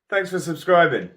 Thanks for subscribing.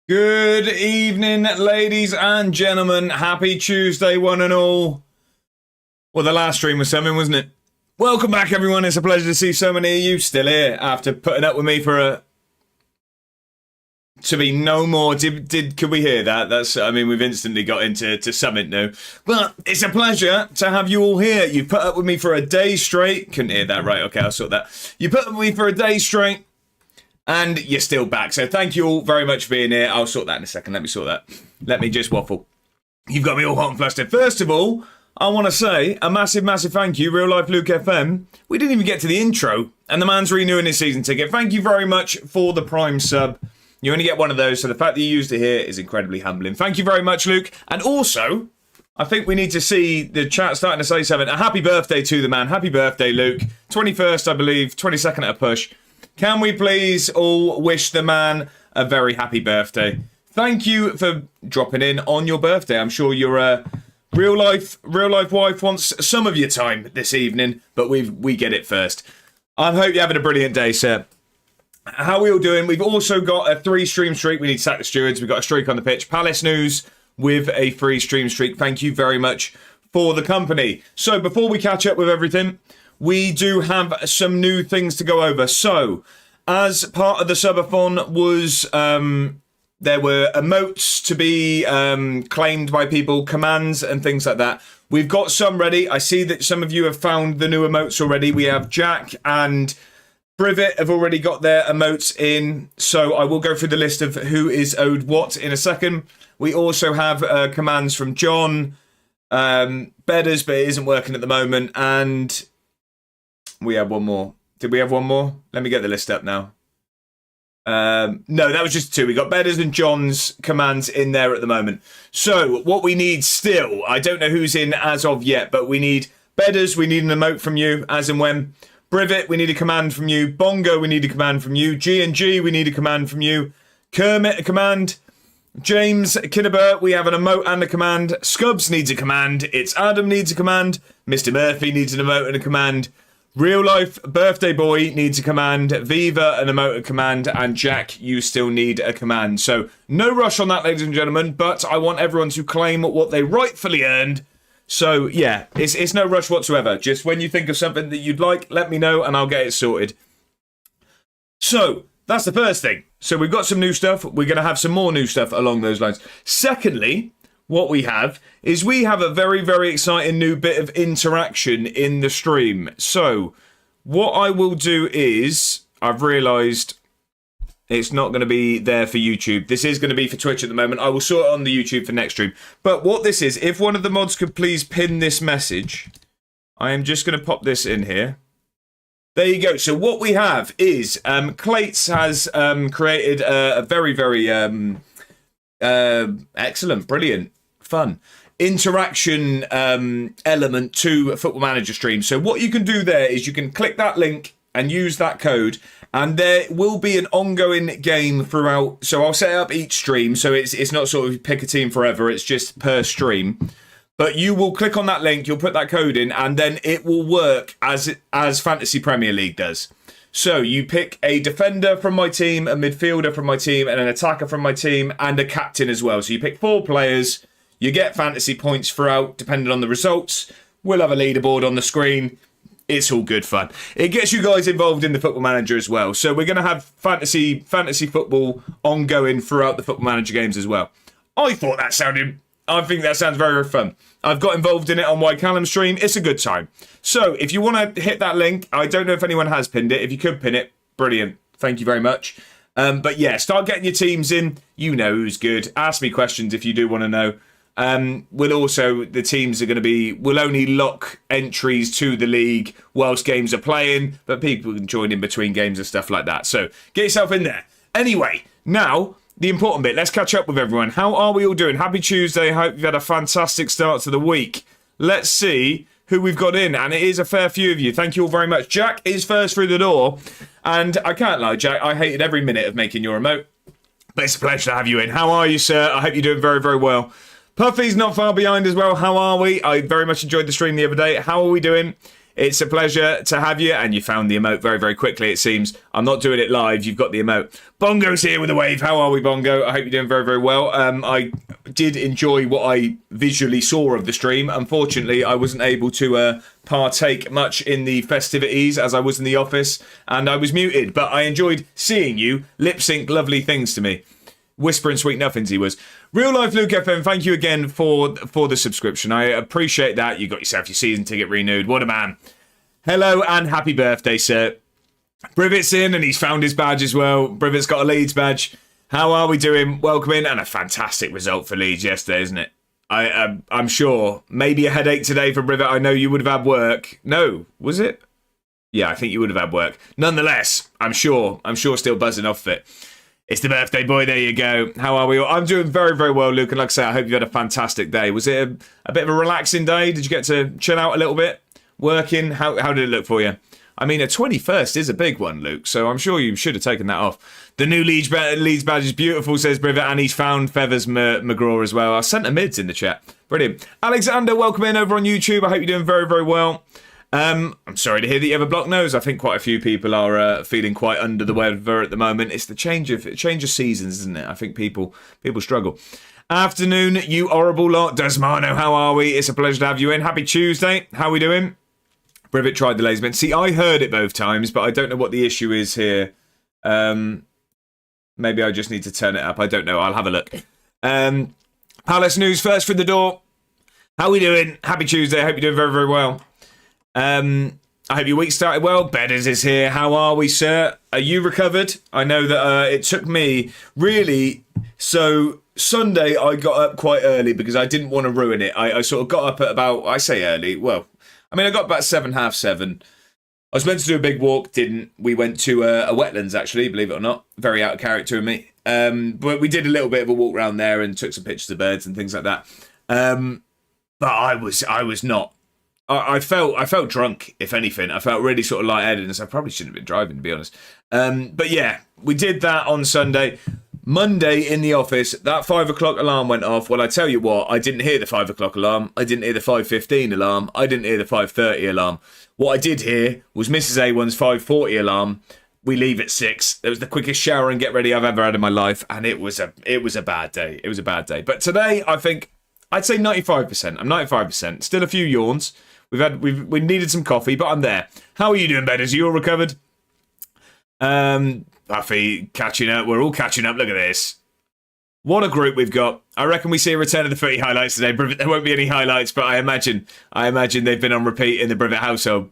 Good evening, ladies and gentlemen. Happy Tuesday, one and all. Well, the last stream was something, wasn't it? Welcome back, everyone. It's a pleasure to see so many of you still here after putting up with me for to be no more. Could we hear that? We've instantly got into something new. But it's a pleasure to have you all here. You put up with me for a day straight. Couldn't hear that, right? Okay, I'll sort that. You put up with me for a day straight. And you're still back. So thank you all very much for being here. I'll sort that in a second. Let me sort that. Let me just waffle. You've got me all hot and flustered. First of all, I want to say a massive, massive thank you, Real Life Luke FM. We didn't even get to the intro. And the man's renewing his season ticket. Thank you very much for the Prime sub. You only get one of those. So the fact that you used it here is incredibly humbling. Thank you very much, Luke. And also, I think we need to see the chat starting to say something. A happy birthday to the man. Happy birthday, Luke. 21st, I believe. 22nd at a push. Can we please all wish the man a very happy birthday? Thank you for dropping in on your birthday. I'm sure your real life wife wants some of your time this evening, but we get it first. I hope you're having a brilliant day, sir. How are we all doing? We've also got a 3-stream streak. We need to sack the stewards. We've got a streak on the pitch. Palace News with a 3-stream streak. Thank you very much for the company. So before we catch up with everything, we do have some new things to go over. So, as part of the subathon was, there were emotes to be claimed by people, commands and things like that. We've got some ready. I see that some of you have found the new emotes already. We have Jack and Privet have already got their emotes in. So I will go through the list of who is owed what in a second. We also have commands from John, Bedders, but it isn't working at the moment, and we have one more. Did we have one more? Let me get the list up now. No, that was just 2. We got Bedders and John's commands in there at the moment. So, what we need still, I don't know who's in as of yet, but we need Bedders, we need an emote from you, as and when. Privet, we need a command from you. Bongo, we need a command from you. G&G, we need a command from you. Kermit, a command. James Kinneber, we have an emote and a command. Scubs needs a command. It's Adam needs a command. Mr. Murphy needs an emote and a command. Real Life Birthday Boy needs a command. Viva, an emote, a command. And Jack, you still need a command. So, no rush on that, ladies and gentlemen. But I want everyone to claim what they rightfully earned. So, yeah, it's no rush whatsoever. Just when you think of something that you'd like, let me know and I'll get it sorted. So, that's the first thing. So, we've got some new stuff. We're going to have some more new stuff along those lines. Secondly, what we have is we have a very, very exciting new bit of interaction in the stream. So, what I will do is, I've realised it's not going to be there for YouTube. This is going to be for Twitch at the moment. I will sort it on the YouTube for next stream. But what this is, if one of the mods could please pin this message, I am just going to pop this in here. There you go. So what we have is, Clates has created a very, very excellent, brilliant, fun interaction element to Football Manager stream. So what you can do there is you can click that link and use that code, and there will be an ongoing game throughout. So I'll set up each stream, so it's not sort of pick a team forever, it's just per stream. But you will click on that link, you'll put that code in, and then it will work as Fantasy Premier League does. So you pick a defender from my team, a midfielder from my team, and an attacker from my team, and a captain as well. So you pick 4 players, you get fantasy points throughout, depending on the results. We'll have a leaderboard on the screen. It's all good fun. It gets you guys involved in the Football Manager as well. So we're going to have fantasy football ongoing throughout the Football Manager games as well. I think that sounds very, very fun. I've got involved in it on White Callum stream. It's a good time. So if you want to hit that link, I don't know if anyone has pinned it. If you could pin it, brilliant. Thank you very much. But yeah, start getting your teams in. You know who's good. Ask me questions if you do want to know. The teams are going to be, we'll only lock entries to the league whilst games are playing, but people can join in between games and stuff like that. So get yourself in there. Anyway, now the important bit. Let's catch up with everyone. How are we all doing? Happy Tuesday. Hope you've had a fantastic start to the week. Let's see who we've got in, and it is a fair few of you. Thank you all very much. Jack is first through the door, and I can't lie, Jack, I hated every minute of making your remote, but it's a pleasure to have you in. How are you, sir? I hope you're doing very, very well. Puffy's not far behind as well. How are we? I very much enjoyed the stream the other day. How are we doing? It's a pleasure to have you, and you found the emote very, very quickly, it seems. I'm not doing it live. You've got the emote. Bongo's here with a wave. How are we, Bongo? I hope you're doing very, very well. I did enjoy what I visually saw of the stream. Unfortunately, I wasn't able to partake much in the festivities as I was in the office, and I was muted. But I enjoyed seeing you lip-sync lovely things to me. Whispering sweet nothings he was. Real Life Luke FM, thank you again for the subscription. I appreciate that. You got yourself your season ticket renewed. What a man. Hello and happy birthday, sir. Brivett's in and he's found his badge as well. Brivett's got a Leeds badge. How are we doing? Welcome in, and a fantastic result for Leeds yesterday, isn't it? I'm sure. Maybe a headache today for Brivett. I know you would have had work. No, was it? Yeah, I think you would have had work. Nonetheless, I'm sure still buzzing off it. It's the birthday boy, there you go. How are we all? I'm doing very, very well, Luke, and like I say, I hope you had a fantastic day. Was it a bit of a relaxing day? Did you get to chill out a little bit? Working? How did it look for you? I mean, a 21st is a big one, Luke, so I'm sure you should have taken that off. The new Leeds badge is beautiful, says Brivet, and he's found Feathers McGraw as well. I sent a mids in the chat. Brilliant. Alexander, welcome in over on YouTube. I hope you're doing very, very well. I'm sorry to hear that you have a blocked nose. I think quite a few people are feeling quite under the weather at the moment. It's the change of seasons, isn't it? I think people struggle. Afternoon, you horrible lot. Desmano, how are we? It's a pleasure to have you in. Happy Tuesday. How are we doing? Brivet tried the lazy bit. See, I heard it both times, but I don't know what the issue is here. Maybe I just need to turn it up. I don't know. I'll have a look. Palace News first through the door. How are we doing? Happy Tuesday. I hope you're doing very, very well. I hope your week started well. Bedders is here. How are we, sir? Are you recovered? I know that it took me really... So Sunday I got up quite early because I didn't want to ruin it. I sort of got up at about... I say early. Well, I mean, I got about 7, half 7. I was meant to do a big walk. Didn't. We went to a wetlands, actually, believe it or not. Very out of character of me. But we did a little bit of a walk around there and took some pictures of birds and things like that. But I was not... I felt drunk, if anything. I felt really sort of lightheaded, and so I probably shouldn't have been driving, to be honest. But yeah, we did that on Sunday. Monday in the office, that 5 o'clock alarm went off. Well, I tell you what, I didn't hear the 5 o'clock alarm. I didn't hear the 5:15 alarm. I didn't hear the 5:30 alarm. What I did hear was Mrs. A1's 5:40 alarm. We leave at 6. It was the quickest shower and get ready I've ever had in my life, and it was a bad day. It was a bad day. But today, I think I'd say 95%. I'm 95%. Still a few yawns. We needed some coffee, but I'm there. How are you doing, Ben? Are you all recovered? Buffy, catching up. We're all catching up. Look at this. What a group we've got. I reckon we see a return of the footy highlights today. There won't be any highlights, but I imagine they've been on repeat in the Brivet household.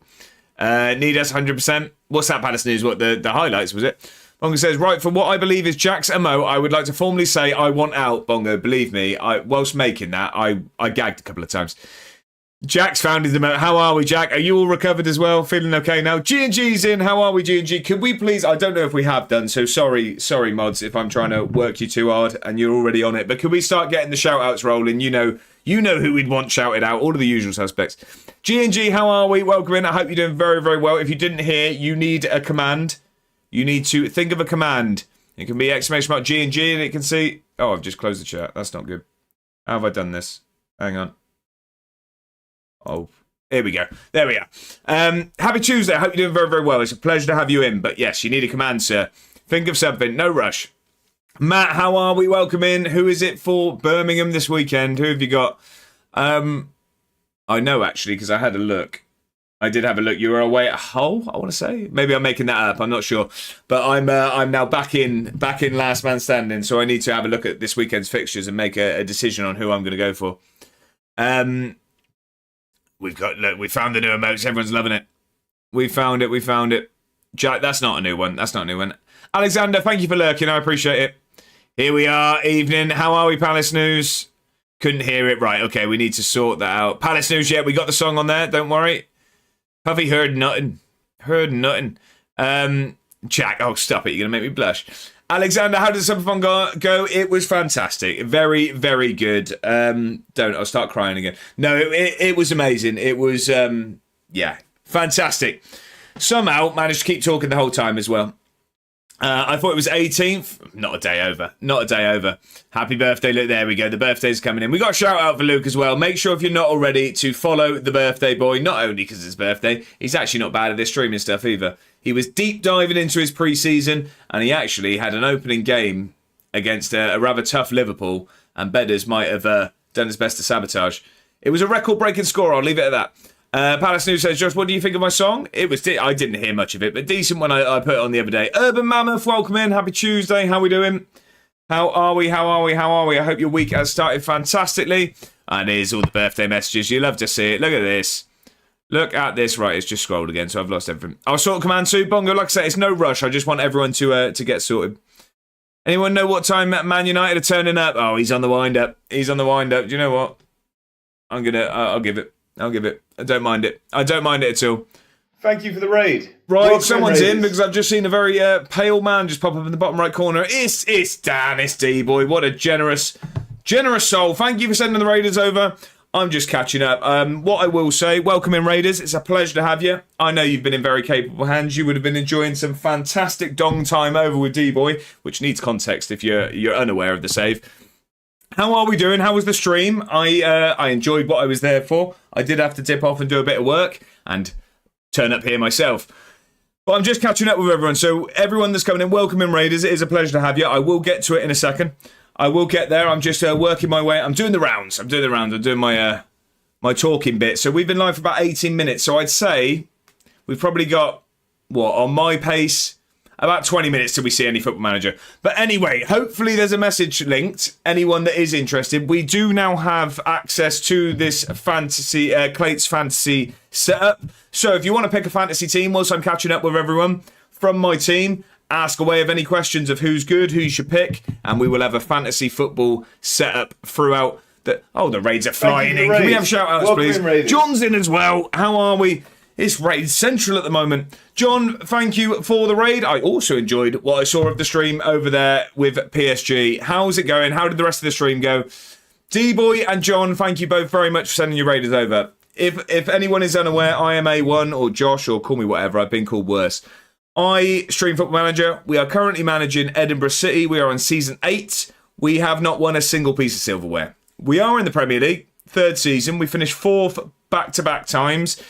Need us 100%. What's that, Palace News? What, the highlights, was it? Bongo says, right, for what I believe is Jack's MO, I would like to formally say I want out. Bongo, believe me, whilst making that, I gagged a couple of times. Jack's found his emote. How are we, Jack? Are you all recovered as well? Feeling okay now? G&G's in. How are we, G&G? Could we please... I don't know if we have done, so sorry, mods, if I'm trying to work you too hard and you're already on it. But could we start getting the shout-outs rolling? You know who we'd want shouted out. All of the usual suspects. G&G, how are we? Welcome in. I hope you're doing very, very well. If you didn't hear, you need a command. You need to think of a command. It can be exclamation mark G&G and it can see... Oh, I've just closed the chat. That's not good. How have I done this? Hang on. Oh, here we go. There we are. Happy Tuesday. I hope you're doing very, very well. It's a pleasure to have you in. But yes, you need a command, sir. Think of something. No rush. Matt, how are we? Welcome in. Who is it for Birmingham this weekend? Who have you got? I know, actually, because I had a look. I did have a look. You were away at Hull, I want to say. Maybe I'm making that up. I'm not sure. But I'm now back in last man standing. So I need to have a look at this weekend's fixtures and make a decision on who I'm going to go for. We found the new emotes. Everyone's loving it. We found it. Jack, that's not a new one. Alexander, thank you for lurking. I appreciate it. Here we are, evening. How are we, Palace News? Couldn't hear it. Right, okay, we need to sort that out. Palace News, yeah, we got the song on there. Don't worry. Puffy heard nothing. Jack, oh, stop it. You're going to make me blush. Alexander, how did the Summer Fun go? It was fantastic. Very, very good. I'll start crying again. No, it was amazing. It was, fantastic. Somehow managed to keep talking the whole time as well. I thought it was 18th. Not a day over. Not a day over. Happy birthday, Luke. There we go. The birthday's coming in. We got a shout out for Luke as well. Make sure if you're not already to follow the birthday boy, not only because it's his birthday, he's actually not bad at this streaming stuff either. He was deep diving into his pre-season, and he actually had an opening game against a rather tough Liverpool, and Bedders might have done his best to sabotage. It was a record-breaking score, I'll leave it at that. Palace News says, Josh, what do you think of my song? I didn't hear much of it, but decent one I put it on the other day. Urban Mammoth, welcome in. Happy Tuesday. How we doing? How are we? I hope your week has started fantastically. And here's all the birthday messages. You love to see it. Look at this. Look at this. Right, it's just scrolled again, so I've lost everything. I'll sort Command 2. Bongo, like I say, it's no rush. I just want everyone to get sorted. Anyone know what time Man United are turning up? Oh, he's on the wind-up. He's on the wind-up. Do you know what? I'll give it. I don't mind it. I don't mind it at all. Thank you for the raid. Right, welcome someone's in because I've just seen a very pale man just pop up in the bottom right corner. It's Dan, it's D-Boy. What a generous soul. Thank you for sending the raiders over. I'm just catching up. What I will say, welcome in raiders. It's a pleasure to have you. I know you've been in very capable hands. You would have been enjoying some fantastic dong time over with D-Boy, which needs context if you're unaware of the save. How are we doing? How was the stream? I enjoyed what I was there for. I did have to dip off and do a bit of work and turn up here myself. But I'm just catching up with everyone. So everyone that's coming in, welcome in raiders. It is a pleasure to have you. I will get to it in a second. I will get there. I'm just working my way. I'm doing the rounds. I'm doing my talking bit. So we've been live for about 18 minutes. So I'd say we've probably got, on my pace, about 20 minutes till we see any Football Manager. But anyway, hopefully there's a message linked. Anyone that is interested, we do now have access to this fantasy, Clates fantasy setup. So if you want to pick a fantasy team whilst I'm catching up with everyone from my team, ask away of any questions of who's good, who you should pick, and we will have a fantasy football setup throughout. The raids are flying in. Can we have shout outs, please? John's in as well. How are we? It's raid central at the moment. John, thank you for the raid. I also enjoyed what I saw of the stream over there with PSG. How's it going? How did the rest of the stream go? D-Boy and John, thank you both very much for sending your raiders over. If anyone is unaware, I am A1 or Josh or call me whatever. I've been called worse. I stream Football Manager. We are currently managing Edinburgh City. We are on season 8. We have not won a single piece of silverware. We are in the Premier League, 3rd season. We finished 4th back-to-back times.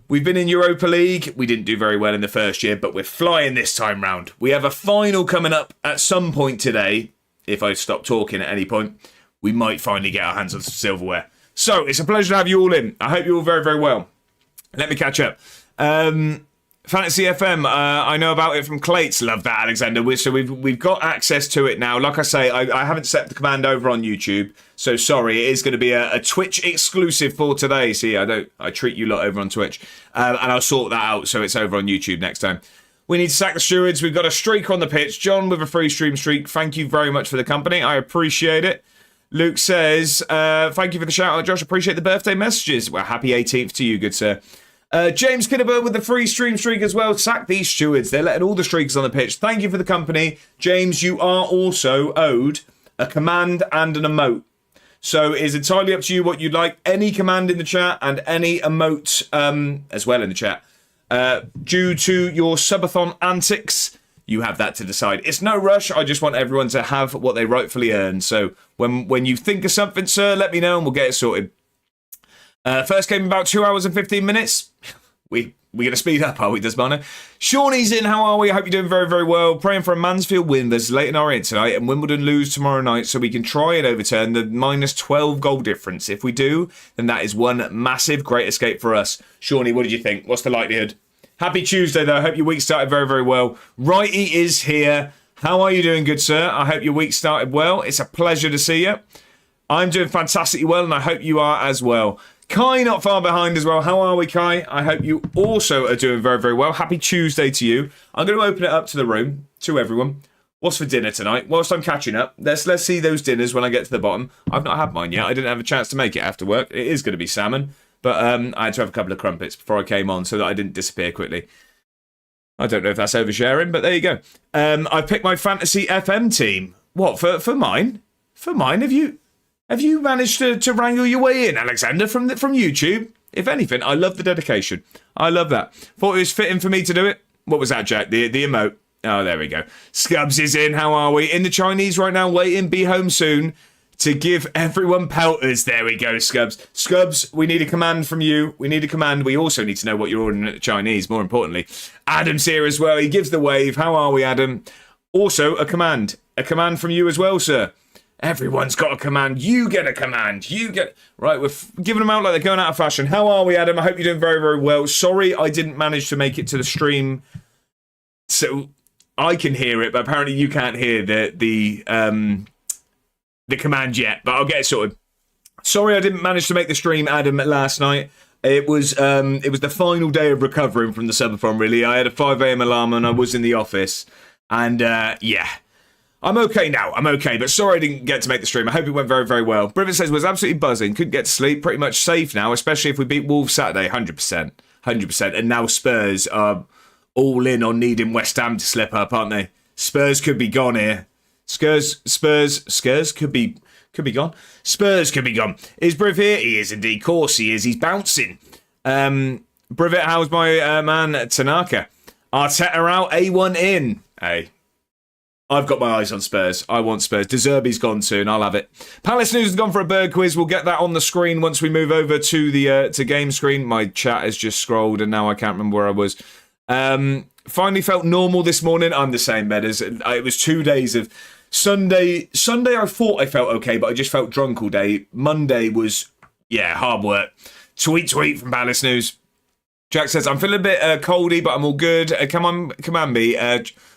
We've been in Europa League. We didn't do very well in the first year, but we're flying this time round. We have a final coming up at some point today. If I stop talking at any point, we might finally get our hands on some silverware. So, it's a pleasure to have you all in. I hope you're all very, very well. Let me catch up. Fantasy FM, I know about it from Clates. Love that, Alexander. So we've got access to it now. Like I say, I haven't set the command over on YouTube. So sorry, it is going to be a Twitch exclusive for today. See, I treat you lot over on Twitch. And I'll sort that out so it's over on YouTube next time. We need to sack the stewards. We've got a streak on the pitch. John with a free stream streak. Thank you very much for the company. I appreciate it. Luke says, thank you for the shout out, Josh. Appreciate the birthday messages. Well, happy 18th to you, good sir. James Kidderburn with the free stream streak as well. Sack these stewards. They're letting all the streakers on the pitch. Thank you for the company. James, you are also owed a command and an emote. So it's entirely up to you what you'd like. Any command in the chat and any emote as well in the chat. Due to your subathon antics, you have that to decide. It's no rush. I just want everyone to have what they rightfully earn. So when you think of something, sir, let me know and we'll get it sorted. First game in about 2 hours and 15 minutes. We're going to speed up, are we, Desmana? Shawnee's in. How are we? I hope you're doing very, very well. Praying for a Mansfield win versus Leyton Orient tonight and Wimbledon lose tomorrow night so we can try and overturn the minus 12 goal difference. If we do, then that is one massive great escape for us. Shawnee, what did you think? What's the likelihood? Happy Tuesday, though. I hope your week started very, very well. Righty is here. How are you doing, good sir? I hope your week started well. It's a pleasure to see you. I'm doing fantastically well, and I hope you are as well. Kai not far behind as well. How are we, Kai? I hope you also are doing very, very well. Happy Tuesday to you. I'm going to open it up to the room, to everyone. What's for dinner tonight? Whilst I'm catching up, let's see those dinners when I get to the bottom. I've not had mine yet. I didn't have a chance to make it after work. It is going to be salmon, but I had to have a couple of crumpets before I came on so that I didn't disappear quickly. I don't know if that's oversharing, but there you go. I picked my Fantasy FM team. What, for mine? For mine? Have you managed to wrangle your way in, Alexander, from YouTube? If anything, I love the dedication. I love that. Thought it was fitting for me to do it. What was that, Jack? The emote. Oh, there we go. Scubs is in. How are we? In the Chinese right now, waiting. Be home soon to give everyone pelters. There we go, Scubs. Scubs, we need a command from you. We need a command. We also need to know what you're ordering at the Chinese, more importantly. Adam's here as well. He gives the wave. How are we, Adam? Also, a command. A command from you as well, sir. Everyone's got a command. You get a command. You get... Right, we're giving them out like they're going out of fashion. How are we, Adam? I hope you're doing very, very well. Sorry I didn't manage to make it to the stream. So I can hear it, but apparently you can't hear the command yet. But I'll get it sorted. Sorry I didn't manage to make the stream, Adam, last night. It was the final day of recovering from the subathon, really. I had a 5 a.m. alarm and I was in the office. And, yeah... I'm okay now. I'm okay, but sorry I didn't get to make the stream. I hope it went very, very well. Brivet says, was absolutely buzzing. Couldn't get to sleep. Pretty much safe now, especially if we beat Wolves Saturday. 100%. 100%. And now Spurs are all in on needing West Ham to slip up, aren't they? Spurs could be gone here. Spurs could be gone. Spurs could be gone. Is Briv here? He is indeed. Of course he is. He's bouncing. Brivet, how's my man Tanaka? Arteta out, A1 in. Hey. I've got my eyes on Spurs. I want Spurs. De Zerbi's gone soon. I'll have it. Palace News has gone for a bird quiz. We'll get that on the screen once we move over to the to game screen. My chat has just scrolled and now I can't remember where I was. Finally felt normal this morning. I'm the same, Bedders. It was 2 days of Sunday. I thought I felt okay, but I just felt drunk all day. Monday was, hard work. Tweet from Palace News. Jack says, I'm feeling a bit coldy, but I'm all good. Come on, me.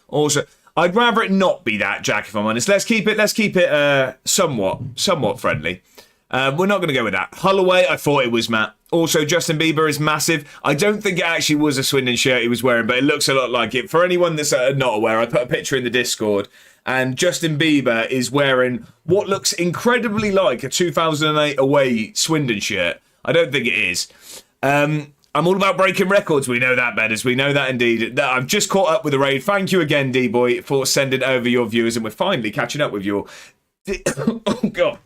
Also... I'd rather it not be that, Jack, if I'm honest. Let's keep it somewhat friendly. We're not going to go with that. Holloway, I thought it was Matt. Also, Justin Bieber is massive. I don't think it actually was a Swindon shirt he was wearing, but it looks a lot like it. For anyone that's not aware, I put a picture in the Discord, and Justin Bieber is wearing what looks incredibly like a 2008 away Swindon shirt. I don't think it is. I'm all about breaking records. We know that, Bedders. We know that indeed. I've just caught up with the raid. Thank you again, D-Boy, for sending over your viewers. And we're finally catching up with your... Oh, God.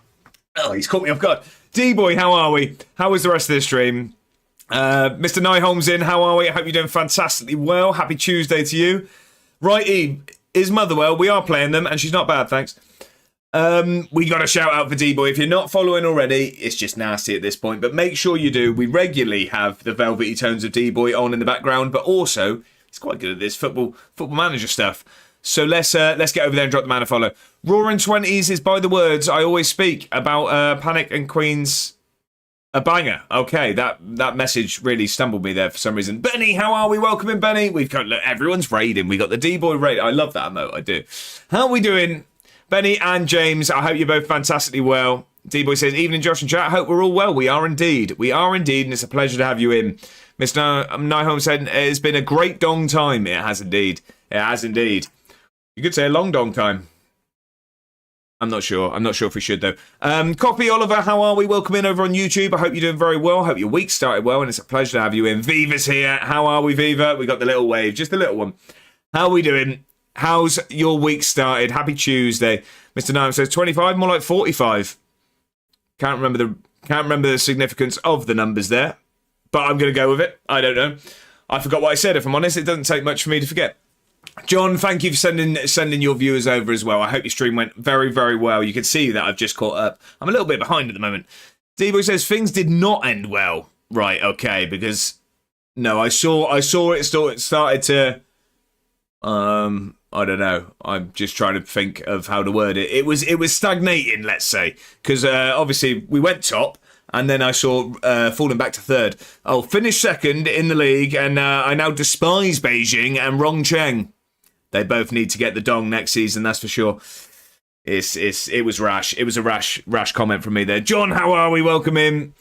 Oh, he's caught me off guard. D-Boy, how are we? How was the rest of the stream? Mr. Nyholm's in. How are we? I hope you're doing fantastically well. Happy Tuesday to you. Righty. Is Motherwell? We are playing them, and she's not bad, thanks. We got a shout out for D-Boy. If you're not following already, it's just nasty at this point, but make sure you do. We regularly have the velvety tones of D-Boy on in the background, but also he's quite good at this football manager stuff. So let's get over there and drop the man a follow. Roaring 20s is by the words I always speak about Panic and Queen's a banger. Okay, that message really stumbled me there for some reason. Benny, how are we? Welcome in, Benny. We've got everyone's raiding. We got the D-Boy raid. I love that emote. I do. How are we doing? Benny and James, I hope you're both fantastically well. D-Boy says, evening, Josh and chat. I hope we're all well. We are indeed. We are indeed, and it's a pleasure to have you in. Mr. Nyholm said, it's been a great dong time. It has indeed. It has indeed. You could say a long dong time. I'm not sure. I'm not sure if we should, though. Coffee Oliver, how are we? Welcome in over on YouTube. I hope you're doing very well. I hope your week started well, and it's a pleasure to have you in. Viva's here. How are we, Viva? We got the little wave, just the little one. How are we doing? How's your week started? Happy Tuesday. Mr. Nyholm says 25, more like 45. Can't remember the significance of the numbers there, but I'm going to go with it. I don't know. I forgot what I said, if I'm honest. It doesn't take much for me to forget. John, thank you for sending your viewers over as well. I hope your stream went very, very well. You can see that I've just caught up. I'm a little bit behind at the moment. D-Boy says things did not end well. Right, okay, because no, I saw it started to I don't know. I'm just trying to think of how to word it. It was stagnating, let's say, because obviously we went top, and then I saw falling back to third. I'll finish second in the league, and I now despise Beijing and Rongcheng. They both need to get the dong next season, that's for sure. It was rash. It was a rash comment from me there. John, how are we? Welcome in.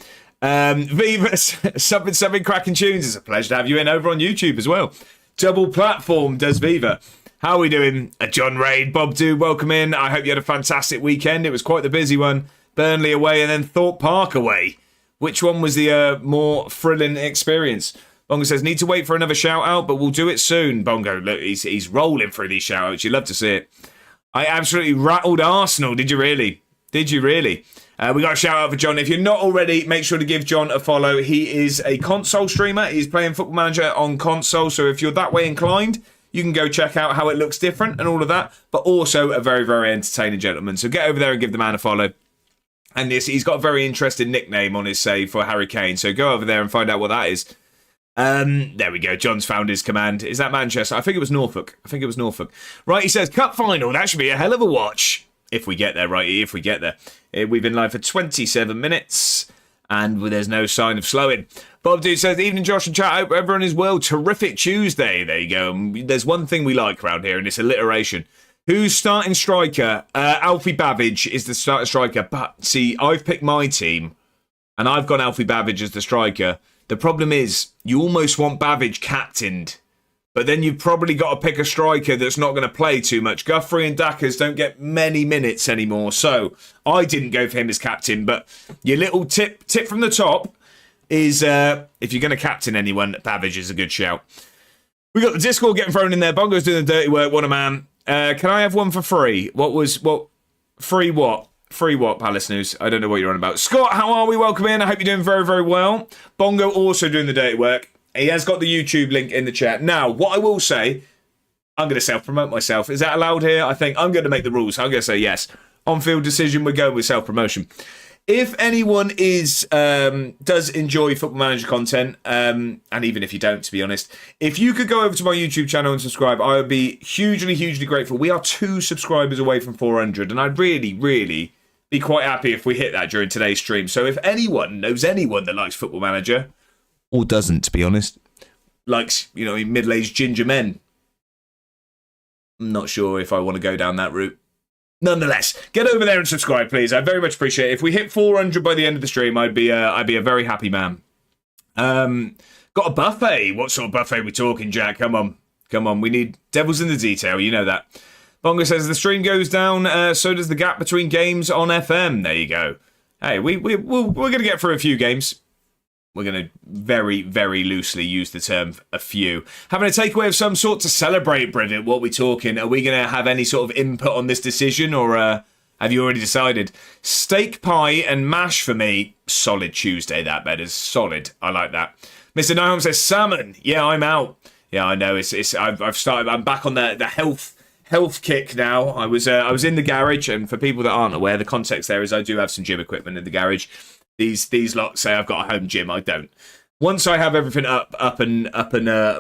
Viva, something cracking tunes. It's a pleasure to have you in over on YouTube as well. Double platform does Viva. How are we doing? John Raid, Bob Do, welcome in. I hope you had a fantastic weekend. It was quite the busy one. Burnley away and then Thorpe Park away. Which one was the more thrilling experience? Bongo says, need to wait for another shout out, but we'll do it soon. Bongo, look, he's rolling through these shout outs. You love to see it. I absolutely rattled Arsenal. Did you really? Did you really? We got a shout out for John. If you're not already, make sure to give John a follow. He is a console streamer. He's playing Football Manager on console. So if you're that way inclined, You can go check out how it looks different and all of that, but also a very, very entertaining gentleman. So get over there and give the man a follow. And he's got a very interesting nickname on his save for Harry Kane. So go over there and find out what that is. There we go. John's found his command. Is that Manchester? I think it was Norfolk. Right, he says, cup final. That should be a hell of a watch. If we get there, righty, if we get there. We've been live for 27 minutes. And there's no sign of slowing. Bob Dude says, evening Josh and chat. Hope everyone is well. Terrific Tuesday. There you go. There's one thing we like around here, and it's alliteration. Who's starting striker? Alfie Babbage is the starting striker. But, see, I've picked my team, and I've got Alfie Babbage as the striker. The problem is, you almost want Babbage captained. But then you've probably got to pick a striker that's not going to play too much. Guthrie and Dackers don't get many minutes anymore. So, I didn't go for him as captain. But your little tip from the top is, if you're going to captain anyone, Babbage is a good shout. We got the Discord getting thrown in there. Bongo's doing the dirty work. What a man. Can I have one for free? Free what? Free what, Palace News? I don't know what you're on about. Scott, how are we? Welcome in. I hope you're doing very, very well. Bongo also doing the dirty work. He has got the YouTube link in the chat. Now, what I will say, I'm going to self-promote myself. Is that allowed here? I think I'm going to make the rules. I'm going to say yes. On-field decision, we're going with self-promotion. If anyone does enjoy Football Manager content, and even if you don't, to be honest, if you could go over to my YouTube channel and subscribe, I would be hugely, hugely grateful. We are 2 subscribers away from 400, and I'd really, really be quite happy if we hit that during today's stream. So if anyone knows anyone that likes Football Manager, or doesn't, to be honest, likes, middle-aged ginger men, I'm not sure if I want to go down that route. Nonetheless, get over there and subscribe, please. I very much appreciate it. If we hit 400 by the end of the stream, I'd be a very happy man. Got a buffet. What sort of buffet are we talking, Jack? Come on. We need devils in the detail. You know that. Bongo says the stream goes down. So does the gap between games on FM. There you go. Hey, we're going to get through a few games. We're going to very, very loosely use the term a few. Having a takeaway of some sort to celebrate, Bridget? What are we talking? Are we going to have any sort of input on this decision, or have you already decided? Steak pie and mash for me. Solid Tuesday, that bed is solid. I like that. Mr. Nahum says salmon. Yeah, I'm out. Yeah, I know. I've started. I'm back on the health kick now. I was in the garage, and for people that aren't aware, the context there is I do have some gym equipment in the garage. These lot say I've got a home gym. I don't. Once I have everything up and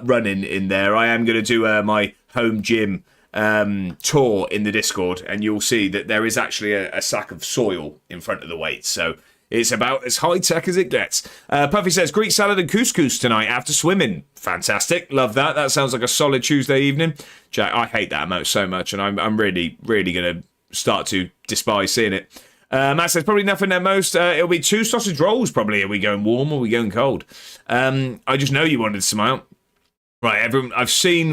running in there, I am going to do my home gym tour in the Discord, and you'll see that there is actually a sack of soil in front of the weights. So it's about as high tech as it gets. Puffy says Greek salad and couscous tonight after swimming. Fantastic, love that. That sounds like a solid Tuesday evening. Jack, I hate that emote so much, and I'm really, really going to start to despise seeing it. Matt says probably nothing at most. It'll be 2 sausage rolls probably. Are we going warm or are we going cold? I just know you wanted to smile. Right, everyone.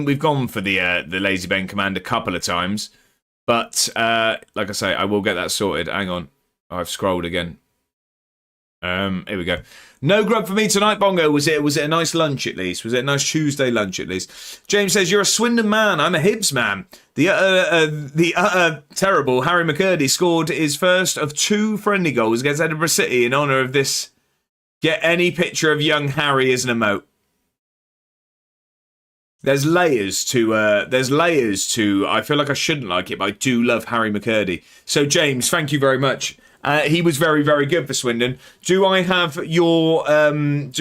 We've gone for the Lazy Ben command a couple of times, but like I say, I will get that sorted. Hang on, I've scrolled again. Here we go. No grub for me tonight, Bongo. Was it a nice lunch at least? Was it a nice Tuesday lunch at least? James says you're a Swindon man. I'm a Hibs man. The terrible Harry McCurdy scored his first of 2 friendly goals against Edinburgh City in honour of this. Get any picture of young Harry as an emote. There's layers to. I feel like I shouldn't like it, but I do love Harry McCurdy. So James, thank you very much. He was very, very good for Swindon. Do I have your what's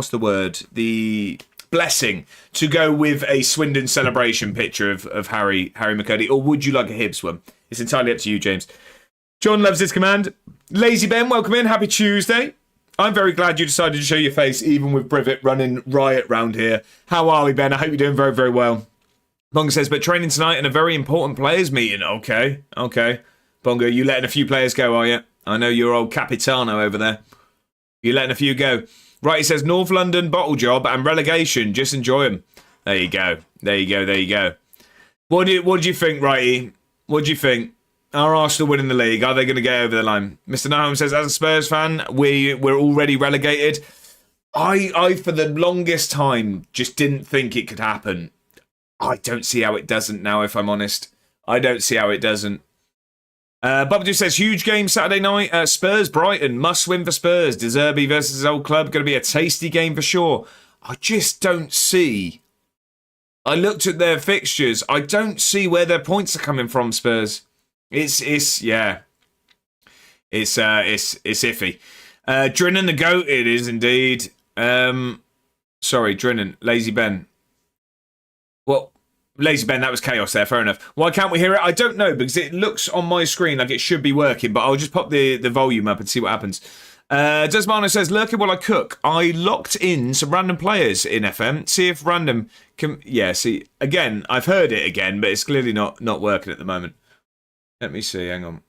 the word? The blessing to go with a Swindon celebration picture of Harry McCurdy, or would you like a Hibs one? It's entirely up to you, James. John loves his command. Lazy Ben, welcome in. Happy Tuesday. I'm very glad you decided to show your face, even with Privet running riot round here. How are we, Ben? I hope you're doing very, very well. Bongo says, but training tonight and a very important players meeting. Okay. Bongo, you letting a few players go, are you? I know you're old Capitano over there. You letting a few go. Right, he says, North London bottle job and relegation. Just enjoy them. There you go. What do you think, Righty? What do you think? Are Arsenal winning the league? Are they going to get over the line? Mr. Nahum says, as a Spurs fan, we're already relegated. I, for the longest time, just didn't think it could happen. I don't see how it doesn't now, if I'm honest. I don't see how it doesn't. Bubba says, huge game Saturday night. Spurs-Brighton, must win for Spurs. De Zerbi versus his old club, going to be a tasty game for sure. I just don't see I looked at their fixtures. I don't see where their points are coming from, Spurs. It's iffy. Drinnen the GOAT, it is indeed. Sorry, Drinnen, Lazy Ben. Well, Lazy Ben, that was chaos there, fair enough. Why can't we hear it? I don't know, because it looks on my screen like it should be working, but I'll just pop the volume up and see what happens. Desmano says, lurking while I cook. I locked in some random players in FM. See if random can... Yeah, see, again, I've heard it again, but it's clearly not working at the moment. Let me see, hang on.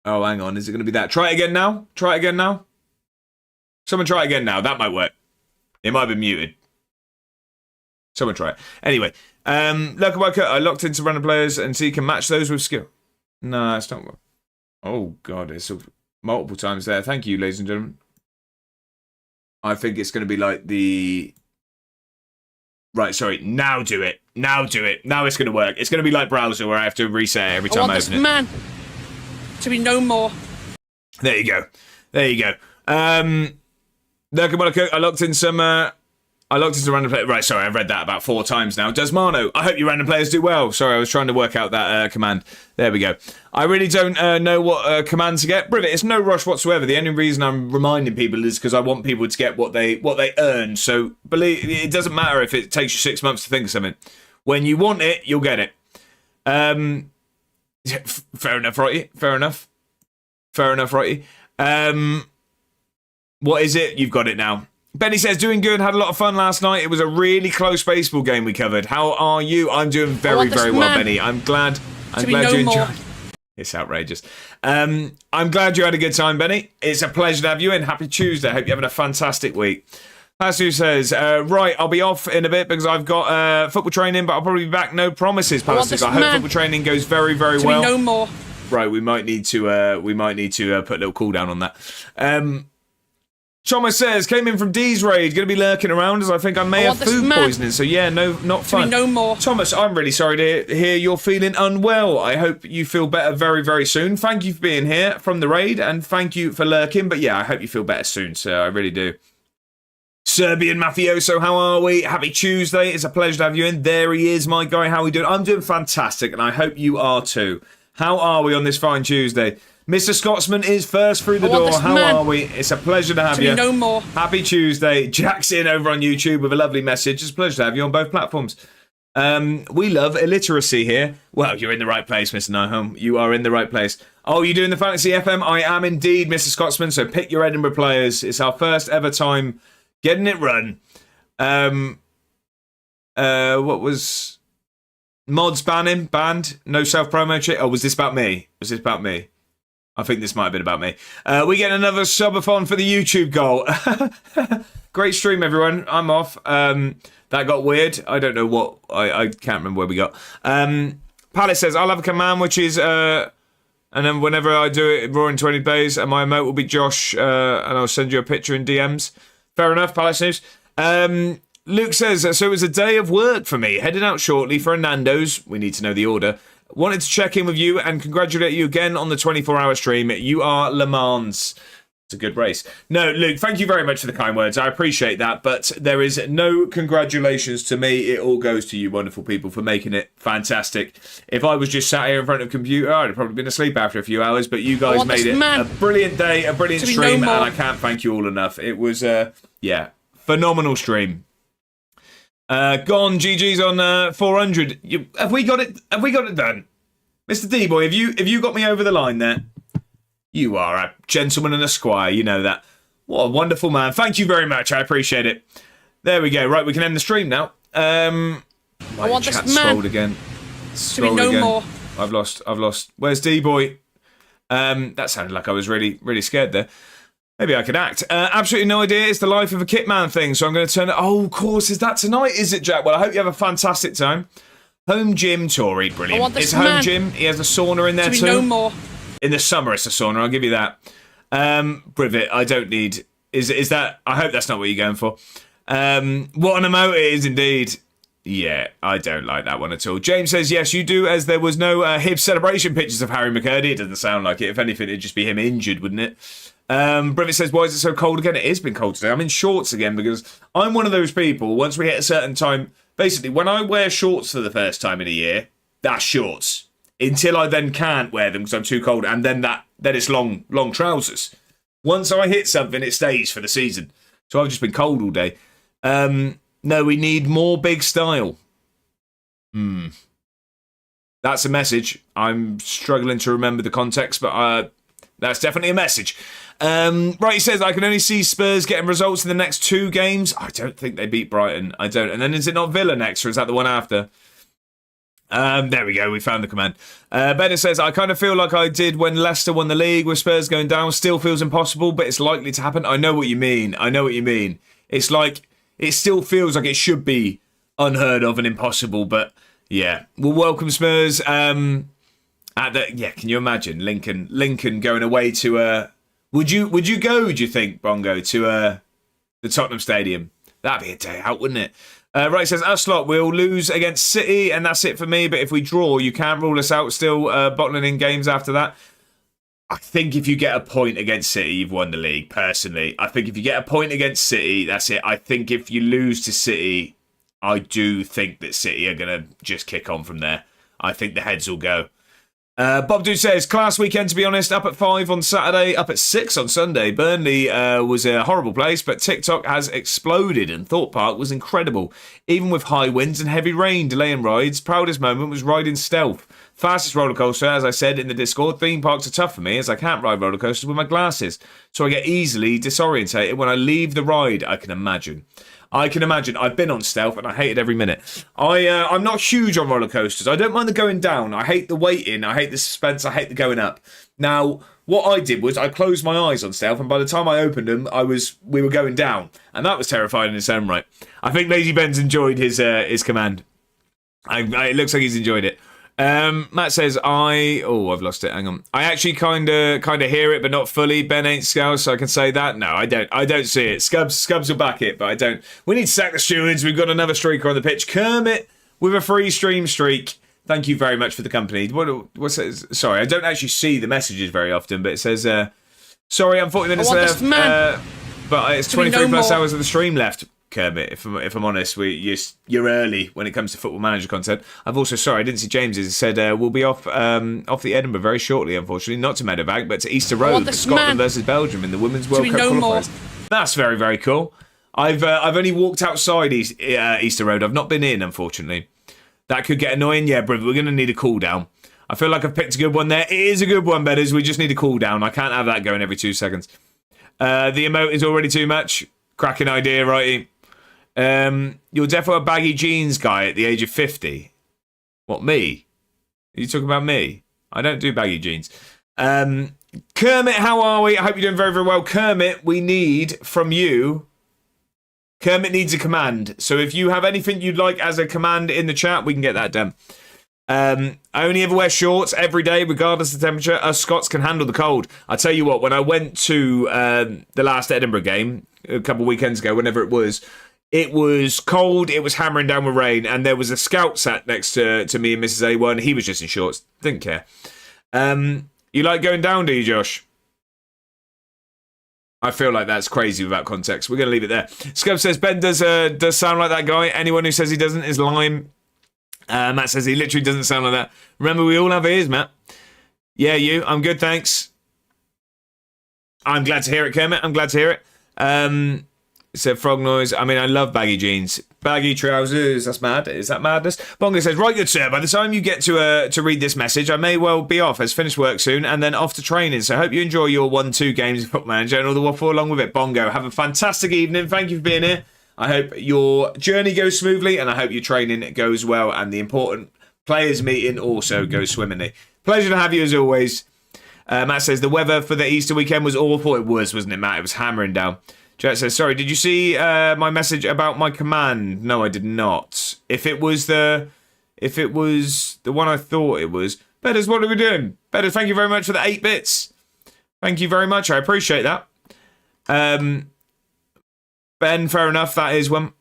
Oh, hang on, is it going to be that? Try it again now? Try it again now? Someone try it again now. That might work. It might have been muted. Someone try it. Anyway, lurking while I cook. I locked in some random players and see you can match those with skill. No, it's not... Oh, God, it's... multiple times there. Thank you, ladies and gentlemen. I think it's going to be like the... Right, sorry. Now do it. Now do it. Now it's going to work. It's going to be like browser where I have to reset every time I open it. Man to be no more. There you go. There you go. Lurking while I cook. I locked in some random players. Right, sorry, I've read that about 4 times now. Desmano, I hope your random players do well. Sorry, I was trying to work out that command. There we go. I really don't know what command to get. Brilliant, it's no rush whatsoever. The only reason I'm reminding people is because I want people to get what they earn. So believe it doesn't matter if it takes you 6 months to think of something. When you want it, you'll get it. Fair enough, righty. Fair enough, righty. What is it? You've got it now. Benny says, doing good, had a lot of fun last night. It was a really close baseball game we covered. How are you? I'm doing very, very well, Benny. I'm glad you enjoyed. It's outrageous. I'm glad you had a good time, Benny. It's a pleasure to have you in. Happy Tuesday. I hope you're having a fantastic week. Pasu says, right, I'll be off in a bit because I've got football training, but I'll probably be back. No promises, Pasu. I hope football training goes very, very well. No more. Right, we might need to put a little cooldown on that. Thomas says, came in from D's raid, going to be lurking around as I think I may have food poisoning. So yeah, no, not fun. No more. Thomas, I'm really sorry to hear you're feeling unwell. I hope you feel better very, very soon. Thank you for being here from the raid and thank you for lurking. But yeah, I hope you feel better soon, sir. I really do. Serbian Mafioso, how are we? Happy Tuesday. It's a pleasure to have you in. There he is, my guy. How are we doing? I'm doing fantastic and I hope you are too. How are we on this fine Tuesday? Mr. Scotsman is first through the door. How are we? It's a pleasure to have you. No more. Happy Tuesday. Jack's in over on YouTube with a lovely message. It's a pleasure to have you on both platforms. We love illiteracy here. Well, you're in the right place, Mr. Nihom. You are in the right place. Oh, you're doing the Fantasy FM? I am indeed, Mr. Scotsman. So pick your Edinburgh players. It's our first ever time getting it run. What was... Mods banned? No self-promo shit? Oh, was this about me? I think this might have been about me. We get another subathon for the YouTube goal. Great stream, everyone. I'm off. That got weird. I don't know what. I can't remember where we got. Palace says, I'll have a command, which is... and then whenever I do it, Roaring 20 days, and my emote will be Josh, and I'll send you a picture in DMs. Fair enough, Palace News. Luke says, so it was a day of work for me. Heading out shortly for a Nando's. We need to know the order. Wanted to check in with you and congratulate you again on the 24-hour stream. You are Le Mans. It's a good race. No, Luke, thank you very much for the kind words. I appreciate that, but there is no congratulations to me. It all goes to you wonderful people for making it fantastic. If I was just sat here in front of a computer, I'd have probably been asleep after a few hours, but you guys made it a brilliant day, a brilliant stream, and I can't thank you all enough. It was, phenomenal stream. Gone, GG's on 400. Have we got it done? Mr. D-Boy, have you got me over the line there? You are a gentleman and a squire, you know that. What a wonderful man. Thank you very much, I appreciate it. There we go. Right, we can end the stream now. I want chat this man scrolled again. Scrolled to be no again. more. I've lost. Where's D-Boy? That sounded like I was really, really scared there. Maybe I could act. Absolutely no idea. It's the life of a kitman thing, so I'm going to turn it... Oh, of course, is that tonight, is it, Jack? Well, I hope you have a fantastic time. Home gym, Tory, brilliant. It's home gym. He has a sauna in there too. No more. In the summer, it's a sauna. I'll give you that. Privet, I don't need... Is that... I hope that's not what you're going for. What an emote it is, indeed. Yeah, I don't like that one at all. James says, yes, you do, as there was no Hibs celebration pictures of Harry McCurdy. It doesn't sound like it. If anything, it'd just be him injured, wouldn't it? Privet says, why is it so cold again? It has been cold today. I'm in shorts again because I'm one of those people, once we hit a certain time... basically, when I wear shorts for the first time in a year, that's shorts. Until I then can't wear them because I'm too cold, and then it's long trousers. Once I hit something, it stays for the season. So I've just been cold all day. No, we need more big style. That's a message. I'm struggling to remember the context, but that's definitely a message. Right, he says, I can only see Spurs getting results in the next 2 games. I don't think they beat Brighton. I don't. And then is it not Villa next, or is that the one after? There we go. We found the command. Bennett says, I kind of feel like I did when Leicester won the league with Spurs going down. Still feels impossible, but it's likely to happen. I know what you mean. It's like, it still feels like it should be unheard of and impossible, but yeah. We'll welcome Spurs. Can you imagine Lincoln going away to would you go, do you think, Bongo, to the Tottenham Stadium? That'd be a day out, wouldn't it? Right, says, us lot, we'll lose against City, and that's it for me. But if we draw, you can't rule us out still, bottling in games after that. I think if you get a point against City, you've won the league, personally. I think if you get a point against City, that's it. I think if you lose to City, I do think that City are going to just kick on from there. I think the heads will go. Bob Dude says, class weekend, to be honest, up at 5 on Saturday, up at 6 on Sunday. Burnley was a horrible place, but TikTok has exploded and Thorpe Park was incredible. Even with high winds and heavy rain delaying rides, proudest moment was riding Stealth. Fastest roller coaster, as I said in the Discord. Theme parks are tough for me as I can't ride roller coasters with my glasses, so I get easily disorientated when I leave the ride, I can imagine. I've been on Stealth and I hated every minute. I'm not huge on roller coasters. I don't mind the going down. I hate the waiting. I hate the suspense. I hate the going up. Now, what I did was I closed my eyes on Stealth, and by the time I opened them, we were going down, and that was terrifying in its own right. I think Lazy Ben's enjoyed his command. It looks like he's enjoyed it. Matt says, I've lost it. Hang on. I actually kind of hear it, but not fully. Ben ain't Scouse, so I can say that. No, I don't see it. Scubs will back it, but I don't. We need to sack the stewards. We've got another streaker on the pitch. Kermit with a free stream streak. Thank you very much for the company. What's it? Sorry, I don't actually see the messages very often, but it says, sorry, I'm 40 minutes left. But it's 23 plus hours of the stream left. Kermit, if I'm honest, you're early when it comes to Football Manager content. I've also, sorry, I didn't see James's. It said we'll be off the Edinburgh very shortly, unfortunately, not to Meadowbank, but to Easter Road for Scotland versus Belgium in the Women's World Cup qualifiers. That's very, very cool. I've only walked outside Easter Road. I've not been in, unfortunately. That could get annoying. Yeah, brother, we're going to need a cool down. I feel like I've picked a good one there. It is a good one, Bedders. We just need a cool down. I can't have that going every 2 seconds. The emote is already too much. Cracking idea, righty. You're definitely a baggy jeans guy at the age of 50. What, me? Are you talking about me? I don't do baggy jeans. Kermit, how are we? I hope you're doing very, very well. Kermit, we need from you. Kermit needs a command. So if you have anything you'd like as a command in the chat, we can get that done. I only ever wear shorts every day, regardless of the temperature. Us Scots can handle the cold. I tell you what, when I went to the last Edinburgh game a couple of weekends ago, whenever it was cold, it was hammering down with rain, and there was a scout sat next to me and Mrs. A1. He was just in shorts. Didn't care. You like going down, do you, Josh? I feel like that's crazy without context. We're going to leave it there. Scub says, Ben does sound like that guy. Anyone who says he doesn't is lying. Matt says he literally doesn't sound like that. Remember, we all have ears, Matt. Yeah, you. I'm good, thanks. I'm glad to hear it, Kermit. I'm glad to hear it. Said frog noise. I mean, I love baggy jeans. Baggy trousers. That's mad. Is that madness? Bongo says, right, good sir. By the time you get to read this message, I may well be off as finished work soon and then off to training. So I hope you enjoy your 1-2 games of Football Manager and all the waffle along with it. Bongo, have a fantastic evening. Thank you for being here. I hope your journey goes smoothly and I hope your training goes well and the important players meeting also goes swimmingly. Pleasure to have you as always. Matt says, the weather for the Easter weekend was awful. It was, wasn't it, Matt? It was hammering down. Jet says, sorry, did you see my message about my command? No, I did not. If it was the one I thought it was. Betters, what are we doing? Betters, thank you very much for the 8 bits. Thank you very much. I appreciate that. Ben, fair enough. That is one.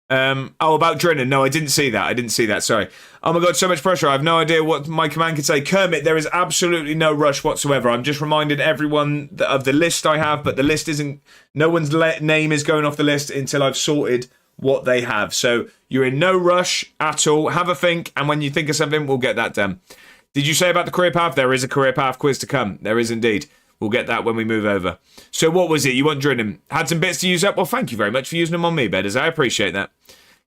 About Drennan. No, I didn't see that. Sorry. Oh my God, so much pressure. I have no idea what my command could say. Kermit, there is absolutely no rush whatsoever. I'm just reminded everyone of the list I have, but the list isn't. No one's name is going off the list until I've sorted what they have. So you're in no rush at all. Have a think, and when you think of something, we'll get that done. Did you say about the career path? There is a career path quiz to come. There is indeed. We'll get that when we move over. So what was it? You want Drinnen? Had some bits to use up? Well, thank you very much for using them on me, Bedders. I appreciate that.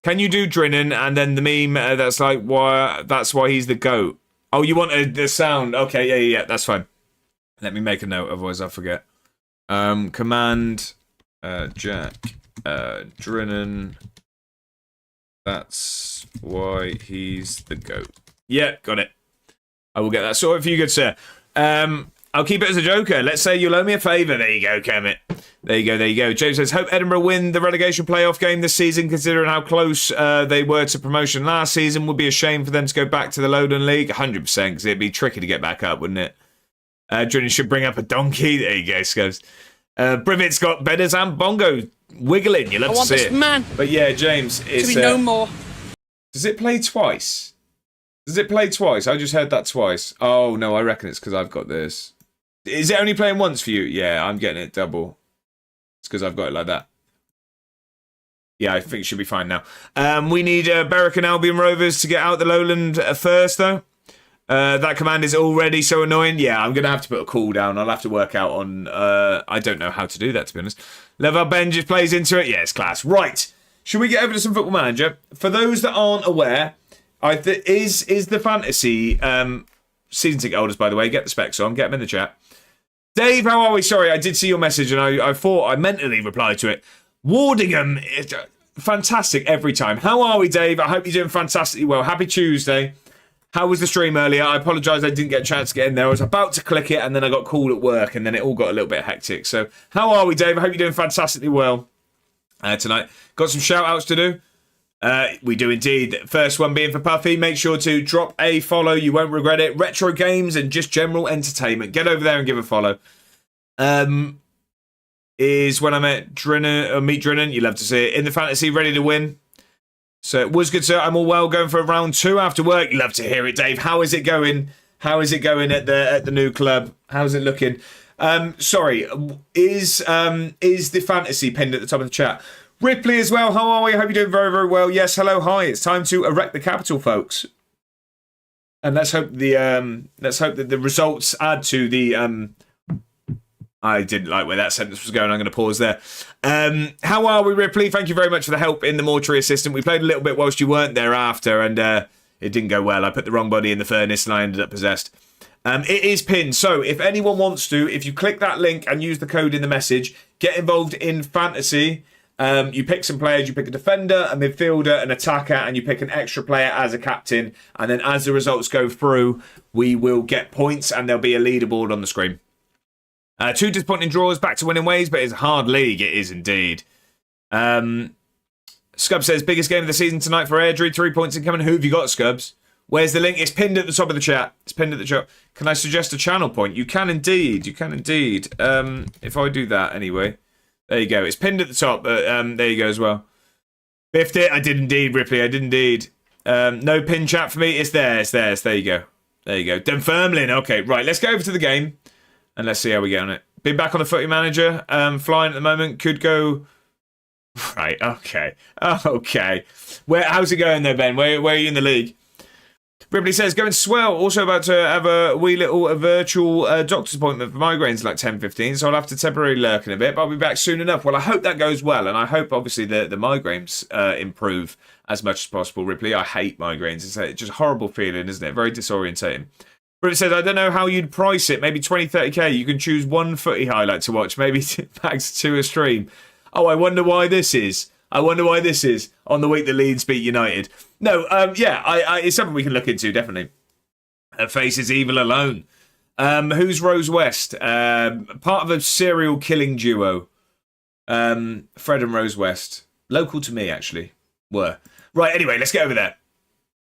Can you do Drinnen? And then the meme that's like, why? That's why he's the GOAT. Oh, you want the sound? Okay, yeah, that's fine. Let me make a note, otherwise I'll forget. Command Jack Drinnen. That's why he's the GOAT. Yeah, got it. I will get that sorted for you, good sir. I'll keep it as a joker. Let's say you'll owe me a favour. There you go, Kermit. There you go. James says, hope Edinburgh win the relegation playoff game this season, considering how close they were to promotion last season. Would be a shame for them to go back to the Lowland League. 100%, because it'd be tricky to get back up, wouldn't it? Drinnen should bring up a donkey. There you go, Scubs. Privet's got Bedders and Bongo wiggling. You love to see it. Man. But yeah, James, it's... To be no more. Does it play twice? I just heard that twice. Oh, no, I reckon it's because I've got this. Is it only playing once for you? Yeah, I'm getting it double. It's because I've got it like that. Yeah, I think it should be fine now. We need Berwick and Albion Rovers to get out the Lowland first, though. That command is already so annoying. Yeah, I'm going to have to put a cooldown. I'll have to work out on... I don't know how to do that, to be honest. Level Ben just plays into it. Yeah, it's class. Right. Should we get over to some Football Manager? For those that aren't aware, is the fantasy... season ticket holders, by the way, get the specs on. Get them in the chat. Dave, how are we? Sorry, I did see your message and I thought I mentally replied to it. Wardingham, fantastic every time. How are we, Dave? I hope you're doing fantastically well. Happy Tuesday. How was the stream earlier? I apologise I didn't get a chance to get in there. I was about to click it and then I got called at work and then it all got a little bit hectic. So how are we, Dave? I hope you're doing fantastically well tonight. Got some shout-outs to do. We do indeed. First one being for Puffy. Make sure to drop a follow. You won't regret it. Retro games and just general entertainment. Get over there and give a follow. Is when I met Drinnen, meet Drinnen. You love to see it. In the fantasy, ready to win. So it was good, sir. I'm all well. Going for round 2 after work. You love to hear it, Dave. How is it going? How is it going at the new club? How's it looking? Sorry. Is the fantasy pinned at the top of the chat? Ripley as well. How are we? I hope you're doing very, very well. Yes, hello, hi. It's time to erect the capital, folks. And let's hope that the results add to the. I didn't like where that sentence was going. I'm going to pause there. How are we, Ripley? Thank you very much for the help in the mortuary assistant. We played a little bit whilst you weren't there after, and it didn't go well. I put the wrong body in the furnace, and I ended up possessed. It is pinned. So if anyone wants to, if you click that link and use the code in the message, get involved in fantasy. You pick some players, you pick a defender, a midfielder, an attacker, and you pick an extra player as a captain. And then as the results go through, we will get points and there'll be a leaderboard on the screen. 2 disappointing draws, back to winning ways, but it's a hard league. It is indeed. Scub says, biggest game of the season tonight for Airdrie. 3 points incoming. Who have you got, Scubs? Where's the link? It's pinned at the top of the chat. It's pinned at the chat. Can I suggest a channel point? You can indeed. You can indeed. If I do that anyway. There you go. It's pinned at the top. There you go as well. Biffed it. I did indeed, Ripley. I did indeed. No pin chat for me. It's there. It's there. There you go. There you go. Dunfermline. Okay, right. Let's go over to the game. And let's see how we get on it. Been back on the footy manager. Flying at the moment. Could go... Right. Okay. Okay. How's it going there, Ben? Where are you in the league? Ripley says, going swell. Also about to have a wee little virtual doctor's appointment for migraines like 10:15, so I'll have to temporarily lurk in a bit, but I'll be back soon enough. Well, I hope that goes well, and I hope, obviously, the migraines improve as much as possible, Ripley. I hate migraines. It's just a horrible feeling, isn't it? Very disorientating. Ripley says, I don't know how you'd price it. Maybe 20, 30k. You can choose one footy highlight to watch, maybe max 2 a stream. Oh, I wonder why this is. I wonder why this is on the week that Leeds beat United. No, yeah, it's something we can look into, definitely. Faces Evil alone. Who's Rose West? Part of a serial killing duo. Fred and Rose West. Local to me, actually. Were. Right, anyway, let's get over there.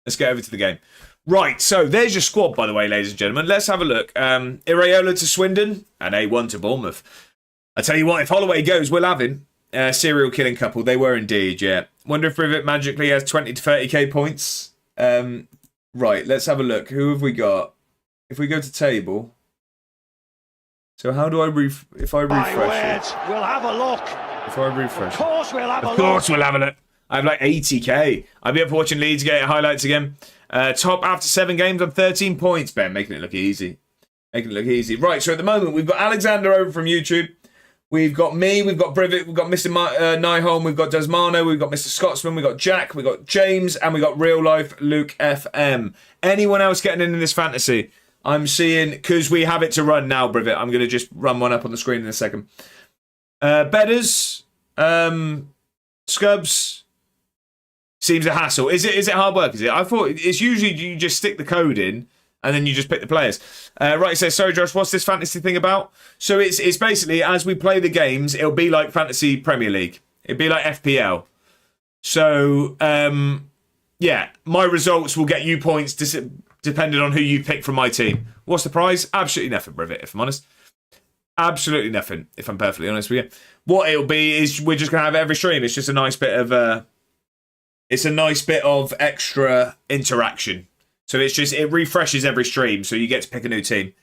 Let's get over to the game. Right, so there's your squad, by the way, ladies and gentlemen. Let's have a look. Iraola to Swindon and A1 to Bournemouth. I tell you what, if Holloway goes, we'll have him. Serial killing couple. They were indeed, yeah. Wonder if Rivet magically has 20 to 30k points. Right, let's have a look. Who have we got? If we go to table. So how do I if I refresh it? We'll have a look. If I refresh Of course we'll have a look. Of course we'll have a look. I have like 80k. I'll be up watching Leeds get highlights again. Top after 7 games on 13 points. Ben, making it look easy. Making it look easy. Right, so at the moment, we've got Alexander over from YouTube. We've got me, we've got Brivett, we've got Mr. Nyholm, we've got Desmano, we've got Mr. Scotsman, we've got Jack, we've got James, and we've got Real Life Luke FM. Anyone else getting in this fantasy? I'm seeing, because we have it to run now, Brivett. I'm going to just run one up on the screen in a second. Bedders, Scubs, seems a hassle. Is it hard work, is it? I thought it's usually you just stick the code in, and then you just pick the players. Right, it says, sorry, Josh, what's this fantasy thing about? So it's basically, as we play the games, it'll be like Fantasy Premier League. It'll be like FPL. So, yeah, my results will get you points depending on who you pick from my team. What's the prize? Absolutely nothing, Brivett, if I'm honest. Absolutely nothing, if I'm perfectly honest with you. What it'll be is we're just going to have every stream. It's just a nice bit of... it's a nice bit of extra interaction. So it refreshes every stream, so you get to pick a new team.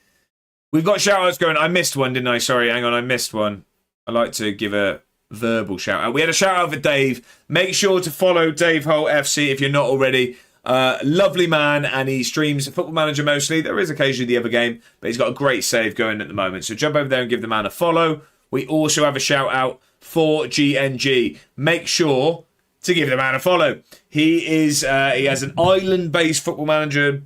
We've got shout-outs going. I missed one, didn't I? Sorry, hang on, I missed one. I'd like to give a verbal shout-out. We had a shout-out for Dave. Make sure to follow Dave Holt FC if you're not already. Lovely man, and he streams Football Manager mostly. There is occasionally the other game, but he's got a great save going at the moment. So jump over there and give the man a follow. We also have a shout-out for GNG. Make sure to give the man a follow. He has an island-based Football Manager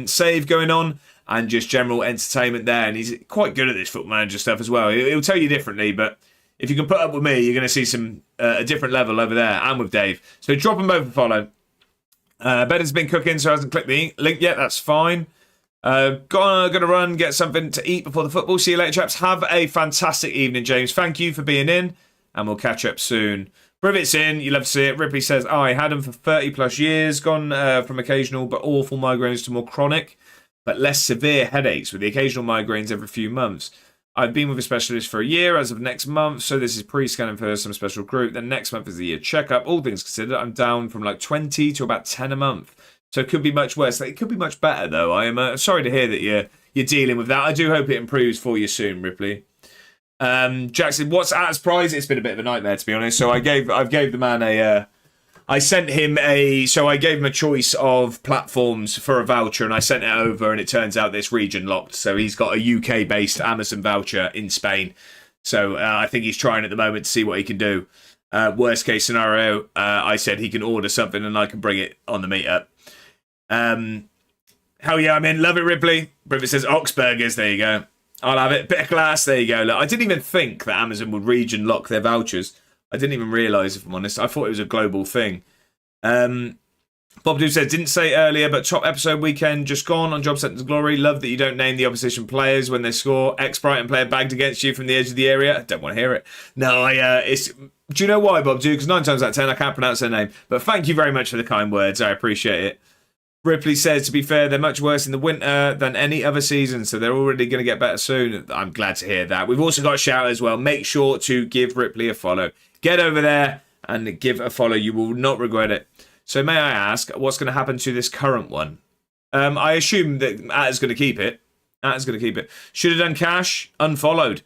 save going on, and just general entertainment there. And he's quite good at this Football Manager stuff as well. He'll tell you differently, but if you can put up with me, you're going to see some a different level over there, and with Dave. So drop them both a follow. Ben's been cooking, so hasn't clicked the link yet. That's fine. Gonna run, get something to eat before the football. See you later, chaps. Have a fantastic evening, James. Thank you for being in, and we'll catch up soon. Brivett's in. You love to see it. Ripley says, I had them for 30 plus years. Gone from occasional but awful migraines to more chronic but less severe headaches with the occasional migraines every few months. I've been with a specialist for a year as of next month, so this is pre-scanning for some special group. Then next month is the year checkup. All things considered, I'm down from like 20 to about 10 a month. So it could be much worse. It could be much better, though. I am sorry to hear that you're dealing with that. I do hope it improves for you soon, Ripley. Jackson, what's at his prize? It's been a bit of a nightmare, to be honest. So I gave the man I gave him a choice of platforms for a voucher, and I sent it over, and it turns out this region locked. So he's got a UK-based Amazon voucher in Spain. So I think he's trying at the moment to see what he can do. Worst case scenario, I said he can order something and I can bring it on the meetup. Hell yeah, I'm in. Love it, Ripley. Ripley says Oxburgers. There you go. I'll have it. Bit of glass. There you go. Look, I didn't even think that Amazon would region lock their vouchers. I didn't even realise, if I'm honest. I thought it was a global thing. Bob Dude said, didn't say earlier, but top episode weekend just gone on Job Centre's Glory. Love that you don't name the opposition players when they score. Ex-Brighton player bagged against you from the edge of the area. I don't want to hear it. No, do you know why, Bob Dude? Because 9 times out of 10, I can't pronounce their name. But thank you very much for the kind words. I appreciate it. Ripley says, to be fair, they're much worse in the winter than any other season, so they're already going to get better soon. I'm glad to hear that. We've also got a shout as well. Make sure to give Ripley a follow. Get over there and give a follow. You will not regret it. So may I ask, what's going to happen to this current one? I assume that Atter's going to keep it. Atter's going to keep it. Should have done cash. Unfollowed.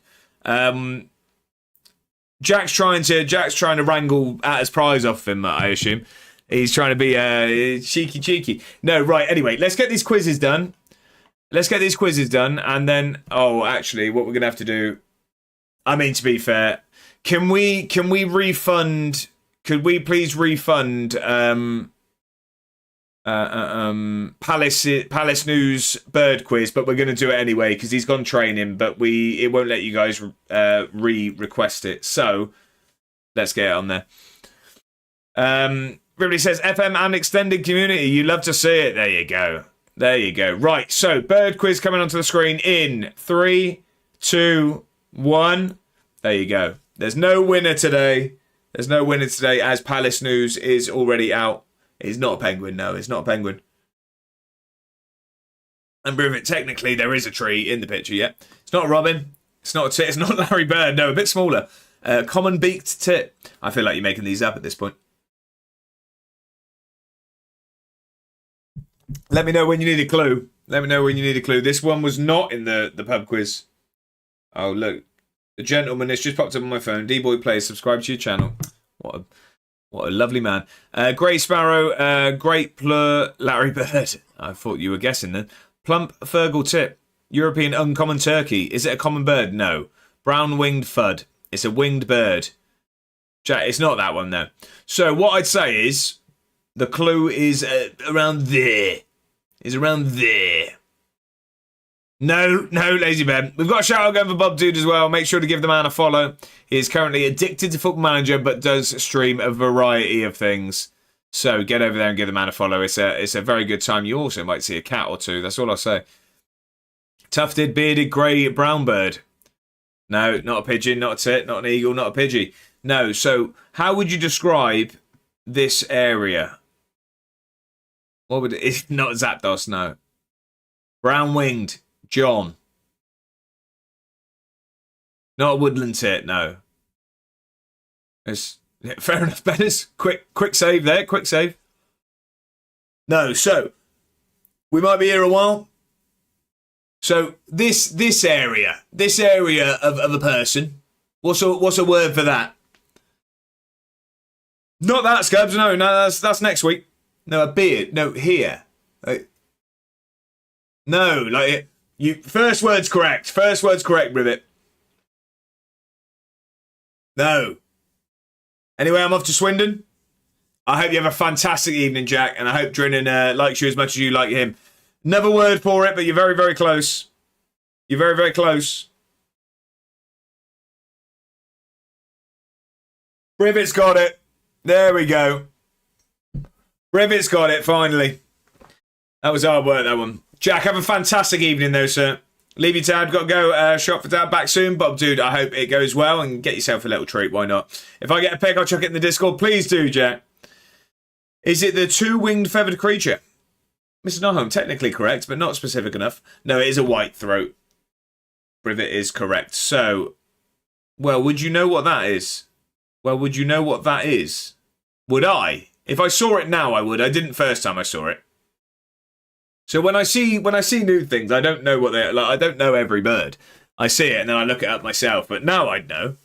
Jack's trying to wrangle Atter's prize off him, I assume. He's trying to be cheeky. No, right, anyway, let's get these quizzes done. And then, actually, what we're going to have to do... I mean, to be fair... Can we refund... Could we please refund Palace News bird quiz? But we're going to do it anyway because he's gone training. But it won't let you guys request it. So let's get it on there. Everybody says FM and extended community. You love to see it. There you go. Right. So bird quiz coming onto the screen in 3, 2, 1. There you go. There's no winner today. As Palace News is already out. It's not a penguin, no. It's not a penguin. And Brivett, technically, there is a tree in the picture, yeah. It's not a robin. It's not Larry Bird. No, a bit smaller. Common beaked tit. I feel like you're making these up at this point. Let me know when you need a clue. This one was not in the pub quiz. Oh, look. The gentleman, it's just popped up on my phone. D-Boy Plays, subscribe to your channel. What What a lovely man. Grey Sparrow, Great Plur, Larry Bird. I thought you were guessing then. Plump Fergal Tip. European Uncommon Turkey. Is it a common bird? No. Brown Winged Fud. It's a winged bird. Jack, it's not that one though. So what I'd say is the clue is around there. Is around there. No, Lazy Ben. We've got a shout out going for Bob Dude as well. Make sure to give the man a follow. He is currently addicted to Football Manager, but does stream a variety of things. So get over there and give the man a follow. It's a very good time. You also might see a cat or two. That's all I'll say. Tufted, bearded, grey, brown bird. No, not a pigeon, not a tit, not an eagle, not a pidgey. No, so how would you describe this area? What would it... It's not Zapdos, no. Brown winged. John. Not a woodland tit, no. It's, yeah, fair enough, Benners. Quick save there, quick save. No, so we might be here a while. So this area of a person. What's a word for that? Not that, Scubs. No, that's next week. No, a beard. No, here. No, like you. First word's correct. First word's correct, Ribbit. No. Anyway, I'm off to Swindon. I hope you have a fantastic evening, Jack, and I hope Drinnan likes you as much as you like him. Another word for it, but you're very, very close. You're very, very close. Ribbit's got it. There we go. Ribbit's got it, finally. That was hard work, that one. Jack, have a fantastic evening, though, sir. Leave you to Dad. Got to go. Shot for Dad back soon. Bob, dude, I hope it goes well and get yourself a little treat. Why not? If I get a pick, I'll chuck it in the Discord. Please do, Jack. Is it the two-winged feathered creature? Mr. Nahum, technically correct, but not specific enough. No, it is a white throat. Rivet is correct. So, well, would you know what that is? Well, would you know what that is? Would I? If I saw it now, I would. I didn't first time I saw it. So when I see new things, I don't know what they like. I don't know every bird. I see it and then I look it up myself. But now I know.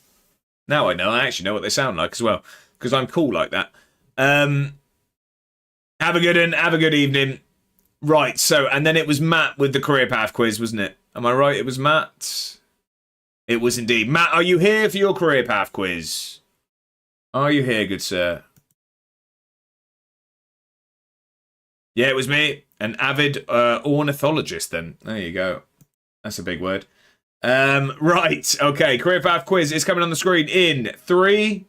Now I know. I actually know what they sound like as well because I'm cool like that. Have a good one. Have a good evening. Right. So and then it was Matt with the career path quiz, wasn't it? Am I right? It was Matt. It was indeed. Matt, are you here for your career path quiz? Are you here, good sir? Yeah, it was me. An avid ornithologist, then. There you go. That's a big word. Right. Okay. Career path quiz is coming on the screen in 3,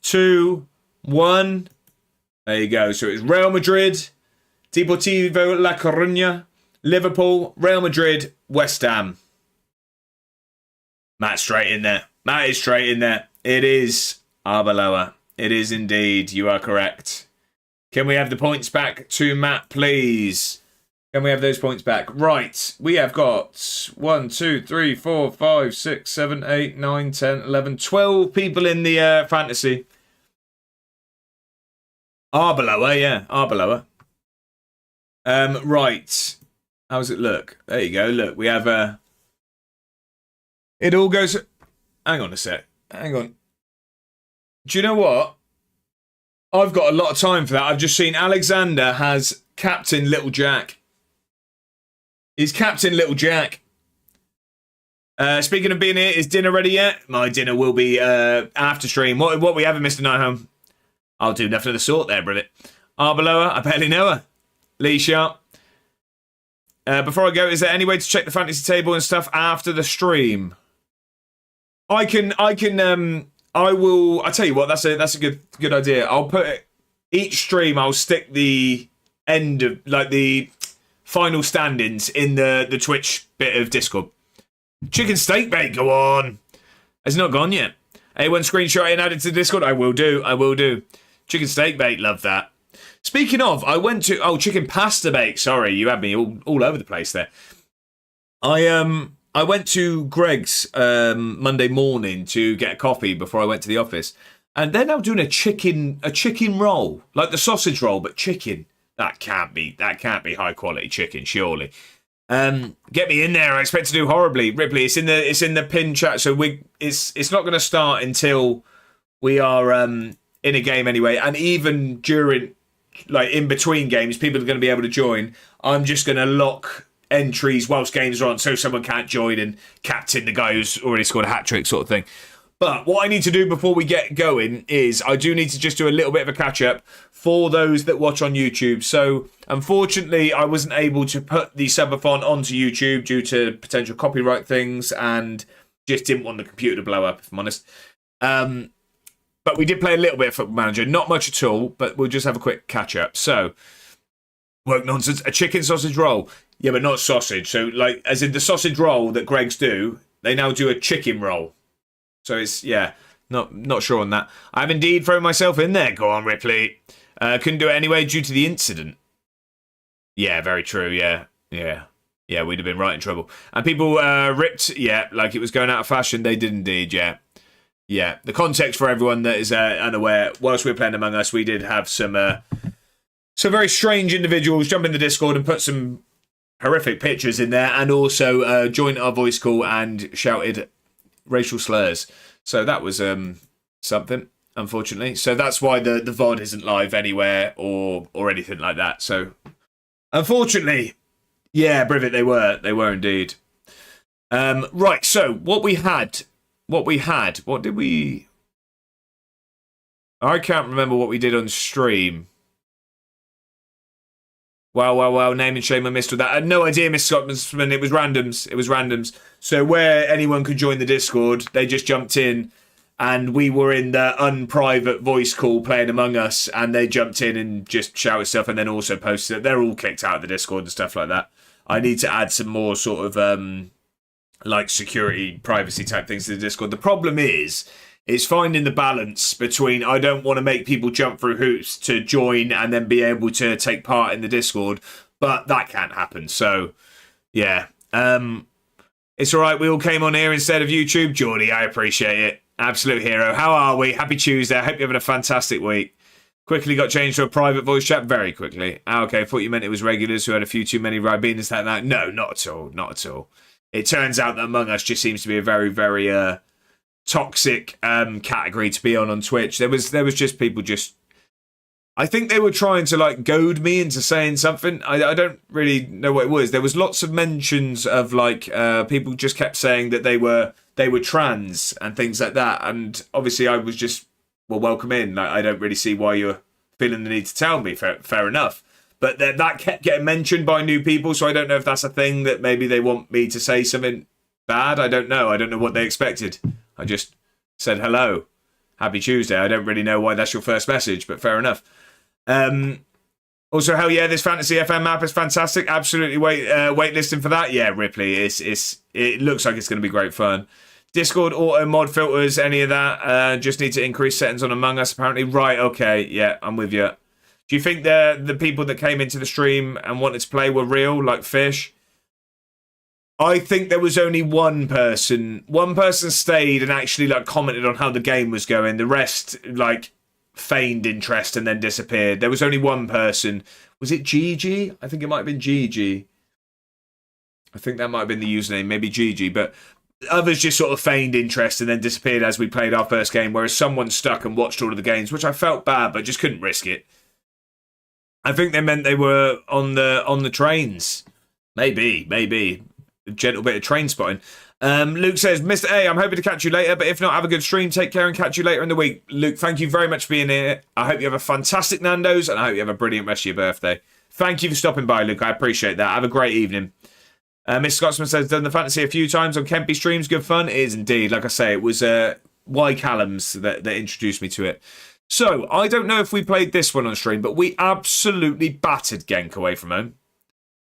2, 1. There you go. So it's Real Madrid, Deportivo La Coruña, Liverpool, Real Madrid, West Ham. Matt's straight in there. Matt is straight in there. It is Arbeloa. It is indeed. You are correct. Can we have the points back to Matt, please? Can we have those points back? Right. We have got 1, 2, 3, 4, 5, 6, 7, 8, 9, 10, 11, 12 people in the fantasy. Arbeloa, yeah. Arbeloa. Right. How does it look? There you go. Look, we have... It all goes... Hang on a sec. Hang on. Do you know what? I've got a lot of time for that. I've just seen Alexander has Captain Little Jack. He's Captain Little Jack. Speaking of being here, is dinner ready yet? My dinner will be after stream. What we having, Mr. Nighthome? I'll do nothing of the sort there, Brilliant. Arbeloa, I barely know her. Lee Sharp. Before I go, is there any way to check the fantasy table and stuff after the stream? I will. I tell you what. That's a good idea. I'll put it, each stream. I'll stick the end of like the final standings in the Twitch bit of Discord. Chicken steak bake. Go on. Has it not gone yet? A1 screenshot and add it to the Discord. I will do. Chicken steak bake. Love that. Speaking of, I went to chicken pasta bake. Sorry, you had me all over the place there. I went to Greg's Monday morning to get a coffee before I went to the office, and they're now doing a chicken roll, like the sausage roll, but chicken. That can't be high quality chicken, surely. Get me in there. I expect to do horribly, Ripley. It's in the pin chat, so it's not going to start until we are in a game anyway, and even during, like in between games, people are going to be able to join. I'm just going to lock entries whilst games are on so someone can't join and captain the guy who's already scored a hat-trick sort of thing. But what I need to do before we get going is I do need to just do a little bit of a catch-up for those that watch on YouTube. So, unfortunately, I wasn't able to put the subathon onto YouTube due to potential copyright things and just didn't want the computer to blow up, if I'm honest. But we did play a little bit of Football Manager. Not much at all, but we'll just have a quick catch-up. So, work nonsense. A chicken sausage roll. Yeah, but not sausage. So, like, as in the sausage roll that Greggs do, they now do a chicken roll. So it's, yeah, not sure on that. I've indeed thrown myself in there. Go on, Ripley. Couldn't do it anyway due to the incident. Yeah, very true, yeah. Yeah, we'd have been right in trouble. And people ripped, yeah, like it was going out of fashion. They did indeed, yeah. Yeah, the context for everyone that is unaware, whilst we were playing Among Us, we did have some very strange individuals jump in the Discord and put some horrific pictures in there and also joined our voice call and shouted racial slurs. So that was something, unfortunately. So that's why the VOD isn't live anywhere or anything like that. So unfortunately, yeah, Privet, they were indeed. Right, so what did we... I can't remember what we did on stream. Well, name and shame I missed with that. I had no idea, Miss Scotsman. It was randoms. So where anyone could join the Discord, they just jumped in and we were in the unprivate voice call playing Among Us and they jumped in and just shouted stuff and then also posted it. They're all kicked out of the Discord and stuff like that. I need to add some more sort of like security, privacy type things to the Discord. The problem is finding the balance between I don't want to make people jump through hoops to join and then be able to take part in the Discord, but that can't happen. So, yeah. It's all right. We all came on here instead of YouTube. Geordie, I appreciate it. Absolute hero. How are we? Happy Tuesday. I hope you're having a fantastic week. Quickly got changed to a private voice chat. Very quickly. Okay, I thought you meant it was regulars who had a few too many Ribenas. That. No, not at all. Not at all. It turns out that Among Us just seems to be a very, very... toxic category to be on Twitch. There was just people just... I think they were trying to like goad me into saying something. I don't really know what it was. There was lots of mentions of like people just kept saying that they were trans and things like that. And obviously I was just, well, welcome in. Like, I don't really see why you're feeling the need to tell me. Fair enough. But that kept getting mentioned by new people. So I don't know if that's a thing that maybe they want me to say something bad. I don't know. I don't know what they expected. I just said hello. Happy Tuesday. I don't really know why that's your first message, but fair enough. Also, hell yeah, this Fantasy FM map is fantastic. Absolutely waitlisting for that. Yeah, Ripley, it looks like it's going to be great fun. Discord auto mod filters, any of that. Just need to increase settings on Among Us, apparently. Right, okay, yeah, I'm with you. Do you think the people that came into the stream and wanted to play were real, like Fish? I think there was only one person. One person stayed and actually like commented on how the game was going. The rest like feigned interest and then disappeared. There was only one person. Was it Gigi? I think it might have been Gigi. I think that might have been the username, maybe Gigi. But others just sort of feigned interest and then disappeared as we played our first game. Whereas someone stuck and watched all of the games, which I felt bad, but just couldn't risk it. I think they meant they were on the trains. Maybe. A gentle bit of train spotting. Luke says, Mr. A, I'm hoping to catch you later, but if not, have a good stream. Take care and catch you later in the week. Luke, thank you very much for being here. I hope you have a fantastic Nando's and I hope you have a brilliant rest of your birthday. Thank you for stopping by, Luke. I appreciate that. Have a great evening. Mr. Scotsman says, done the fantasy a few times on Kempy streams. Good fun. It is indeed. Like I say, it was Y Callums that introduced me to it. So, I don't know if we played this one on stream, but we absolutely battered Genk away from home.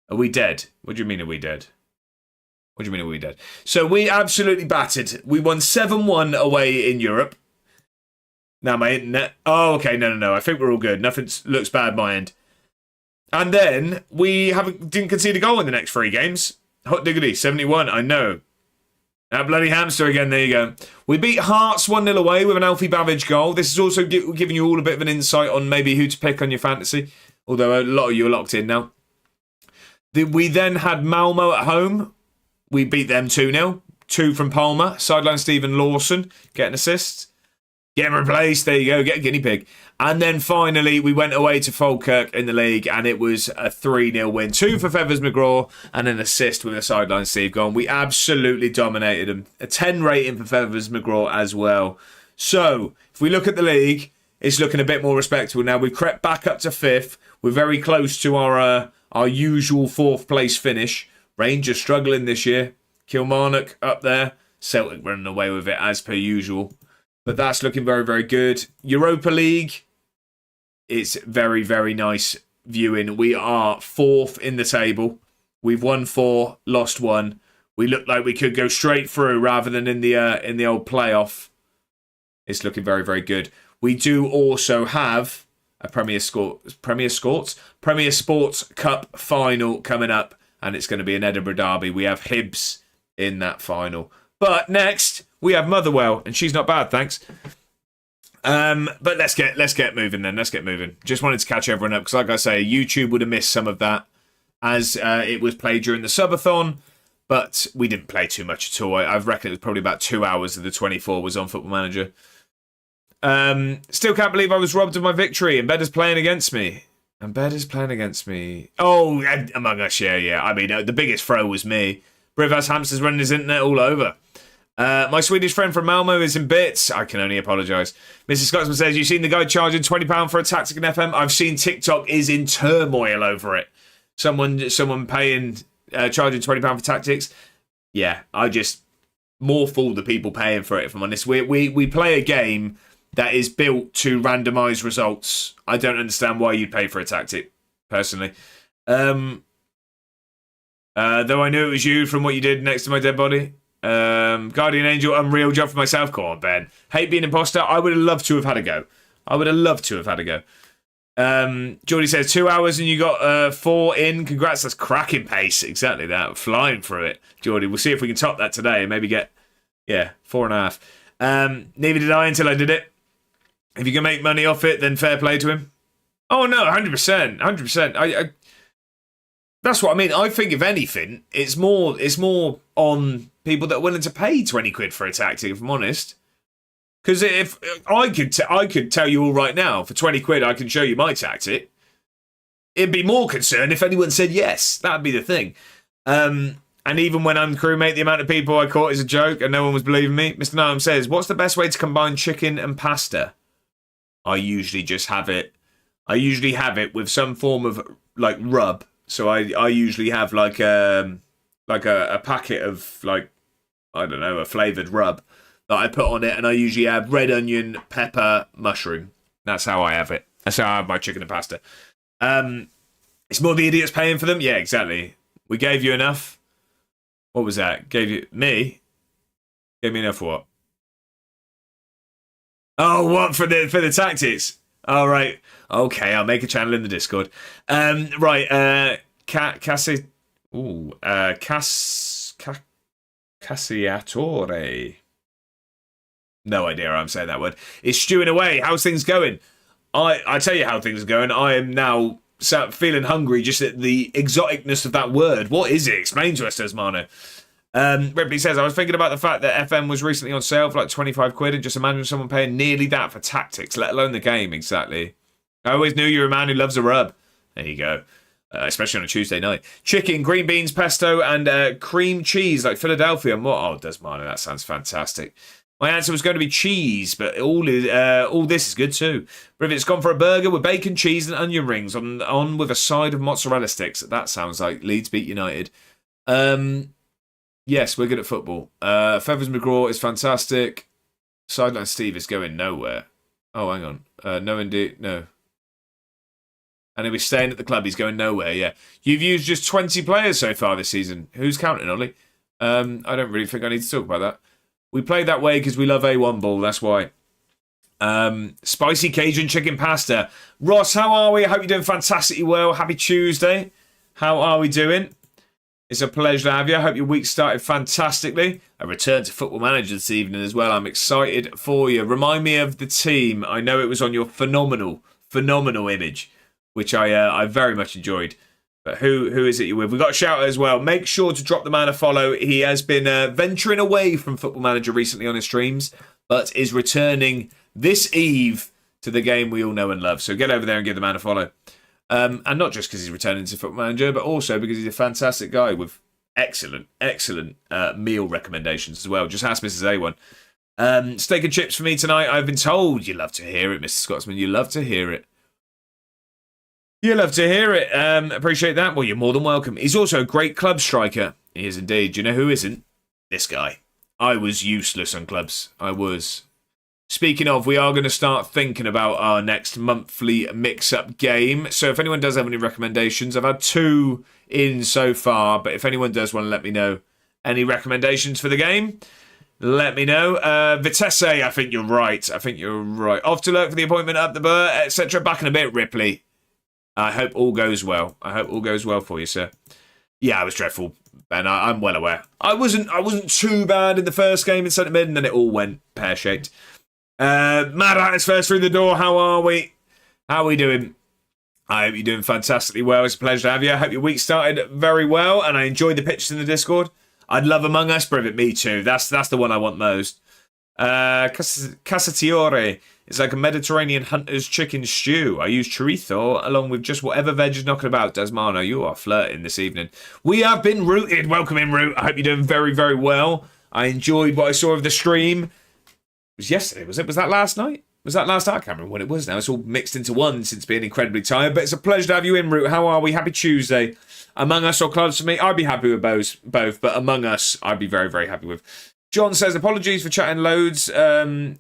Are we dead? What do you mean, are we dead? What do you mean, are we dead? So we absolutely battered. We won 7-1 away in Europe. Now my internet... Oh, okay, no. I think we're all good. Nothing looks bad my end. And then we didn't concede a goal in the next 3 games. Hot diggity, 71, I know. That bloody hamster again, there you go. We beat Hearts 1-0 away with an Alfie Babbage goal. This is also giving you all a bit of an insight on maybe who to pick on your fantasy. Although a lot of you are locked in now. We then had Malmo at home. We beat them 2-0. 2 from Palmer. Sideline Stephen Lawson getting assists. Get replaced. There you go. Get a guinea pig. And then finally, we went away to Falkirk in the league, and it was a 3-0 win. 2 for Feathers McGraw and an assist with a sideline Steve gone. We absolutely dominated them. A 10 rating for Feathers McGraw as well. So, if we look at the league, it's looking a bit more respectable now. We've crept back up to 5th. We're very close to our usual 4th place finish. Rangers struggling this year. Kilmarnock up there. Celtic running away with it as per usual. But that's looking very, very good. Europa League, it's very, very nice viewing. We are 4th in the table. We've won 4, lost 1. We look like we could go straight through rather than in the old playoff. It's looking very, very good. We do also have a Premier Sports Cup final coming up, and it's going to be an Edinburgh derby. We have Hibs in that final. But next, we have Motherwell, and she's not bad, thanks. But let's get moving then. Let's get moving. Just wanted to catch everyone up because, like I say, YouTube would have missed some of that as it was played during the subathon, but we didn't play too much at all. I reckon it was probably about 2 hours of the 24 was on Football Manager. Still can't believe I was robbed of my victory. Embedder's playing against me. Oh, Among Us, yeah. I mean, the biggest throw was me. Brivas Hamster's running his internet all over. My Swedish friend from Malmo is in bits. I can only apologise. Mrs. Scotsman says, you've seen the guy charging £20 for a tactic in FM? I've seen TikTok is in turmoil over it. Someone paying, charging £20 for tactics. Yeah, I just more fool the people paying for it, if I'm honest. We play a game that is built to randomise results. I don't understand why you'd pay for a tactic, personally. Though I knew it was you from what you did next to my dead body. Guardian Angel, unreal job for myself. Come on, Ben. Hate being imposter. I would have loved to have had a go. Geordie says 2 hours and you got 4 in. Congrats, that's cracking pace. Exactly that. Flying through it. Geordie, we'll see if we can top that today and maybe get 4.5. Neither did I until I did it. If you can make money off it, then fair play to him. Oh no, 100%. I that's what I mean. I think if anything, it's more on people that are willing to pay 20 quid for a tactic, if I'm honest. Because if I could tell you all right now, for 20 quid I can show you my tactic. It'd be more concerned if anyone said yes. That'd be the thing. And even when I'm crewmate, the amount of people I caught is a joke and no one was believing me. Mr. Noam says, what's the best way to combine chicken and pasta? I usually have it with some form of like rub. So I usually have like a packet of like, I don't know, a flavoured rub that I put on it, and I usually have red onion, pepper, mushroom. That's how I have it. That's how I have my chicken and pasta. It's more the idiots paying for them. Yeah, exactly. We gave you enough. What was that? Gave me enough for what? Oh, what for the tactics? All right. Okay, I'll make a channel in the Discord. Right. Cassiatore. No idea how I'm saying that word. It's stewing away. How's things going? I tell you how things are going. I am now feeling hungry just at the exoticness of that word. What is it? Explain to us, Desmano. Ripley says, I was thinking about the fact that FM was recently on sale for like 25 quid, and just imagine someone paying nearly that for tactics, let alone the game. Exactly. I always knew you were a man who loves a rub. There you go. Especially on a Tuesday night. Chicken, green beans, pesto, and cream cheese like Philadelphia. And what? Oh, Desmano, that sounds fantastic. My answer was going to be cheese, but all this is good too. But if it's gone for a burger with bacon, cheese, and onion rings on with a side of mozzarella sticks, that sounds like Leeds beat United. Yes, we're good at football. Feathers McGraw is fantastic. Sideline Steve is going nowhere. Oh, hang on. No, indeed. No. And he'll be staying at the club. He's going nowhere, yeah. You've used just 20 players so far this season. Who's counting, Ollie? I don't really think I need to talk about that. We played that way because we love A1 ball. That's why. Spicy Cajun chicken pasta. Ross, how are we? I hope you're doing fantastically well. Happy Tuesday. How are we doing? It's a pleasure to have you. I hope your week started fantastically. A return to Football Manager this evening as well. I'm excited for you. Remind me of the team. I know it was on your phenomenal image, which I very much enjoyed. But who is it you're with? We've got a shout out as well. Make sure to drop the man a follow. He has been venturing away from Football Manager recently on his streams, but is returning this eve to the game we all know and love. So get over there and give the man a follow. And not just because he's returning to Football Manager, but also because he's a fantastic guy with excellent meal recommendations as well. Just ask Mrs. A1. Steak and chips for me tonight. I've been told you love to hear it, Mr. Scotsman. You love to hear it. You love to hear it. Appreciate that. Well, you're more than welcome. He's also a great club striker. He is indeed. Do you know who isn't? This guy. I was useless on clubs. I was. Speaking of, we are going to start thinking about our next monthly mix-up game. So if anyone does have any recommendations, I've had 2 in so far, but if anyone does want to let me know any recommendations for the game, let me know. Vitesse, I think you're right. Off to look for the appointment up the Burr, etc. Back in a bit, Ripley. I hope all goes well. I hope all goes well for you, sir. Yeah, I was dreadful, Ben. I'm well aware. I wasn't too bad in the first game in centre mid, and then it all went pear-shaped. Mad is first through the door. How are we? How are we doing? I hope you're doing fantastically well. It's a pleasure to have you. I hope your week started very well, and I enjoyed the pictures in the Discord. I'd love Among Us, Privet. Me too. That's the one I want most. Casatiore. It's like a Mediterranean hunter's chicken stew. I use chorizo along with just whatever veg is knocking about. Desmano, you are flirting this evening. We have been rooted. Welcome in, Root. I hope you're doing very, very well. I enjoyed what I saw of the stream. It was yesterday, was it? Was that last night? Was that last night? I can't remember what it was now. It's all mixed into one since being incredibly tired. But it's a pleasure to have you in, Root. How are we? Happy Tuesday. Among Us or clubs for me? I'd be happy with both. But Among Us, I'd be very, very happy with. John says, apologies for chatting loads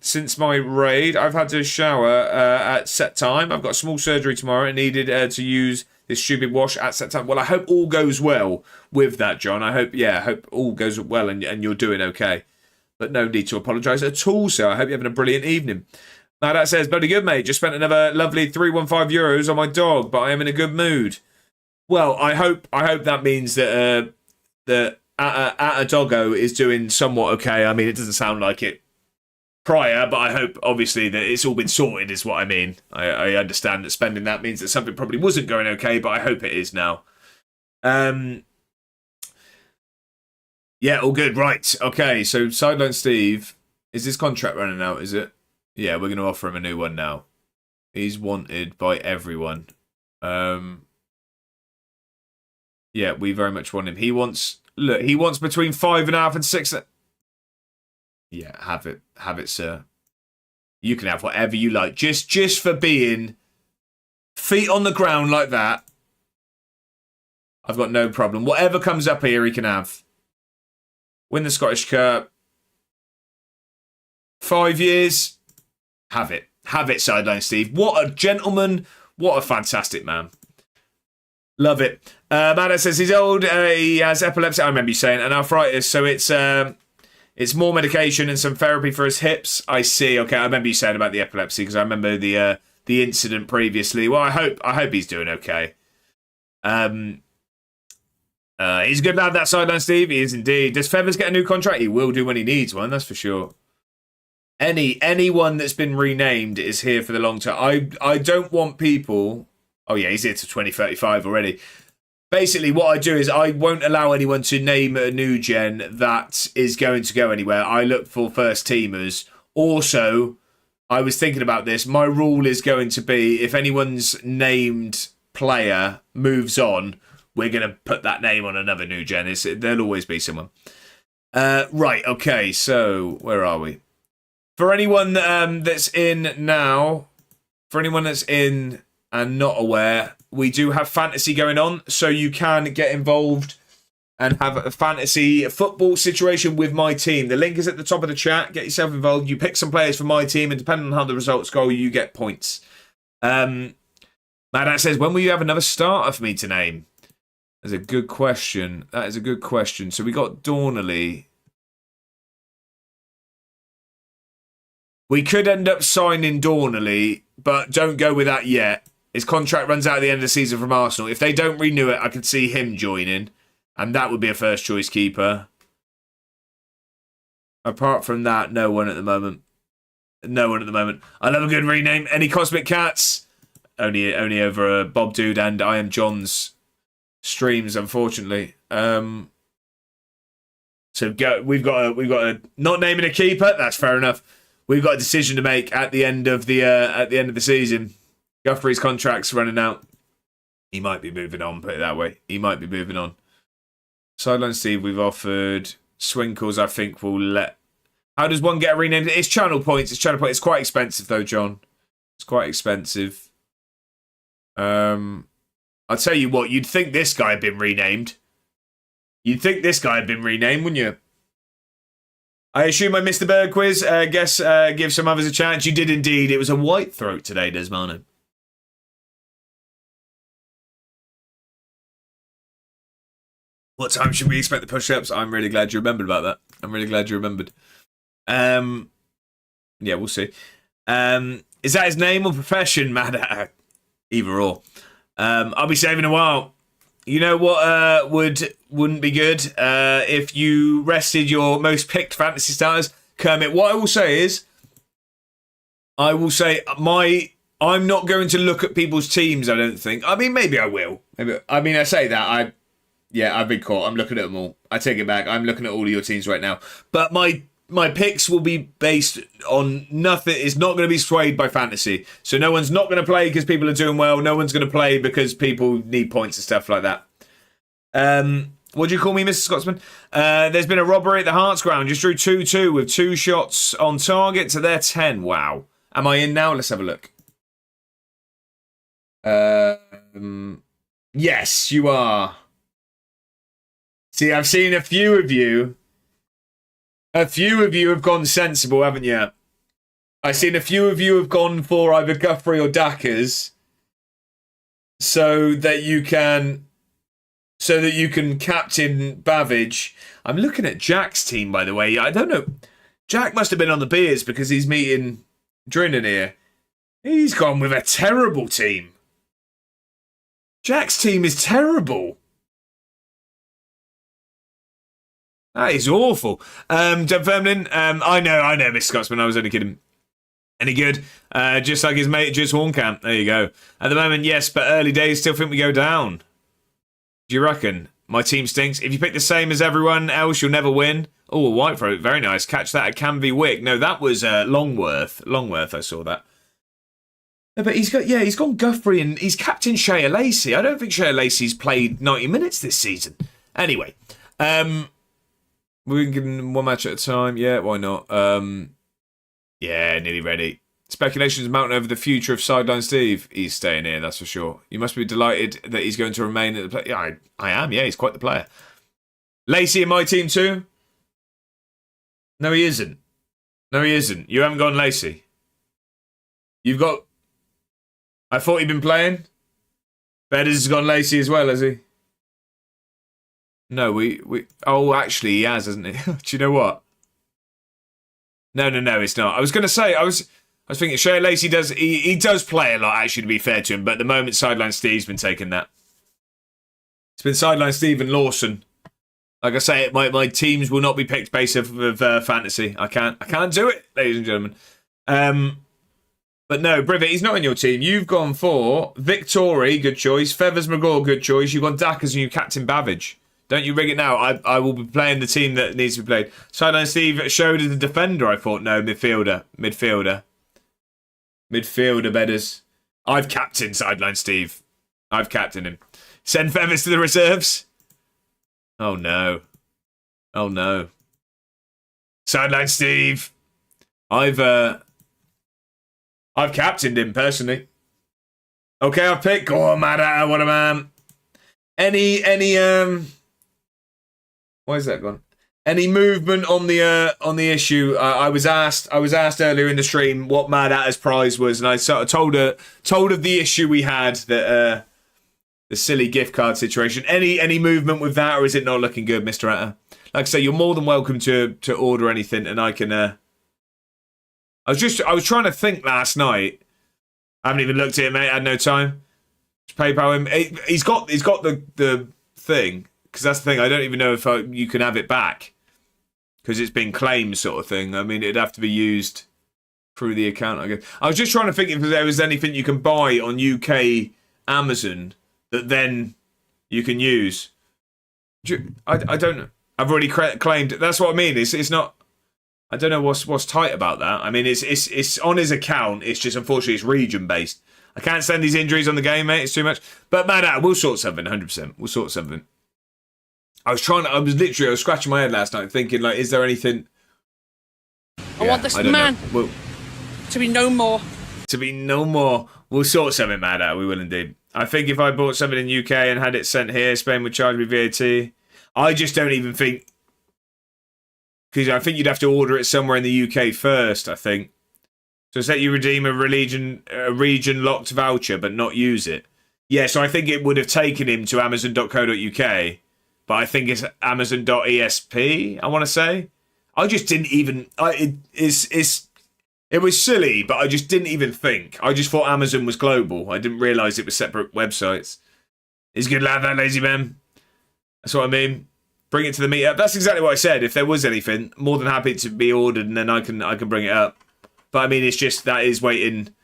since my raid. I've had to shower at set time. I've got a small surgery tomorrow and needed to use this stupid wash at set time. Well, I hope all goes well with that, John. I hope all goes well and you're doing okay. But no need to apologise at all, sir. I hope you're having a brilliant evening. Now that says, bloody good, mate. Just spent another lovely €315 on my dog, but I am in a good mood. Well, I hope that means that a doggo is doing somewhat okay. I mean, it doesn't sound like it prior, but I hope obviously that it's all been sorted is what I mean. I understand that spending that means that something probably wasn't going okay, but I hope it is now. Yeah, all good. Right. Okay, so Sideline Steve, is his contract running out, is it? Yeah, we're going to offer him a new one now. He's wanted by everyone. Yeah, we very much want him. He wants between 5.5 and 6. Yeah, have it, sir. You can have whatever you like. Just for being feet on the ground like that. I've got no problem. Whatever comes up here, he can have. Win the Scottish Cup. 5 years. Have it. Have it, Sideline Steve. What a gentleman. What a fantastic man. Love it. Matt says he's old. He has epilepsy. I remember you saying, and arthritis. So it's more medication and some therapy for his hips. I see. Okay, I remember you saying about the epilepsy because I remember the incident previously. Well, I hope he's doing okay. He's a good lad, that Sideline Steve. He is indeed. Does Feathers get a new contract? He will do when he needs one. That's for sure. Anyone that's been renamed is here for the long term. I don't want people. Oh yeah, he's here to 2035 already. Basically, what I do is I won't allow anyone to name a new gen that is going to go anywhere. I look for first teamers. Also, I was thinking about this. My rule is going to be if anyone's named player moves on, we're going to put that name on another new gen. There'll always be someone. Right, okay, so where are we? For anyone that's in now, for anyone that's in and not aware, we do have fantasy going on, so you can get involved and have a fantasy football situation with my team. The link is at the top of the chat. Get yourself involved. You pick some players for my team, and depending on how the results go, you get points. Madat says, when will you have another starter for me to name? That's a good question. That is a good question. So we got Dornley. We could end up signing Dornley, but don't go with that yet. His contract runs out at the end of the season from Arsenal. If they don't renew it, I could see him joining, and that would be a first choice keeper. Apart from that, no one at the moment. No one at the moment. I love a good rename. Any Cosmic Cats? Only over Bob Dude and I Am John's streams, unfortunately. So we've got a not naming a keeper. That's fair enough. we've got a decision to make at the end of the season. Guthrie's contract's running out. He might be moving on, put it that way. He might be moving on. Sideline Steve, we've offered. Swinkles, I think, will let... How does one get renamed? It's channel points. It's quite expensive, though, John. It's quite expensive. I'll tell you what, you'd think this guy had been renamed. Wouldn't you? I assume I missed the bird quiz. Give some others a chance. You did indeed. It was a white throat today, Desmano. What time should we expect the push-ups? I'm really glad you remembered about that. Yeah, we'll see. Is that his name or profession, Mad? Either or. I'll be saving a while. You know what wouldn't be good? If you rested your most picked fantasy starters. Kermit, what I will say is, I'm not going to look at people's teams, I don't think. I mean, maybe I will. I say that. I've been caught. I'm looking at them all. I take it back. I'm looking at all of your teams right now. But my picks will be based on nothing. It's not going to be swayed by fantasy. So no one's not going to play because people are doing well. No one's going to play because people need points and stuff like that. What do you call me, Mr. Scotsman? There's been a robbery at the Hearts ground. Just drew 2-2 with 2 shots on target to their 10. Wow. Am I in now? Let's have a look. Yes, you are. See, I've seen a few of you. A few of you have gone sensible, haven't you? I've seen a few of you have gone for either Guthrie or Dackers so that you can captain Bavage. I'm looking at Jack's team, by the way. I don't know. Jack must have been on the beers because he's meeting Drinan here. He's gone with a terrible team. Jack's team is terrible. That is awful. Deb Vermlin, I know, Mr. Scotsman, I was only kidding. Any good? Just like his mate, just Horncamp. There you go. At the moment, yes, but early days, still think we go down. Do you reckon? My team stinks. If you pick the same as everyone else, you'll never win. Oh, a white throat. Very nice. Catch that at Canvey Wick. No, that was Longworth. Longworth, I saw that. No, but he's gone Guthrie and he's captain Shea Lacey. I don't think Shea Lacey's played 90 minutes this season. Anyway, we can give him one match at a time. Yeah, why not? Yeah, nearly ready. Speculations mounting over the future of Sideline Steve. He's staying here, that's for sure. You must be delighted that he's going to remain at the play. Yeah, I am. Yeah, he's quite the player. Lacey in my team too? No, he isn't. You haven't gone Lacey. You've got... I thought you'd been playing. Bedders has gone Lacey as well, has he? No, we. Oh, actually, he has, hasn't he? Do you know what? No, it's not. I was going to say, I was thinking Shea Lacey does. He does play a lot, actually, to be fair to him. But at the moment, Sideline Steve's been taking that. It's been Sideline Steve and Lawson. Like I say, my teams will not be picked based off of fantasy. I can't do it, ladies and gentlemen. But no, Brivet, he's not in your team. You've gone for Victory, good choice. Feathers McGraw, good choice. You've gone Dackers and you captain Bavage. Don't you rig it now. I will be playing the team that needs to be played. Sideline Steve showed as a defender, I thought. No, midfielder. Midfielder, Bedders. I've captained Sideline Steve. I've captained him. Send Feathers to the reserves. Oh, no. Sideline Steve. I've captained him, personally. Okay, I've picked. Go on, man. What a man. Any where's that gone? Any movement on the issue? I was asked earlier in the stream what Mad Atter's prize was, and I sort of told of the issue we had, that the silly gift card situation. Any movement with that, or is it not looking good, Mr. Atter? Like I say, you're more than welcome to order anything, and I can. I was trying to think last night. I haven't even looked at it, mate. I had no time. Just PayPal him. He's got the thing. Because that's the thing, I don't even know if you can have it back. Because it's been claimed sort of thing. I mean, it'd have to be used through the account, I guess. I was just trying to think if there was anything you can buy on UK Amazon that then you can use. I don't know. I've already claimed it. That's what I mean. It's not... I don't know what's tight about that. I mean, it's on his account. It's just unfortunately it's region based. I can't send these injuries on the game, mate. It's too much. But man, we'll sort something. 100%. We'll sort something. I was scratching my head last night, thinking like, is there anything? I want this man to be no more. To be no more. We'll sort something, man. We will indeed. I think if I bought something in UK and had it sent here, Spain would charge me VAT. I just don't even think, because I think you'd have to order it somewhere in the UK first, I think. So it's that you redeem a region-locked voucher but not use it. Yeah, so I think it would have taken him to amazon.co.uk, but I think it's amazon.esp, I want to say. I just didn't even... It was silly, but I just didn't even think. I just thought Amazon was global. I didn't realise it was separate websites. He's a good lad, that lazy man. That's what I mean. Bring it to the meetup. That's exactly what I said. If there was anything, more than happy to be ordered, and then I can bring it up. But I mean, it's just that is waiting,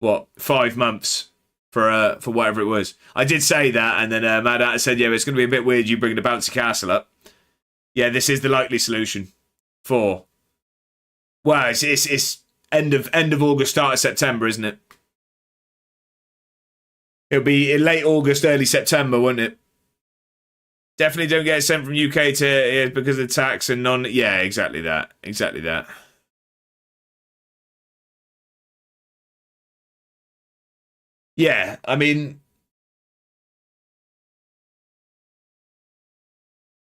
5 months for whatever it was. I did say that, and then Mad Hatter said, yeah, it's going to be a bit weird you bringing the bouncy castle up. Yeah, this is the likely solution for. Well, it's end of August, start of September, isn't it? It'll be in late August, early September, won't it? Definitely don't get it sent from UK to here because of tax and non. Yeah, exactly that. Exactly that. Yeah, I mean,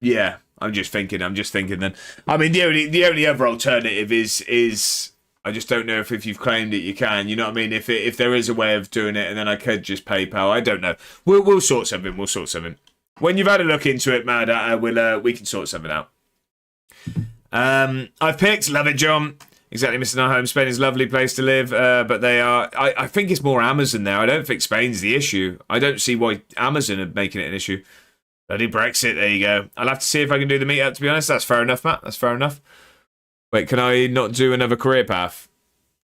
yeah. I'm just thinking then. I mean, the only other alternative is I just don't know if you've claimed it, you can. You know what I mean? If there is a way of doing it, and then I could just PayPal. I don't know. We'll sort something. We'll sort something. When you've had a look into it, Mad, we can sort something out. I've picked. Love it, John. Exactly, Mr. Not Home. Spain is a lovely place to live, but they are. I think it's more Amazon there. I don't think Spain's the issue. I don't see why Amazon are making it an issue. Bloody Brexit. There you go. I'll have to see if I can do the meetup. To be honest, that's fair enough, Matt. That's fair enough. Wait, can I not do another career path?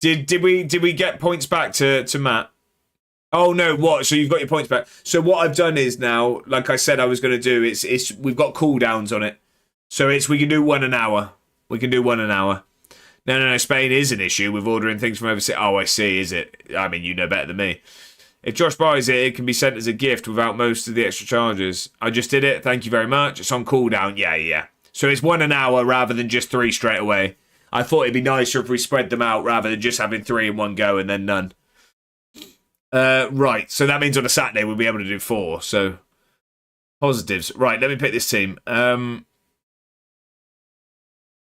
Did we get points back to Matt? Oh no, what? So you've got your points back. So what I've done is now, like I said I was going to do, it's we've got cooldowns on it. So we can do one an hour. We can do one an hour. No, Spain is an issue with ordering things from overseas. Oh, I see, is it? I mean, you know better than me. If Josh buys it, it can be sent as a gift without most of the extra charges. I just did it. Thank you very much. It's on cooldown. Yeah. So it's one an hour rather than just 3 straight away. I thought it'd be nicer if we spread them out rather than just having 3 in one go and then none. Right, so that means on a Saturday we'll be able to do 4. So positives. Right, let me pick this team.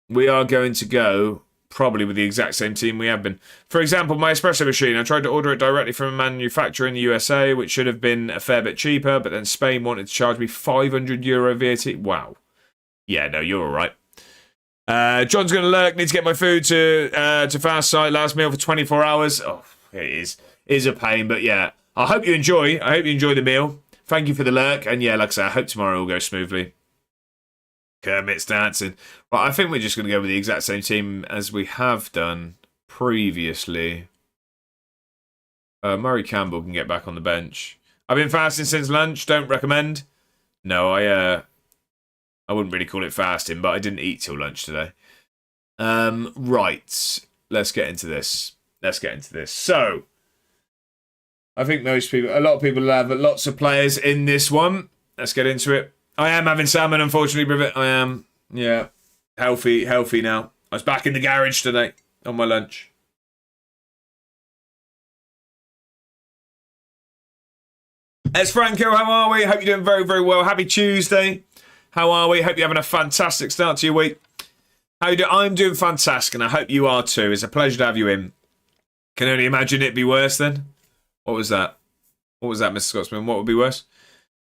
We are going to go probably with the exact same team we have been. For example, my espresso machine. I tried to order it directly from a manufacturer in the USA, which should have been a fair bit cheaper, but then Spain wanted to charge me €500 VAT. Wow. Yeah, no, you're all right. John's going to lurk. Need to get my food to fast site. Last meal for 24 hours. Oh, it is a pain, but yeah. I hope you enjoy. I hope you enjoy the meal. Thank you for the lurk. And yeah, like I said, I hope tomorrow will go smoothly. Kermit's dancing. Right, I think we're just going to go with the exact same team as we have done previously. Murray Campbell can get back on the bench. I've been fasting since lunch. Don't recommend. No, I wouldn't really call it fasting, but I didn't eat till lunch today. Right. Let's get into this. So, I think a lot of people have lots of players in this one. Let's get into it. I am having salmon, unfortunately, Brivet. I am. Yeah. Healthy now. I was back in the garage today on my lunch. It's Franco. How are we? Hope you're doing very, very well. Happy Tuesday. How are we? Hope you're having a fantastic start to your week. How you doing? I'm doing fantastic, and I hope you are too. It's a pleasure to have you in. Can only imagine it'd be worse then. What was that? Mr. Scotsman? What would be worse?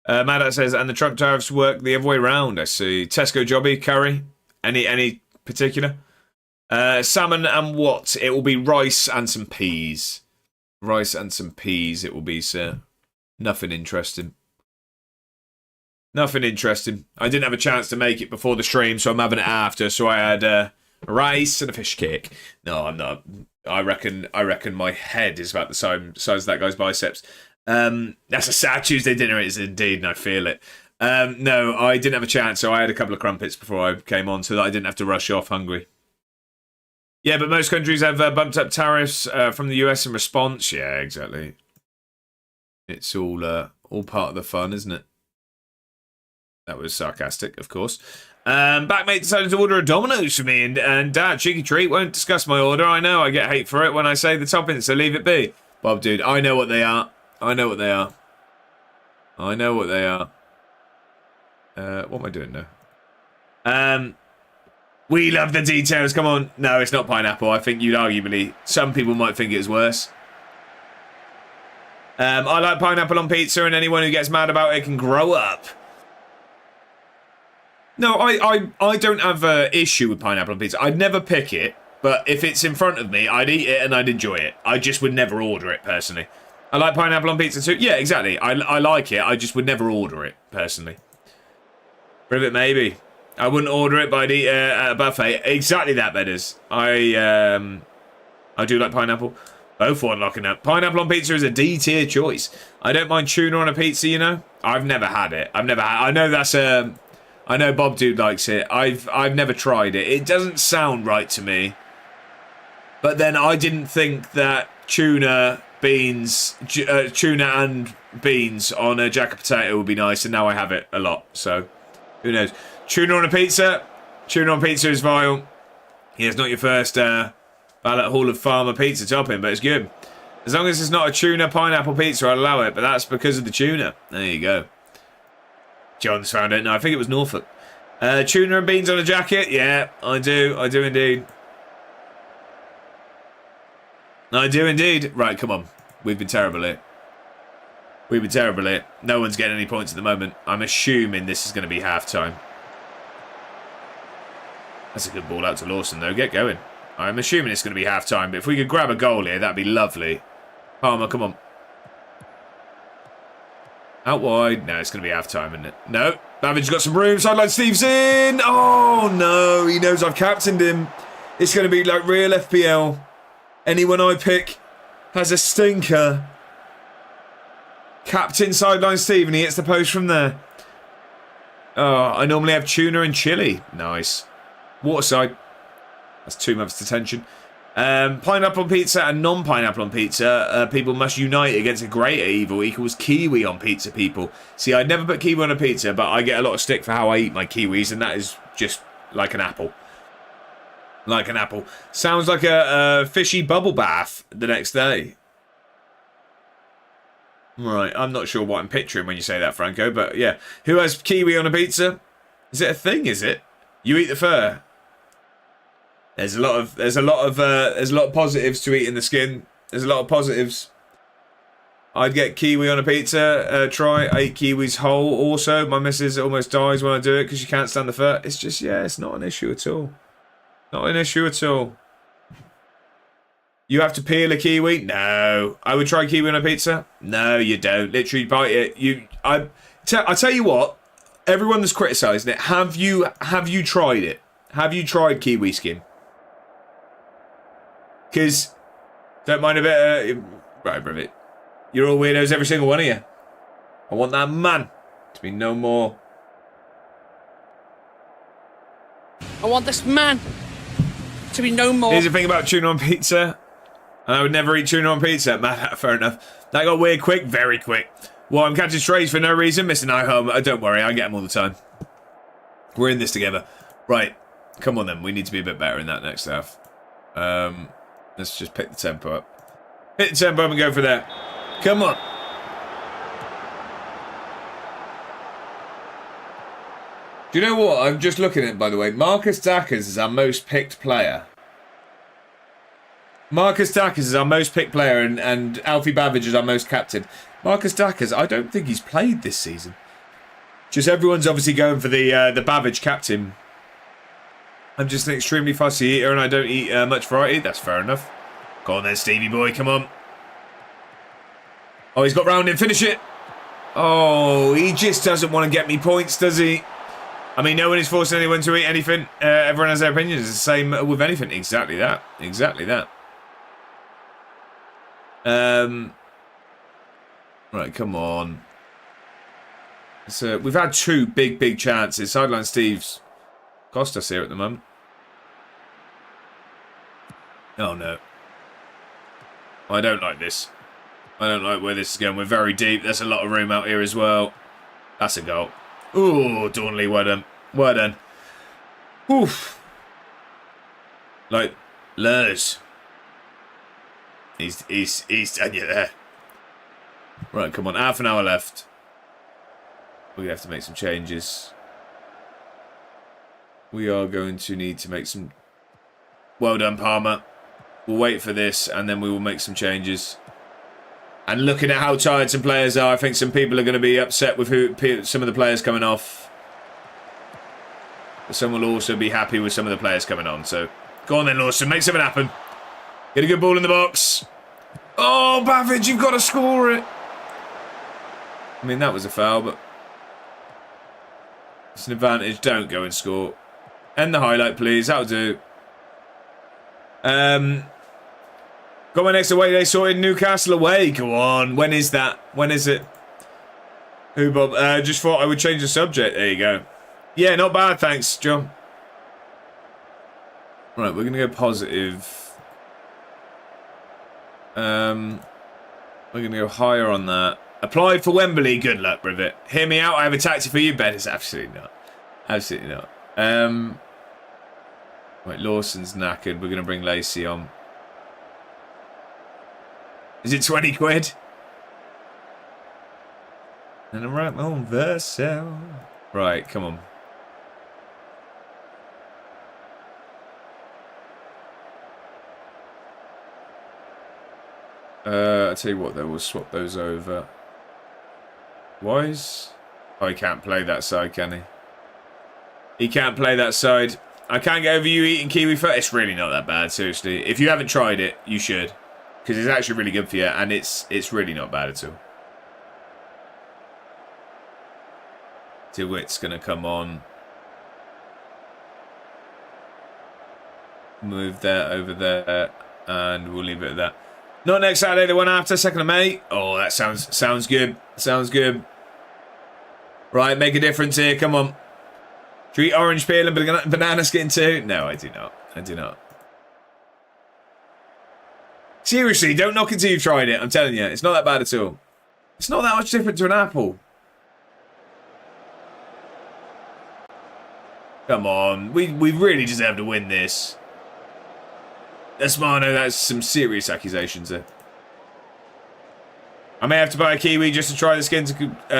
Madat says, and the Trump tariffs work the other way round. I see. Tesco jobby, curry. Any particular? Salmon and what? It will be rice and some peas. Rice and some peas it will be, sir. Nothing interesting. I didn't have a chance to make it before the stream, so I'm having it after. So I had rice and a fish cake. No, I'm not. I reckon my head is about the size of that guy's biceps. That's a sad Tuesday dinner, it is indeed, and I feel it. No, I didn't have a chance, so I had a couple of crumpets before I came on, so that I didn't have to rush off hungry. Yeah, but most countries have bumped up tariffs from the US in response. Yeah, exactly. It's all part of the fun, isn't it? That was sarcastic, of course. Backmate decided to order a Domino's for me, and Dad, cheeky treat, won't discuss my order. I know I get hate for it when I say the toppings, so leave it be. Bob, dude, I know what they are. I know what they are. I know what they are. What am I doing now? We love the details. Come on. No, it's not pineapple. I think you'd arguably... Some people might think it's worse. I like pineapple on pizza, and anyone who gets mad about it can grow up. No, I don't have an issue with pineapple on pizza. I'd never pick it, but if it's in front of me, I'd eat it and I'd enjoy it. I just would never order it, personally. I like pineapple on pizza too. Yeah, exactly. I like it. I just would never order it, personally. Rivet, maybe. I wouldn't order it, but I'd eat at a buffet. Exactly that, Bedders. I do like pineapple. Both one locking up. Pineapple on pizza is a D tier choice. I don't mind tuna on a pizza, you know. I've never had it. I know that's I know Bob Dude likes it. I've never tried it. It doesn't sound right to me. But then I didn't think that tuna and beans on a jacket potato would be nice, and now I have it a lot. So who knows? Tuna on a pizza. Tuna on pizza is vile. Yeah, it's not your first ballot Hall of Farmer pizza topping, but it's good. As long as it's not a tuna pineapple pizza, I'll allow it. But that's because of the tuna. There you go. John's found it. No, I think it was Norfolk. Tuna and beans on a jacket? Yeah, I do. I do indeed. I do indeed. Right, come on. We've been terrible here. We've been terrible here. No one's getting any points at the moment. I'm assuming this is going to be half-time. That's a good ball out to Lawson, though. Get going. I'm assuming it's going to be half-time, but if we could grab a goal here, that'd be lovely. Palmer, come on. Out wide. No, it's going to be half-time, isn't it? No. Babbage got some room. Sideline Steve's in. Oh, no. He knows I've captained him. It's going to be like real FPL. Anyone I pick has a stinker. Captain Sideline Steve, and he hits the post from there. Oh, I normally have tuna and chili. Nice. Waterside. That's 2 months detention. Pineapple on pizza and non-pineapple on pizza. People must unite against a greater evil equals kiwi on pizza, people. See, I'd never put kiwi on a pizza, but I get a lot of stick for how I eat my kiwis, and that is just like an apple. Like an apple. Sounds like a fishy bubble bath the next day. Right, I'm not sure what I'm picturing when you say that, Franco, but yeah. Who has kiwi on a pizza? Is it a thing, is it? You eat the fur. There's a lot of positives to eating the skin. There's a lot of positives. I'd get kiwi on a pizza. Try. I eat kiwis whole also. My missus almost dies when I do it because she can't stand the fur. It's just, yeah, it's not an issue at all. Not an issue at all. You have to peel a kiwi? No. I would try kiwi on a pizza? No, you don't. Literally bite it. I tell you what. Everyone that's criticising it, have you tried it? Have you tried kiwi skin? Because, don't mind a bit right, Rivet. You're all weirdos, every single one of you. I want that man to be no more. I want this man to be no more. Here's the thing about tuna on pizza. And I would never eat tuna on pizza. Man, fair enough. That got weird quick, very quick. Well, I'm catching strays for no reason, missing eye home. Don't worry, I get them all the time. We're in this together. Right, come on then. We need to be a bit better in that next half. Let's just pick the tempo up. Hit the tempo up and go for that. Come on. Do you know what? I'm just looking at it, by the way. Marcus Dackers is our most picked player. Marcus Dackers is our most picked player, and Alfie Babbage is our most captain. Marcus Dackers, I don't think he's played this season. Just everyone's obviously going for the Babbage captain. I'm just an extremely fussy eater, and I don't eat much variety. That's fair enough. Go on then, Stevie boy, come on. Oh, he's got round in, finish it. Oh, he just doesn't want to get me points, does he? I mean, no one is forcing anyone to eat anything. Everyone has their opinions. It's the same with anything. Exactly that. Exactly that. Right, come on. So we've had 2 big chances. Sideline Steve's cost us here at the moment. Oh, no. I don't like this. I don't like where this is going. We're very deep. There's a lot of room out here as well. That's a goal. Ooh, Dornley, well done. Well done. Oof. Like, Lurs. He's done you there. Right, come on. Half an hour left. We have to make some changes. We are going to need to make some... Well done, Palmer. We'll wait for this, and then we will make some changes. And looking at how tired some players are, I think some people are going to be upset with some of the players coming off. But some will also be happy with some of the players coming on. So, go on then, Lawson. Make something happen. Get a good ball in the box. Oh, Bavidge, you've got to score it. I mean, that was a foul, but... It's an advantage. Don't go and score. End the highlight, please. That'll do. Got my next away day sorted. Newcastle away. Go on. When is that? When is it? Who, Bob? Just thought I would change the subject. There you go. Yeah, not bad. Thanks, John. Right, we're going to go positive. We're going to go higher on that. Applied for Wembley. Good luck with it. Hear me out. I have a tactic for you, Ben. It's absolutely not. Absolutely not. Right, Lawson's knackered. We're going to bring Lacey on. Is it 20 quid? And I'm right on Verso. Right, come on. I'll tell you what, though. We'll swap those over. Wise? Oh, he can't play that side, can he? He can't play that side. I can't get over you eating kiwi fur. It's really not that bad, seriously. If you haven't tried it, you should. Because it's actually really good for you, and it's really not bad at all. DeWitt's going to come on. Move that over there, and we'll leave it at that. Not next Saturday, the one after, 2nd of May. Oh, that sounds good. Sounds good. Right, make a difference here. Come on. Do you eat orange peel and banana skin too? No, I do not. I do not. Seriously, don't knock it till you've tried it. I'm telling you, it's not that bad at all. It's not that much different to an apple. Come on. We really deserve to win this. Esmano, that's some serious accusations there. I may have to buy a kiwi just to try the skin to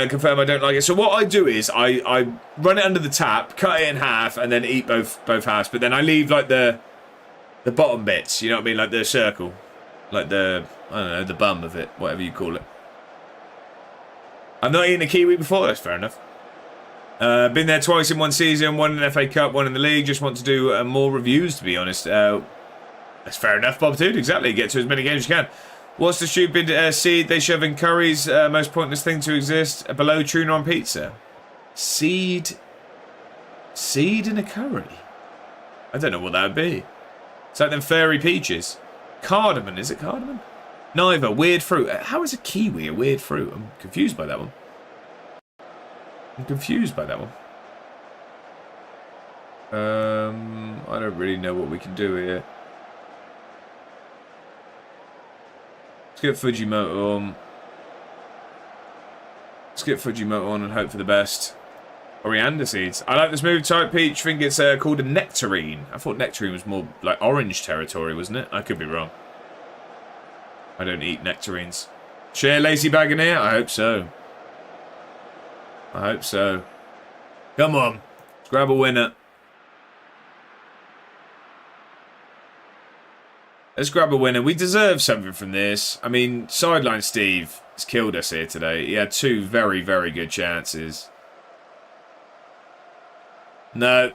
confirm I don't like it. So what I do is I run it under the tap, cut it in half, and then eat both halves. But then I leave like the bottom bits. You know what I mean? Like the circle. Like the, I don't know, the bum of it. Whatever you call it. I've not eaten a kiwi before. That's fair enough. Been there twice in one season. One in the FA Cup, one in the league. Just want to do more reviews, to be honest. That's fair enough, Bob, dude. Exactly. Get to as many games as you can. What's the stupid seed they shove in curries? Most pointless thing to exist. Below tuna on pizza. Seed in a curry? I don't know what that would be. It's like them fairy peaches. Cardamom. Is it cardamom? Neither. Weird fruit. How is a kiwi a weird fruit? I'm confused by that one. I don't really know what we can do here. Let's get Fujimoto on. And hope for the best. Coriander seeds. I like the smooth type peach. I think it's called a nectarine. I thought nectarine was more like orange territory, wasn't it? I could be wrong. I don't eat nectarines. Share Lacey Bagoneer? I hope so. Come on. Let's grab a winner. We deserve something from this. I mean, Sideline Steve has killed us here today. He had 2 very, very good chances. No.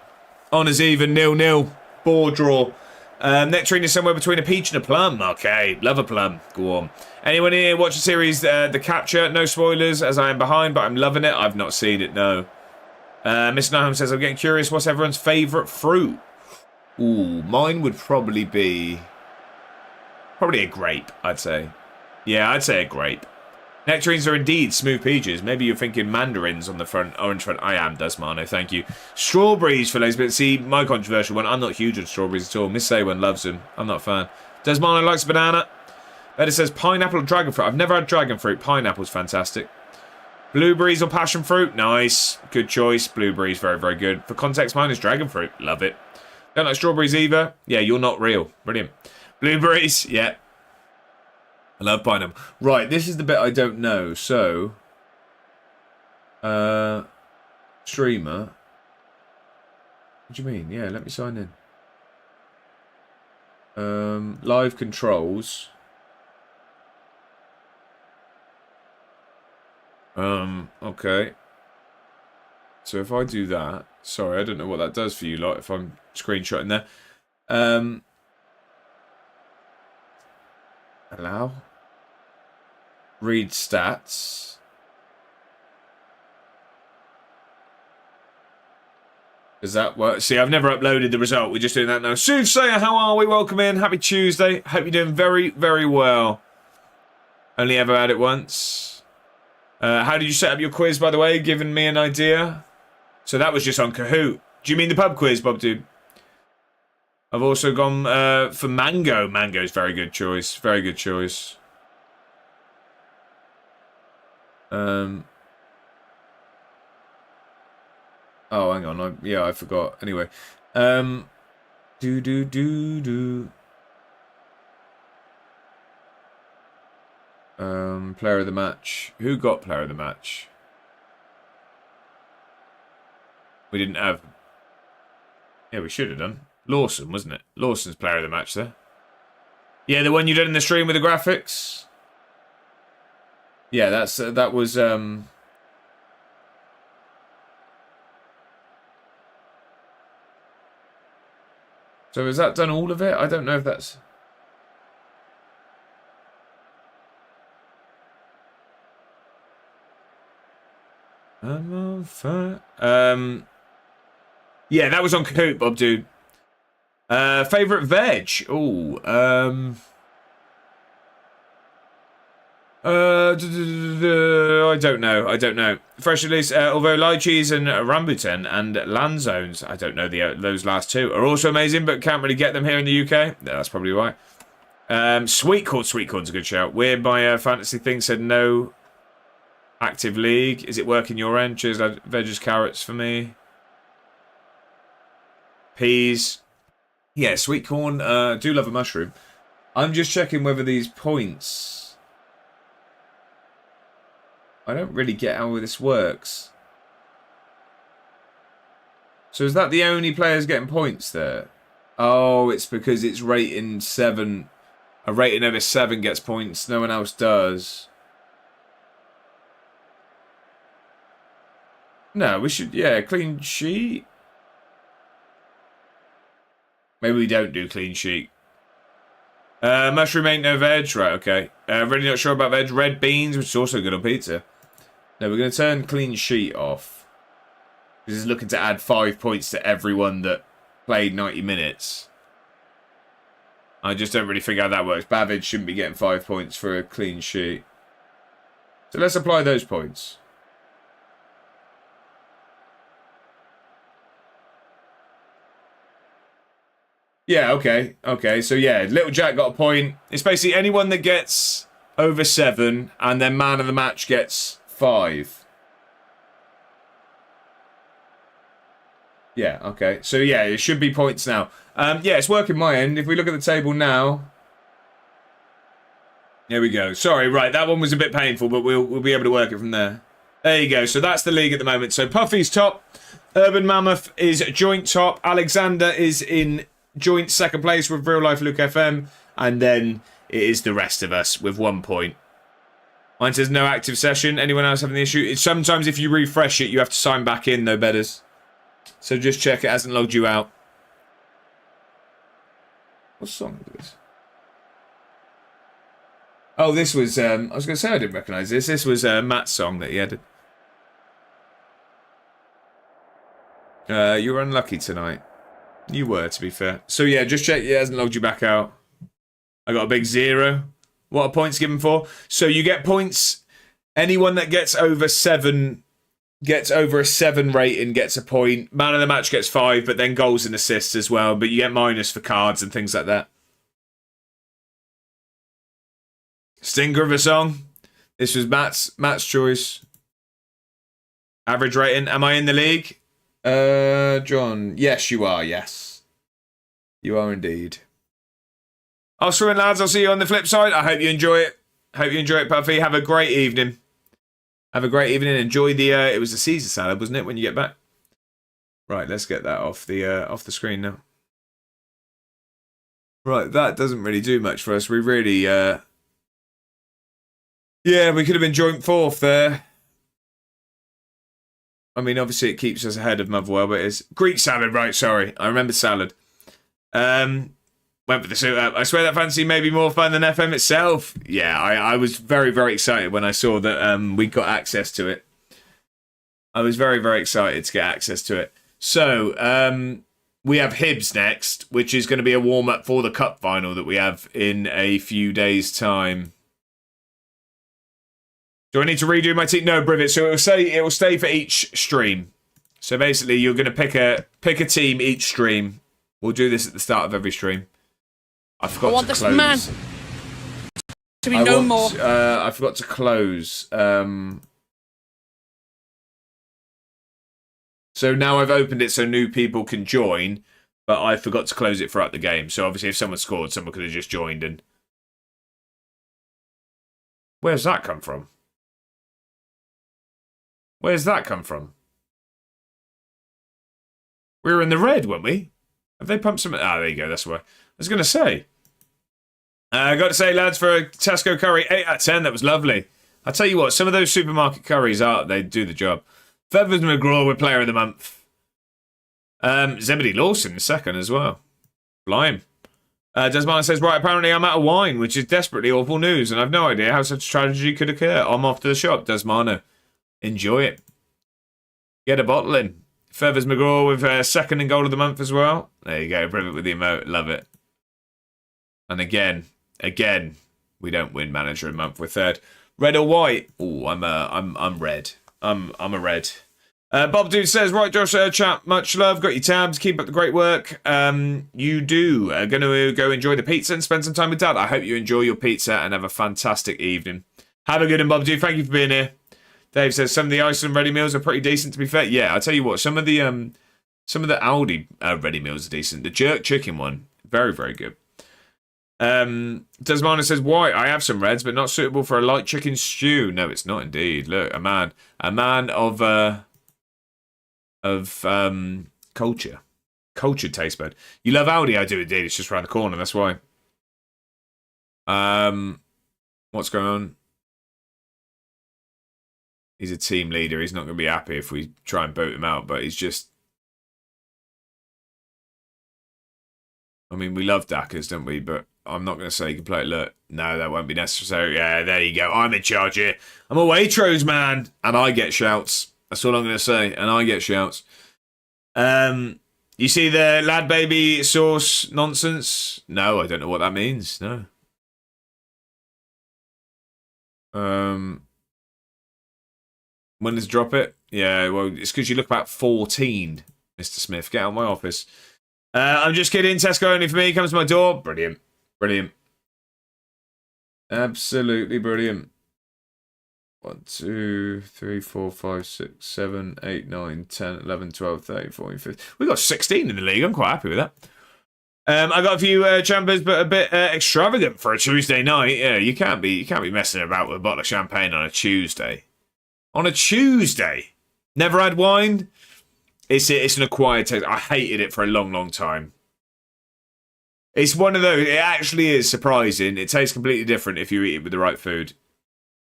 Honours even, 0-0. Ball draw. Nectarine is somewhere between a peach and a plum. Okay, love a plum. Go on. Anyone here watch the series The Capture? No spoilers, as I am behind, but I'm loving it. I've not seen it, no. Mr. Nahum says, I'm getting curious, what's everyone's favourite fruit? Ooh, mine would probably be... Probably a grape, I'd say. Yeah, I'd say a grape. Nectarines are indeed smooth peaches. Maybe you're thinking mandarins on the front, orange front. I am, Desmano, thank you. Strawberries for Lesbian. See, my controversial one. I'm not huge on strawberries at all. Miss Saywan loves them. I'm not a fan. Desmano likes banana. Edda says pineapple or dragon fruit. I've never had dragon fruit. Pineapple's fantastic. Blueberries or passion fruit? Nice. Good choice. Blueberries, very, very good. For context, mine is dragon fruit. Love it. Don't like strawberries either. Yeah, you're not real. Brilliant. Blueberries, yeah. I love pineapple. Right, this is the bit I don't know. So, streamer. What do you mean? Yeah, let me sign in. Live controls. Okay. So if I do that, sorry, I don't know what that does for you lot if I'm screenshotting there. Allow. Read stats. Does that work? See, I've never uploaded the result. We're just doing that now. Soothsayer, how are we? Welcome in. Happy Tuesday. Hope you're doing very, very well. Only ever had it once. How did you set up your quiz, by the way? Giving me an idea. So that was just on Kahoot. Do you mean the pub quiz, Bob Dude? I've also gone for mango. Mango's very good choice. Very good choice. Oh, hang on. Yeah, I forgot. Anyway. Player of the match. Who got player of the match? We didn't have... Yeah, we should have done. Lawson, wasn't it? Lawson's player of the match there. Yeah, the one you did in the stream with the graphics? Yeah, that was... So has that done all of it? I don't know if that's... I'm on fire. Yeah, that was on Kahoot, Bob Dude. Favourite veg? Ooh, I don't know. Fresh release, although lychees and rambutan and lanzones, I don't know those last two, are also amazing, but can't really get them here in the UK. Yeah, that's probably why. Sweet corn's a good shout. Weird by Fantasy Thing said no active league. Is it working your end? Cheers, veggies, carrots for me. Peas. Yeah, sweet corn. Do love a mushroom. I'm just checking whether these points... I don't really get how this works. So is that the only players getting points there? Oh, it's because it's rating 7. A rating over 7 gets points. No one else does. No, we should... Yeah, clean sheet. Maybe we don't do clean sheet. Mushroom ain't no veg. Right, okay. Really not sure about veg. Red beans, which is also good on pizza. No, we're going to turn clean sheet off. This is looking to add 5 points to everyone that played 90 minutes. I just don't really figure how that works. Bavid shouldn't be getting 5 points for a clean sheet. So let's apply those points. Yeah, okay. Okay, so yeah, Little Jack got a point. It's basically anyone that gets over 7 and then man of the match gets 5. Yeah, okay. So yeah, it should be points now. Yeah, it's working my end. If we look at the table now... Here we go. Sorry, right, that one was a bit painful, but we'll be able to work it from there. There you go. So that's the league at the moment. So Puffy's top. Urban Mammoth is joint top. Alexander is in... joint second place with Real Life Luke FM, and then it is the rest of us with 1 point. Mine says no active session. Anyone else having the issue? It's sometimes if you refresh it, you have to sign back in, though, bedders. So just check it hasn't logged you out. What song is this? Oh, this was, I was going to say I didn't recognise this. This was Matt's song that he added. You were unlucky tonight. You were, to be fair. So yeah, just check it hasn't logged you back out. I got a big 0. What are points given for? So you get points. Anyone that gets over 7, gets over a 7 rating gets a point. Man of the match gets 5, but then goals and assists as well. But you get minus for cards and things like that. Stinker of a song. This was Matt's choice. Average rating. Am I in the league? John. Yes, you are. Yes. You are indeed. I'll swim, lads. I'll see you on the flip side. I hope you enjoy it. Hope you enjoy it, Puffy. Have a great evening. Have a great evening. Enjoy the. It was the Caesar salad, wasn't it? When you get back. Right. Let's get that off the screen now. Right. That doesn't really do much for us. We really. Yeah, we could have been joint fourth there. I mean, obviously, it keeps us ahead of Motherwell, but it's Greek salad, right? Sorry, I remember salad. Went for the suit up. I swear that fantasy may be more fun than FM itself. Yeah, I was very, very excited when I saw that we got access to it. I was very, very excited to get access to it. So, we have Hibs next, which is going to be a warm-up for the cup final that we have in a few days' time. Do I need to redo my team? No, Brivet. So it will stay for each stream. So basically, you're going to pick a team each stream. We'll do this at the start of every stream. I forgot to close. I want this man to be no more. I forgot to close. So now I've opened it so new people can join, but I forgot to close it throughout the game. So obviously, if someone scored, someone could have just joined. And where's that come from? Where's that come from? We were in the red, weren't we? Have they pumped some? Ah, there you go. That's why. I was going to say. I got to say, lads, for a Tesco curry, 8 out of 10. That was lovely. I'll tell you what, some of those supermarket curries they do the job. Feathers McGraw with player of the month. Zebedee Lawson second as well. Blimey. Desmond says, right, apparently I'm out of wine, which is desperately awful news, and I've no idea how such a tragedy could occur. I'm off to the shop, Desmano. Enjoy it. Get a bottle in. Feathers McGraw with second in goal of the month as well. There you go, Privet with the emote. Love it. And again, we don't win manager of the month. We're third. Red or white? Oh, I'm red. I'm a red. Bob Dude says, right, Josh, chat, much love. Got your tabs. Keep up the great work. You do. Going to go enjoy the pizza and spend some time with Dad. I hope you enjoy your pizza and have a fantastic evening. Have a good one, Bob Dude. Thank you for being here. Dave says some of the Iceland ready meals are pretty decent. To be fair, yeah, I'll tell you what. Some of the Aldi ready meals are decent. The jerk chicken one, very, very good. Desmana says, why? I have some reds, but not suitable for a light chicken stew. No, it's not indeed. Look, a man of culture. Cultured taste bud. You love Aldi? I do indeed. It's just around the corner. That's why. What's going on? He's a team leader. He's not going to be happy if we try and boot him out, but he's just... I mean, we love Dackers, don't we? But I'm not going to say completely, look, no, that won't be necessary. Yeah, there you go. I'm in charge here. I'm a Waitrose man, and I get shouts. That's all I'm going to say, and I get shouts. You see the lad baby sauce nonsense? No, I don't know what that means. No. When does drop it? Yeah, well, it's because you look about 14, Mr. Smith. Get out of my office. I'm just kidding. Tesco only for me. Comes to my door. Brilliant. Brilliant. Absolutely brilliant. 1, 2, 3, 4, 5, 6, 7, 8, 9, 10, 11, 12, 13, 14, 15. We got 16 in the league. I'm quite happy with that. I got a few champers, but a bit extravagant for a Tuesday night. Yeah, you can't be messing about with a bottle of champagne on a Tuesday. On a Tuesday. Never had wine. It's an acquired taste. I hated it for a long, long time. It's one of those. It actually is surprising. It tastes completely different if you eat it with the right food.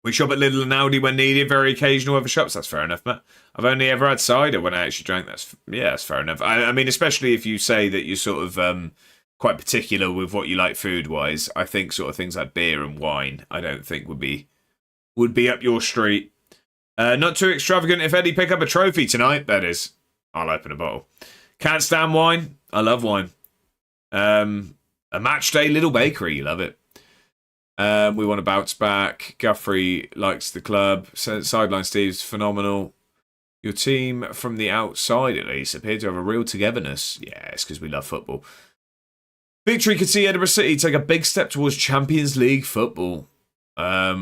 We shop at Lidl and Aldi when needed. Very occasional other shops. That's fair enough, Matt. I've only ever had cider when I actually drank. That's fair enough. I mean, especially if you say that you're sort of quite particular with what you like food-wise. I think sort of things like beer and wine, I don't think would be up your street. Not too extravagant if Eddie pick up a trophy tonight. That is. I'll open a bottle. Can't stand wine. I love wine. A match day little bakery. You love it. We want to bounce back. Guthrie likes the club. Sideline Steve's phenomenal. Your team from the outside, at least, appear to have a real togetherness. Yeah, it's because we love football. Victory could see Edinburgh City take a big step towards Champions League football. I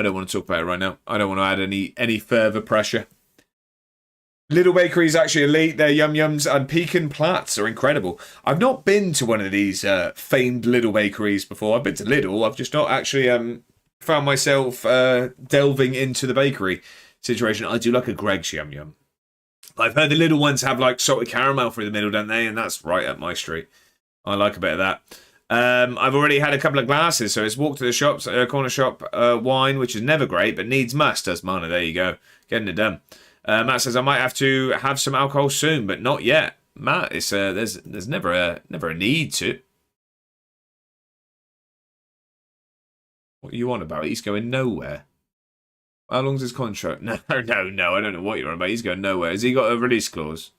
don't want to talk about it right now. I don't want to add any further pressure. Little Bakery is actually elite. Their Yum Yums and Pecan Plats are incredible. I've not been to one of these famed Little Bakeries before. I've been to Lidl. I've just not actually found myself delving into the bakery situation. I do like a Greg's Yum Yum. I've heard the little ones have like salted caramel through the middle, don't they? And that's right up my street. I like a bit of that. I've already had a couple of glasses, so it's walk to the shops, corner shop, wine, which is never great, but needs must, does Mana. There you go. Getting it done. Matt says, I might have to have some alcohol soon, but not yet. Matt, it's there's never a need to. What are you on about? He's going nowhere. How long's his contract? No. I don't know what you're on about. He's going nowhere. Has he got a release clause?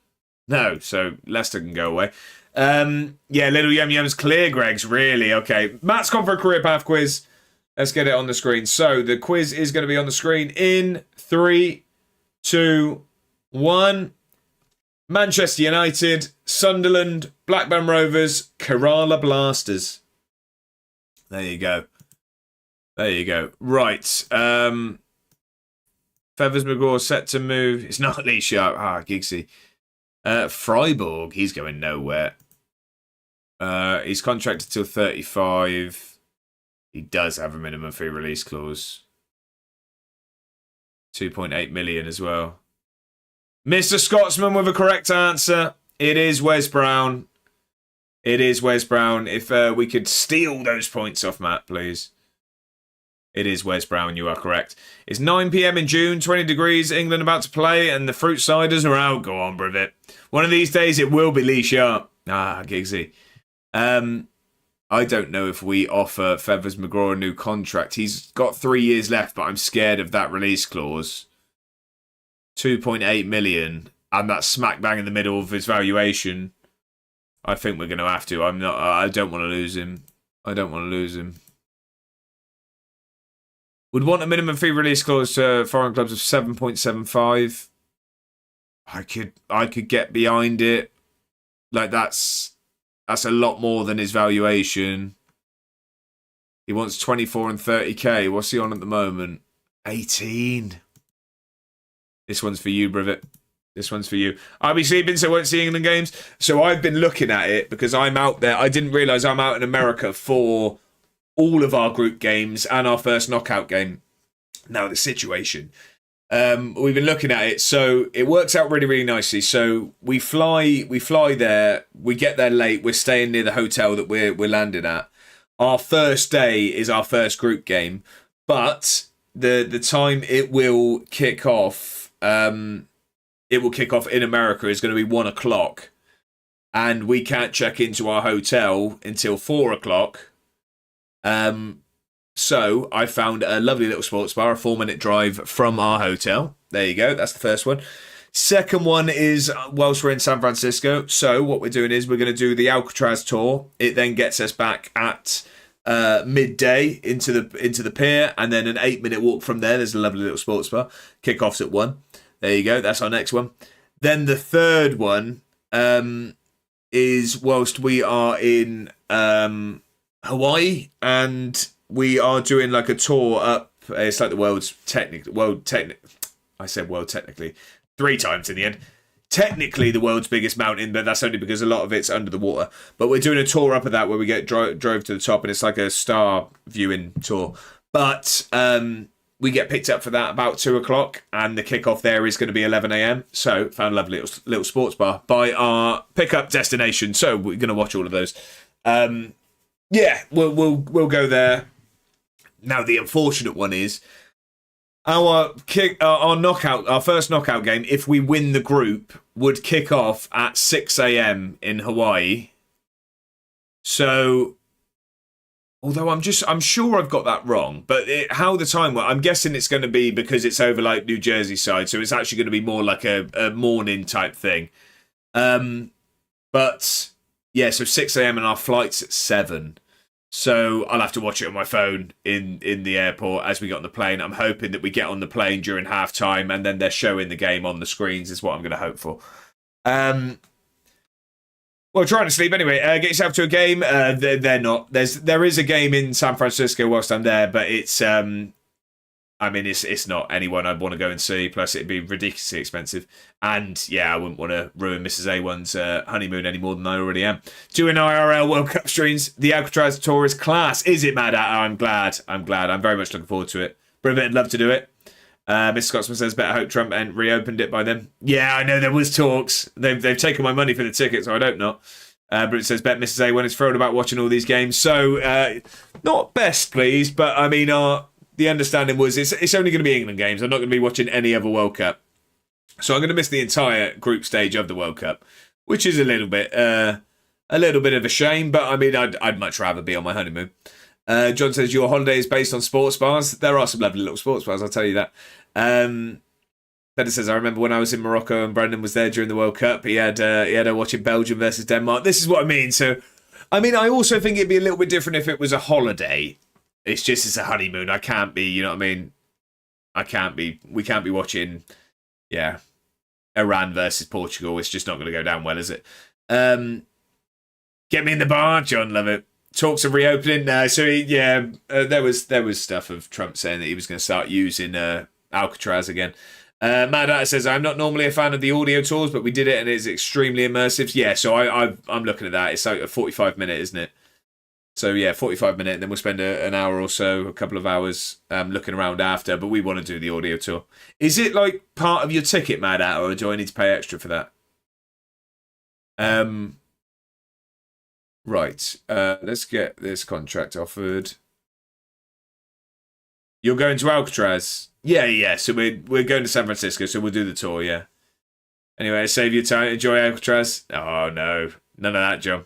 No, so Leicester can go away. Yeah, Little Yum Yums clear, Greg's, really. Okay, Matt's gone for a career path quiz. Let's get it on the screen. So the quiz is going to be on the screen in 3, 2, 1. Manchester United, Sunderland, Blackburn Rovers, Kerala Blasters. There you go. Right. Feathers McGraw set to move. It's not Lee Sharp. Giggsy. Freiburg, he's going nowhere. He's contracted till 35. He does have a minimum fee release clause. 2.8 million as well. Mr. Scotsman with a correct answer. It is Wes Brown. If we could steal those points off Matt, please. It is Wes Brown, you are correct. It's 9 p.m. in June, 20 degrees, England about to play, and the fruit ciders are out. Go on, Brivett. One of these days it will be Lee Sharp. Giggsy. I don't know if we offer Feathers McGraw a new contract. He's got 3 years left, but I'm scared of that release clause. 2.8 million, and that's smack bang in the middle of his valuation. I think we're going to have to. I don't want to lose him. Would want a minimum fee release clause to foreign clubs of 7.75. I could get behind it. Like that's a lot more than his valuation. He wants 24 and 30k. What's he on at the moment? 18. This one's for you, Brivett. This one's for you. I'll be sleeping, so I won't see England games. So I've been looking at it because I'm out there. I didn't realise I'm out in America for all of our group games and our first knockout game. Now the situation. We've been looking at it, so it works out really, really nicely. So we fly there, we get there late, we're staying near the hotel that we're landing at. Our first day is our first group game, but the time it will kick off, in America is going to be 1 o'clock, and we can't check into our hotel until 4 o'clock. So I found a lovely little sports bar, a 4-minute drive from our hotel. There you go. That's the first one. Second one is whilst we're in San Francisco. So what we're doing is we're going to do the Alcatraz tour. It then gets us back at midday into the pier, and then an 8-minute walk from there. There's a lovely little sports bar. Kickoffs at 1. There you go. That's our next one. Then the third one is whilst we are in Hawaii, and we are doing like a tour up. It's like the I said world technically 3 times in the end. Technically the world's biggest mountain, but that's only because a lot of it's under the water. But we're doing a tour up of that where we get drove to the top, and it's like a star viewing tour. But we get picked up for that about 2 o'clock, and the kickoff there is going to be 11 a.m. So found a lovely little sports bar by our pickup destination. So we're going to watch all of those. Yeah, we'll go there. Now the unfortunate one is our first knockout game, if we win the group, would kick off at 6 a.m. in Hawaii. So, although I'm sure I've got that wrong, but how the time works, I'm guessing it's going to be because it's over like New Jersey side, so it's actually going to be more like a morning type thing. But yeah, so 6 a.m. and our flight's at 7. So I'll have to watch it on my phone in the airport as we get on the plane. I'm hoping that we get on the plane during half time, and then they're showing the game on the screens is what I'm going to hope for. Well, trying to sleep anyway. Get yourself to a game. They're not. There is a game in San Francisco whilst I'm there, but it's it's not anyone I'd want to go and see. Plus, it'd be ridiculously expensive. And yeah, I wouldn't want to ruin Mrs. A1's honeymoon any more than I already am. Doing IRL World Cup streams. The Alcatraz tour is class. Is it, Mad? I'm glad. I'm very much looking forward to it. Brimmet would love to do it. Mr. Scotsman says, better hope Trump ain't reopened it by then. Yeah, I know there was talks. They've taken my money for the tickets, so I don't know. But it says, bet Mrs. A1 is thrilled about watching all these games. So, not best pleased, but I mean, the understanding was it's only going to be England games. I'm not going to be watching any other World Cup. So I'm going to miss the entire group stage of the World Cup, which is a little bit of a shame, but I mean, I'd much rather be on my honeymoon. John says, your holiday is based on sports bars. There are some lovely little sports bars, I'll tell you that. Better says, I remember when I was in Morocco and Brendan was there during the World Cup. He had her watching Belgium versus Denmark. This is what I mean. So, I mean, I also think it'd be a little bit different if it was a holiday. It's a honeymoon. I can't be, you know what I mean? We can't be watching, Iran versus Portugal. It's just not going to go down well, is it? Get me in the bar, John, love it. Talks of reopening. There was stuff of Trump saying that he was going to start using Alcatraz again. Mad Hatter says, I'm not normally a fan of the audio tours, but we did it and it's extremely immersive. Yeah, so I'm looking at that. It's like a 45-minute, isn't it? So yeah, 45-minute, and then we'll spend an hour or so, a couple of hours looking around after, but we want to do the audio tour. Is it like part of your ticket, Mad Hatter, or do I need to pay extra for that? Right, let's get this contract offered. You're going to Alcatraz? Yeah. So we're going to San Francisco, so we'll do the tour, yeah. Anyway, save your time, enjoy Alcatraz. Oh no, none of that, John.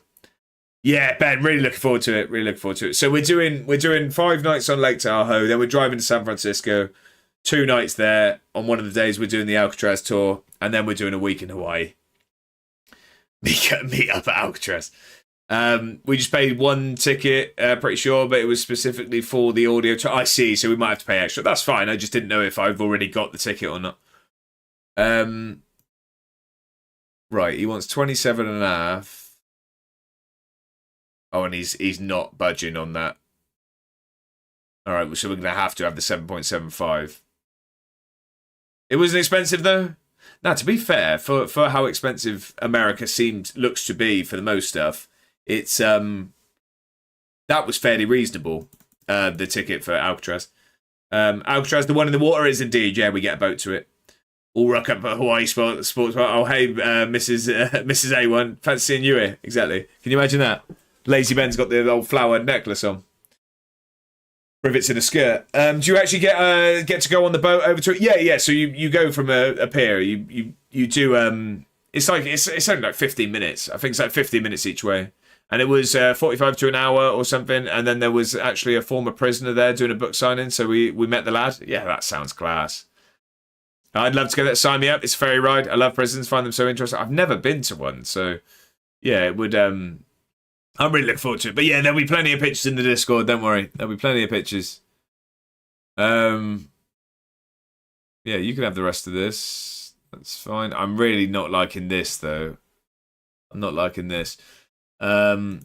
Yeah, Ben, really looking forward to it. So we're doing 5 nights on Lake Tahoe, then we're driving to San Francisco, 2 nights there. On one of the days, we're doing the Alcatraz tour, and then we're doing a week in Hawaii. Meet up at Alcatraz. We just paid 1 ticket, pretty sure, but it was specifically for the audio tour. I see, so we might have to pay extra. That's fine. I just didn't know if I've already got the ticket or not. Right, he wants 27.5. Oh, and he's not budging on that. All right, so we're going to have the 7.75. It wasn't expensive, though. Now, to be fair, for how expensive America looks to be for the most stuff, it's that was fairly reasonable. The ticket for Alcatraz. Alcatraz, the one in the water, is indeed. Yeah, we get a boat to it. All rock up at Hawaii sports bar. Oh, hey, Mrs. A1, fancy seeing you here. Exactly. Can you imagine that? Lazy Ben's got the old flowered necklace on. Rivets in a skirt. Do you actually get to go on the boat over to it? Yeah. So you go from a pier. You do. It's only like 15 minutes. I think it's like 15 minutes each way. And it was 45 to an hour or something. And then there was actually a former prisoner there doing a book signing. So we met the lad. Yeah, that sounds class. I'd love to get that. Sign me up. It's a ferry ride. I love prisons. Find them so interesting. I've never been to one. So yeah, it would. I'm really looking forward to it. But yeah, there'll be plenty of pictures in the Discord. Don't worry. There'll be plenty of pictures. Yeah, you can have the rest of this. That's fine. I'm really not liking this, though. I'm not liking this. We'll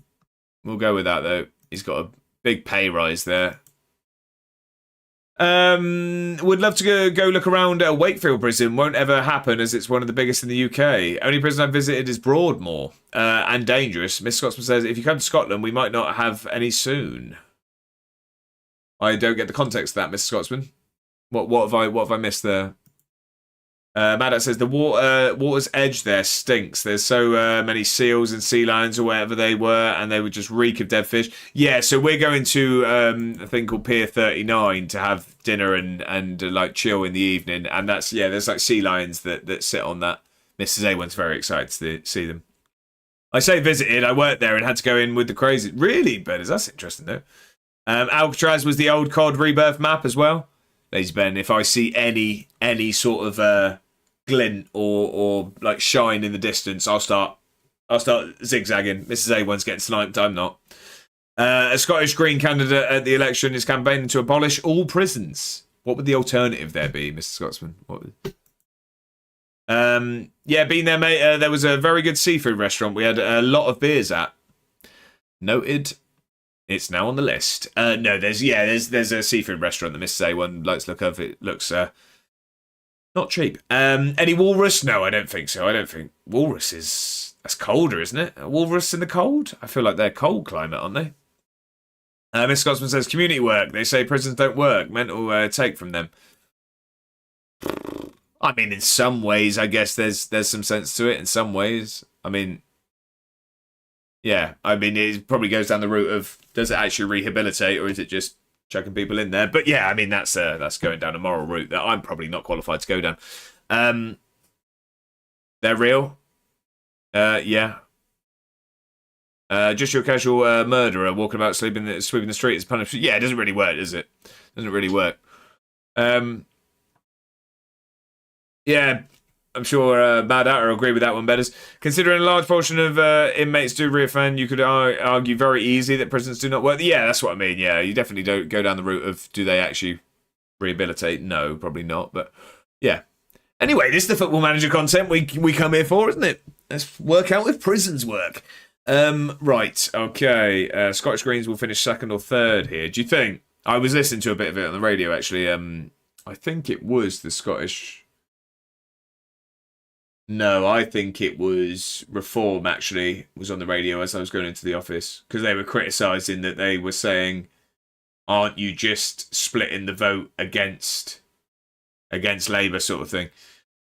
go with that, though. He's got a big pay rise there. Would love to go look around at Wakefield prison. Won't ever happen as it's one of the biggest in the UK. Only prison I've visited is Broadmoor and dangerous. Miss Scotsman says, if you come to Scotland, we might not have any soon. I don't get the context of that, Mr. Scotsman. What have I missed there? Madat says the water's edge there stinks. There's so many seals and sea lions or whatever they were, and they would just reek of dead fish. Yeah, so we're going to a thing called Pier 39 to have dinner and like chill in the evening, and there's like sea lions that sit on that. Mrs. A1's very excited to see them. I say visited. I worked there and had to go in with the crazy. Really, Berners? That's interesting though. Alcatraz was the old COD rebirth map as well. Ladies and Ben, if I see any sort of glint or like shine in the distance, I'll start zigzagging. Mrs. A1's getting sniped. I'm not. A Scottish Green candidate at the election is campaigning to abolish all prisons. What would the alternative there be, Mr. Scotsman? What would... Yeah, been there, mate. There was a very good seafood restaurant we had a lot of beers at. Noted. It's now on the list. No, there's a seafood restaurant that Mrs. A1 likes to look of. It looks not cheap. Any walrus? No, I don't think so. I don't think walrus that's colder, isn't it? Walrus in the cold? I feel like they're cold climate, aren't they? Miss Scotsman says community work. They say prisons don't work. Mental take from them. I mean, in some ways, I guess there's some sense to it. In some ways, I mean, yeah, I mean, it probably goes down the route of does it actually rehabilitate or is it just chucking people in there? But yeah, I mean, that's going down a moral route that I'm probably not qualified to go down. They're real. Yeah. Just your casual murderer walking about sweeping the street is punishment. Yeah, it doesn't really work, does it? Doesn't really work. Yeah, I'm sure Mad Hatter will agree with that one, Betters. Considering a large portion of inmates do reoffend, you could argue very easily that prisons do not work. Yeah, that's what I mean. Yeah, you definitely don't go down the route of do they actually rehabilitate? No, probably not. But yeah. Anyway, this is the Football Manager content we come here for, isn't it? Let's work out if prisons work. Right, okay. Scottish Greens will finish second or third here. Do you think? I was listening to a bit of it on the radio, actually. I think it was the Scottish... No, I think it was Reform, actually, was on the radio as I was going into the office. Because they were criticising that they were saying, aren't you just splitting the vote against Labour sort of thing.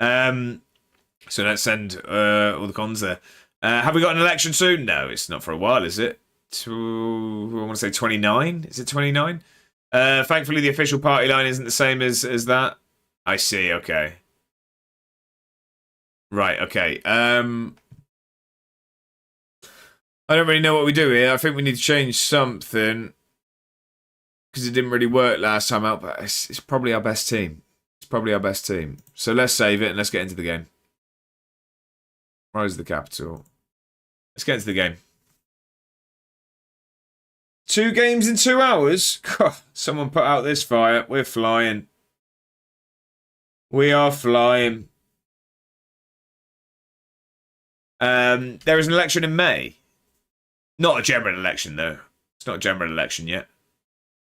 So let's send all the cons there. Have we got an election soon? No, it's not for a while, is it? I want to say 29. Is it 29? Thankfully, the official party line isn't the same as that. I see, okay. Right, okay. I don't really know what we do here. I think we need to change something. Because it didn't really work last time out, but it's probably our best team. It's probably our best team. So let's save it and let's get into the game. Rise of the capital. Let's get into the game. 2 games in 2 hours? Someone put out this fire. We're flying. We are flying. There is an election in May. Not a general election, though. It's not a general election yet.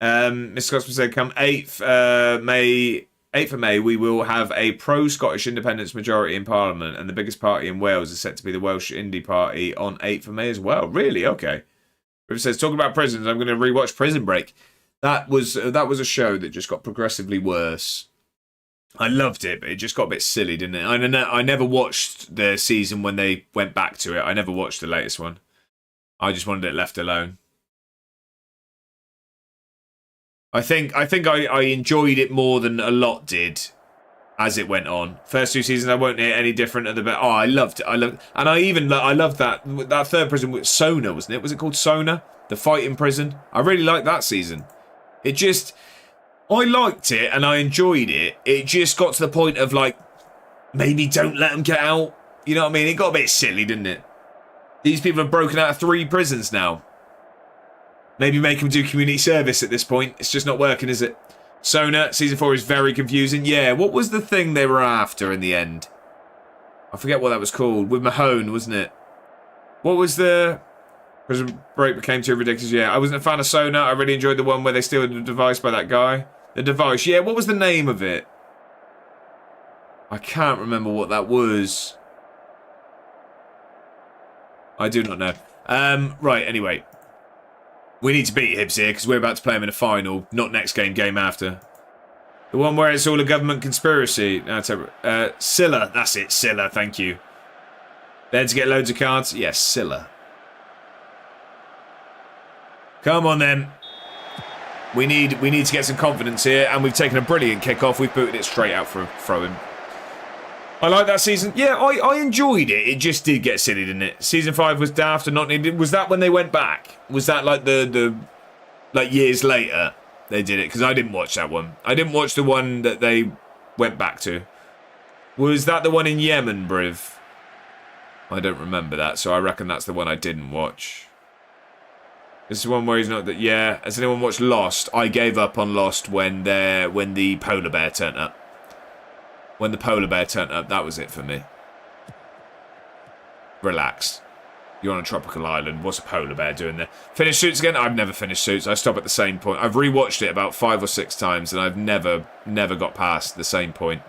Mr. Scotsman said, come 8th of May, we will have a pro-Scottish independence majority in Parliament, and the biggest party in Wales is set to be the Welsh Indie Party on 8th of May as well. Really? Okay. River says, talking about prisons, I'm going to rewatch Prison Break. That was a show that just got progressively worse. I loved it, but it just got a bit silly, didn't it? I never watched the season when they went back to it. I never watched the latest one. I just wanted it left alone. I think I enjoyed it more than a lot did as it went on. First 2 seasons, I won't hear any different at the bit. Oh, I loved it. And I loved that third prison with Sona, wasn't it? Was it called Sona? The fighting prison. I really liked that season. I liked it and I enjoyed it. It just got to the point of like, maybe don't let them get out. You know what I mean? It got a bit silly, didn't it? These people have broken out of 3 prisons now. Maybe make them do community service at this point. It's just not working, is it? Sona, season 4 is very confusing. Yeah, what was the thing they were after in the end? I forget what that was called. With Mahone, wasn't it? What was the... Prison Break became too ridiculous. Yeah, I wasn't a fan of Sona. I really enjoyed the one where they steal the device by that guy. The device. Yeah, what was the name of it? I can't remember what that was. I do not know. Right, anyway. We need to beat Hibs here because we're about to play them in a final. Not next game after. The one where it's all a government conspiracy. No, Scylla. That's it, Scylla. Thank you. There to get loads of cards. Yes, Scylla. Come on, then. We need to get some confidence here, and we've taken a brilliant kick-off. We've booted it straight out for a throw-in. I like that season. Yeah, I enjoyed it. It just did get silly, didn't it? Season 5 was daft and not needed. Was that when they went back? Was that like the years later they did it? Because I didn't watch that one. I didn't watch the one that they went back to. Was that the one in Yemen, Briv? I don't remember that, so I reckon that's the one I didn't watch. This is the one where he's not that. Yeah. Has anyone watched Lost? I gave up on Lost when the polar bear turned up. When the polar bear turned up, that was it for me. Relax. You're on a tropical island. What's a polar bear doing there? Finish Suits again? I've never finished Suits. I stop at the same point. I've rewatched it about 5 or 6 times, and I've never got past the same point.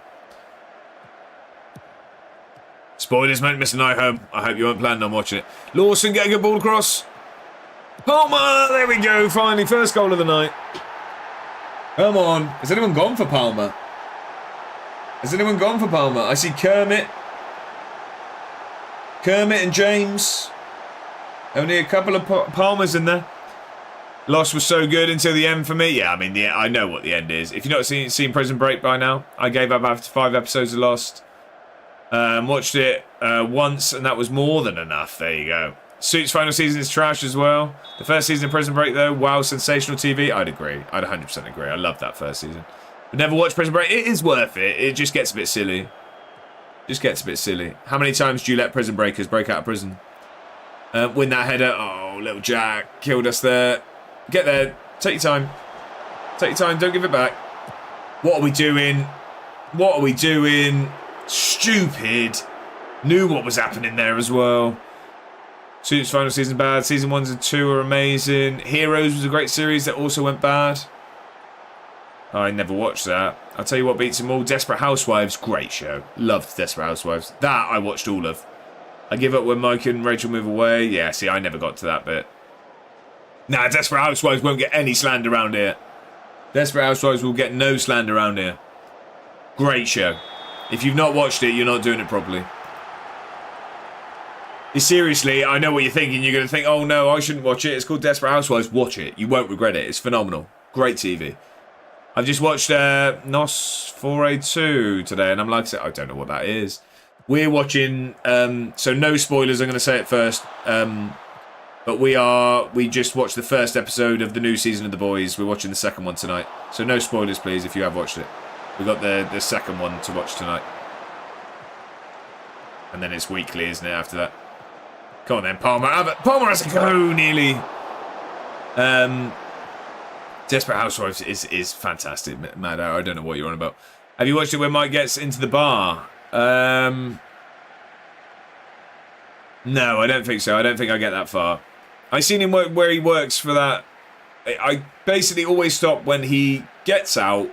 Spoilers, mate. Mr. Night Home. I hope you weren't planning on watching it. Lawson getting a ball across. Palmer! There we go. Finally, first goal of the night. Come on. Has anyone gone for Palmer? Has anyone gone for Palmer? I see Kermit. Kermit and James. Only a couple of Palmers in there. Lost was so good until the end for me. Yeah, I mean, I know what the end is. If you've not seen Prison Break by now, I gave up after 5 episodes of Lost. Watched it once, and that was more than enough. There you go. Suits final season is trash as well. The first season of Prison Break, though, wow, sensational TV. I'd agree. I'd 100% agree. I loved that first season. But never watched Prison Break. It is worth it. It just gets a bit silly. Just gets a bit silly. How many times do you let prison breakers break out of prison? Win that header. Oh, little Jack killed us there. Get there. Take your time. Take your time. Don't give it back. What are we doing? What are we doing? Stupid. Knew what was happening there as well. Suits final season bad. Season 1 and 2 are amazing. Heroes was a great series that also went bad. I never watched that. I'll tell you what beats them all. Desperate Housewives, great show. Loved Desperate Housewives. That I watched all of. I give up when Mike and Rachel move away. Yeah, see, I never got to that bit. Nah, Desperate Housewives won't get any slander around here. Desperate Housewives will get no slander around here. Great show. If you've not watched it, you're not doing it properly. Seriously, I know what you're thinking. You're going to think, oh no, I shouldn't watch it. It's called Desperate Housewives. Watch it. You won't regret it. It's phenomenal. Great TV. I've just watched NOS 4A2 today, and I'm like, I don't know what that is. We're watching, so no spoilers, I'm going to say it first. But we just watched the first episode of the new season of The Boys. We're watching the second one tonight. So no spoilers, please, if you have watched it. We've got the second one to watch tonight. And then it's weekly, isn't it, after that? Come on then, Palmer. Palmer has to go, nearly. Desperate Housewives is fantastic, Mad. I don't know what you're on about. Have you watched it when Mike gets into the bar? No, I don't think so. I don't think I get that far. I seen him where he works for that. I basically always stop when he gets out,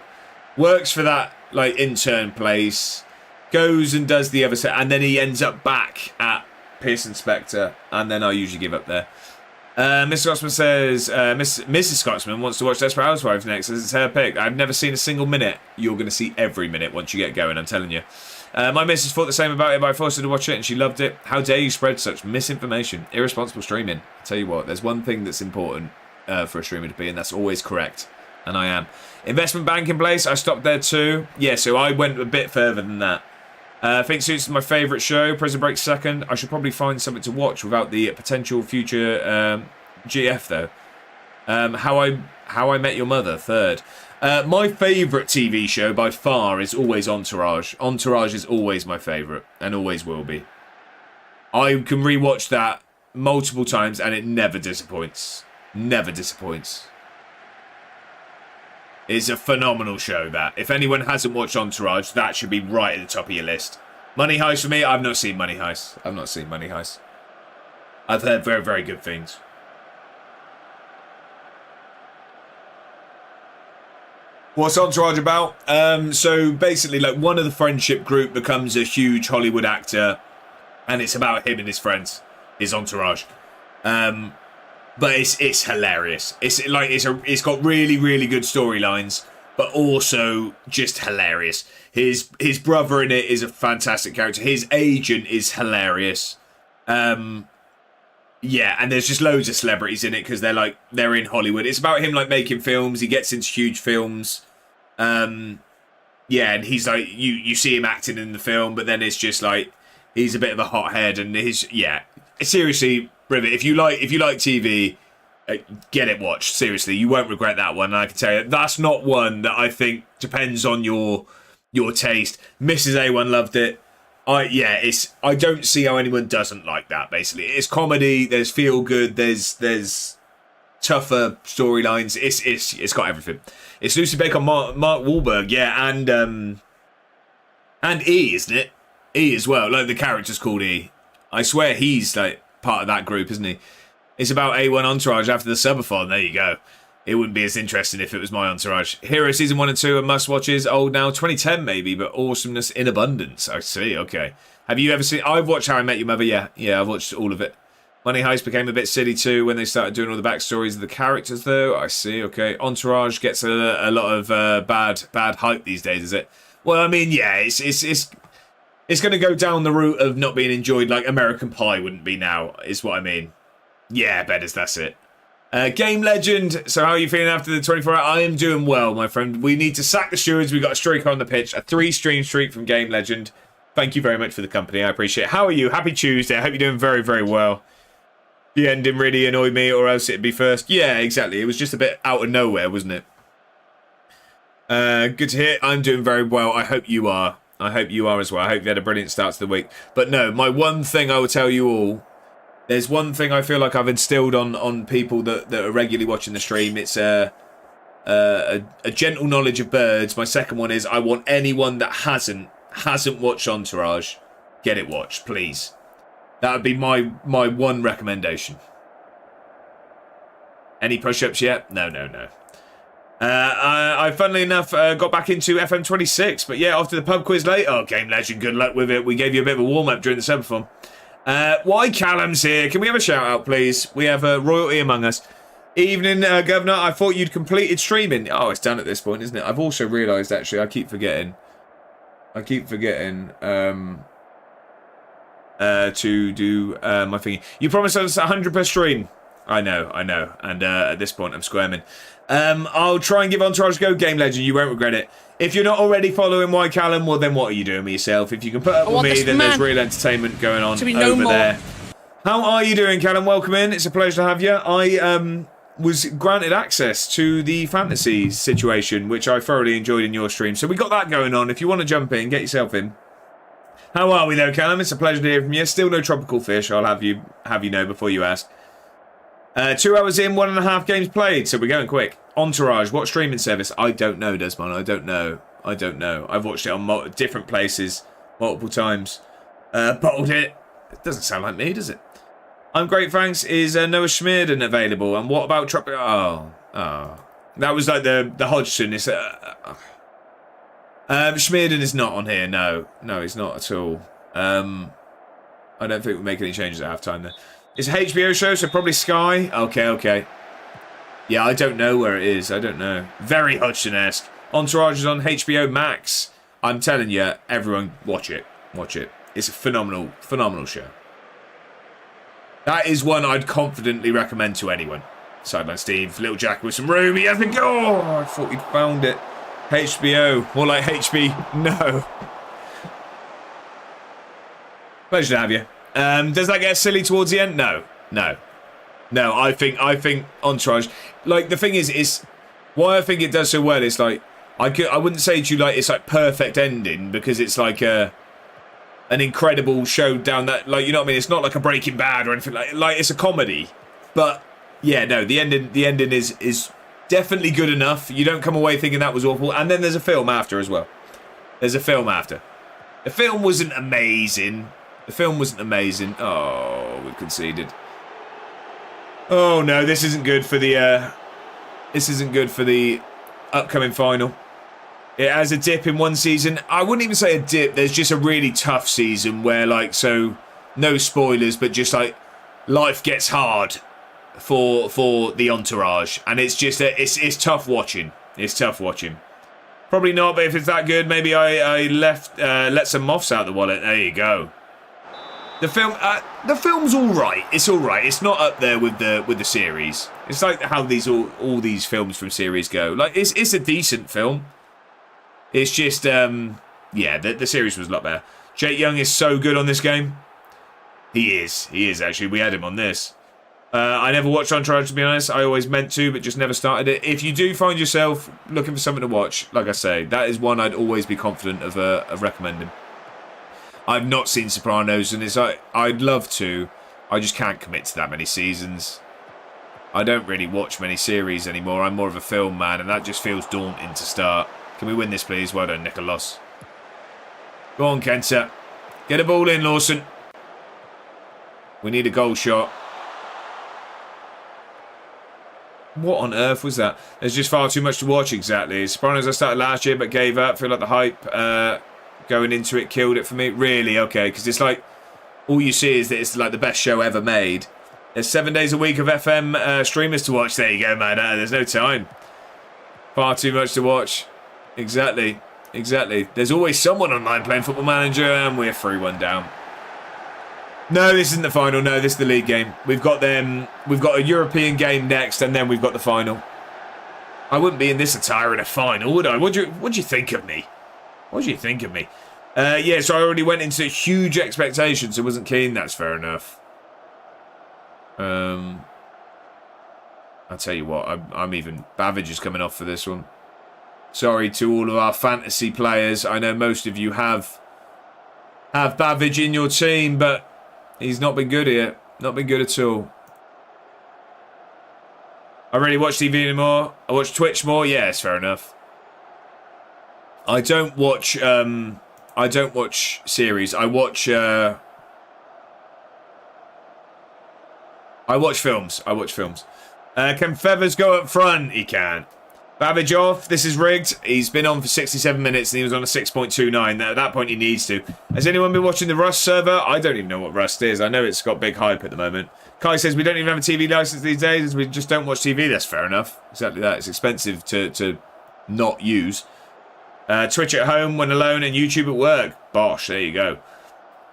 works for that like intern place, goes and does the other set, and then he ends up back at Pearson Spectre, and then I usually give up there. Mr. Scotsman says Mrs. Scotsman wants to watch Desperate Housewives next, as it's her pick. I've never seen a single minute. You're going to see every minute once you get going, I'm telling you. My missus thought the same about it, but I forced her to watch it and she loved it. How dare you spread such misinformation? Irresponsible streaming. I tell you what, there's one thing that's important for a streamer to be, and that's always correct. And I am. Investment bank in place, I stopped there too. Yeah, so I went a bit further than that. I think Suits is my favourite show. Prison Break second. I should probably find something to watch without the potential future GF though. How I Met Your Mother third. My favourite TV show by far is always Entourage. Entourage is always my favourite and always will be. I can rewatch that multiple times and it never disappoints. Never disappoints. It's a phenomenal show, that. If anyone hasn't watched Entourage, that should be right at the top of your list. Money Heist for me, I've not seen Money Heist. I've not seen Money Heist. I've heard very, very good things. What's Entourage about? So basically, like, one of the friendship group becomes a huge Hollywood actor, and it's about him and his friends. His entourage. But it's hilarious. It's got really, really good storylines, but also just hilarious. His brother in it is a fantastic character. His agent is hilarious. Yeah, and there's just loads of celebrities in it because they're in Hollywood. It's about him like making films. He gets into huge films. Yeah, and he's like you see him acting in the film, but then it's just like he's a bit of a hothead, and seriously. If you like TV, get it watched. Seriously, you won't regret that one. And I can tell you, that's not one that I think depends on your taste. Mrs. A1 loved it. I don't see how anyone doesn't like that. Basically, it's comedy. There's feel good. There's tougher storylines. It's got everything. It's Lucy Bacon, Mark Wahlberg, yeah, and E, isn't it? E as well. Like the character's called E. I swear he's like part of that group, isn't he? It's about A1 Entourage after the subathon. There you go. It wouldn't be as interesting if it was my Entourage. Hero Season 1 and 2 are must-watches. Old now, 2010 maybe, but awesomeness in abundance. I see, okay. Have you ever seen... I've watched How I Met Your Mother, yeah. Yeah, I've watched all of it. Money Heist became a bit silly too when they started doing all the backstories of the characters, though. I see, okay. Entourage gets a lot of bad hype these days, is it? Well, I mean, yeah, it's going to go down the route of not being enjoyed like American Pie wouldn't be now, is what I mean. Yeah, Bedders, that's it. Game Legend, so how are you feeling after the 24 hour? I am doing well, my friend. We need to sack the stewards. We've got a streak on the pitch, a 3-stream streak from Game Legend. Thank you very much for the company. I appreciate it. How are you? Happy Tuesday. I hope you're doing very, very well. The ending really annoyed me, or else it'd be first. Yeah, exactly. It was just a bit out of nowhere, wasn't it? Good to hear. I'm doing very well. I hope you are. I hope you are as well. I hope you had a brilliant start to the week. But no, my one thing I will tell you all, there's one thing I feel like I've instilled on people that are regularly watching the stream. It's a gentle knowledge of birds. My second one is I want anyone that hasn't watched Entourage, get it watched, please. That would be my one recommendation. Any push-ups yet? No. I funnily enough got back into FM26, but yeah, after the pub quiz late. Oh, Game Legend, good luck with it. We gave you a bit of a warm-up during the subathon. Why Callum's here? Can we have a shout out, please? We have royalty among us. Evening, Governor. I thought you'd completed streaming. Oh, it's done at this point, isn't it? I've also realised, actually, I keep forgetting to do my thingy. You promised us 100 per stream. I know. And at this point, I'm squirming. I'll try and give Entourage a go, Game Legend. You won't regret it. If you're not already following Why Callum, well, then what are you doing with yourself? If you can put up with me, then there's real entertainment going on over there. How are you doing, Callum? Welcome in. It's a pleasure to have you. I was granted access to the fantasy situation, which I thoroughly enjoyed in your stream. So we got that going on. If you want to jump in, get yourself in. How are we, though, Callum? It's a pleasure to hear from you. Still no tropical fish, I'll have you know before you ask. 2 hours in, 1.5 games played, so we're going quick. Entourage, what streaming service? I don't know, Desmond. I don't know. I've watched it on different places, multiple times. Bottled it. It doesn't sound like me, does it? I'm great, thanks. Is Noah Schmierden available? And what about Tropical? Oh. That was like the Hodgson. It's Schmierden is not on here. No, he's not at all. I don't think we'll make any changes at half time there. It's a HBO show, so probably Sky. Okay. Yeah, I don't know where it is. I don't know. Very Hodgson-esque. Entourage is on HBO Max. I'm telling you, everyone, watch it. It's a phenomenal show. That is one I'd confidently recommend to anyone. Sideline Steve, Little Jack with some room. He hasn't. Oh, I thought he'd found it. HBO, more like HB. No. Pleasure to have you. Does that get silly towards the end? No. I think Entourage. Like the thing is why I think it does so well. It's like I wouldn't say to you like it's like perfect ending because it's like an incredible show down that like you know what I mean. It's not like a Breaking Bad or anything like it's a comedy. But yeah, no, the ending is definitely good enough. You don't come away thinking that was awful. And then there's a film after as well. The film wasn't amazing. Oh, we've conceded. Oh no, this isn't good for the upcoming final. It has a dip in one season. I wouldn't even say a dip. There's just a really tough season where like so no spoilers, but just like life gets hard for the Entourage, and it's just it's tough watching. Probably not, but if it's that good, maybe I let some moths out the wallet. There you go. The film's all right. It's all right. It's not up there with the series. It's like how all these films from series go. Like it's a decent film. It's just the series was a lot better. Jake Young is so good on this game. He is actually. We had him on this. I never watched Entourage, to be honest. I always meant to, but just never started it. If you do find yourself looking for something to watch, like I say, that is one I'd always be confident of recommending. I've not seen Sopranos, and it's like I'd love to. I just can't commit to that many seasons. I don't really watch many series anymore. I'm more of a film man, and that just feels daunting to start. Can we win this, please? Well done, Nicholas. Go on, Kenta. Get a ball in, Lawson. We need a goal shot. What on earth was that? There's just far too much to watch, exactly. Sopranos I started last year but gave up. Feel like the hype going into it killed it for me. Really? Okay, because it's like, all you see is that it's like the best show ever made. There's 7 days a week of FM streamers to watch. There you go, man. There's no time. Far too much to watch. Exactly. Exactly. There's always someone online playing Football Manager, and we're 3-1 down. No, this isn't the final. No, this is the league game. We've got them. We've got a European game next, and then we've got the final. I wouldn't be in this attire in a final, would I? What'd you think of me? What do you think of me? Yeah, so I already went into huge expectations. I wasn't keen. That's fair enough. I'll tell you what. I'm even... Babbage is coming off for this one. Sorry to all of our fantasy players. I know most of you have Babbage in your team, but he's not been good here. Not been good at all. I really watch TV anymore. I watch Twitch more. Yeah, it's fair enough. I don't watch series. I watch films. Can Feathers go up front? He can. Babbage off. This is rigged. He's been on for 67 minutes and he was on a 6.29. At that point, he needs to. Has anyone been watching the Rust server? I don't even know what Rust is. I know it's got big hype at the moment. Kai says we don't even have a TV license these days. We just don't watch TV. That's fair enough. Exactly that. It's expensive to not use. Twitch at home when alone and YouTube at work. Bosh, there you go.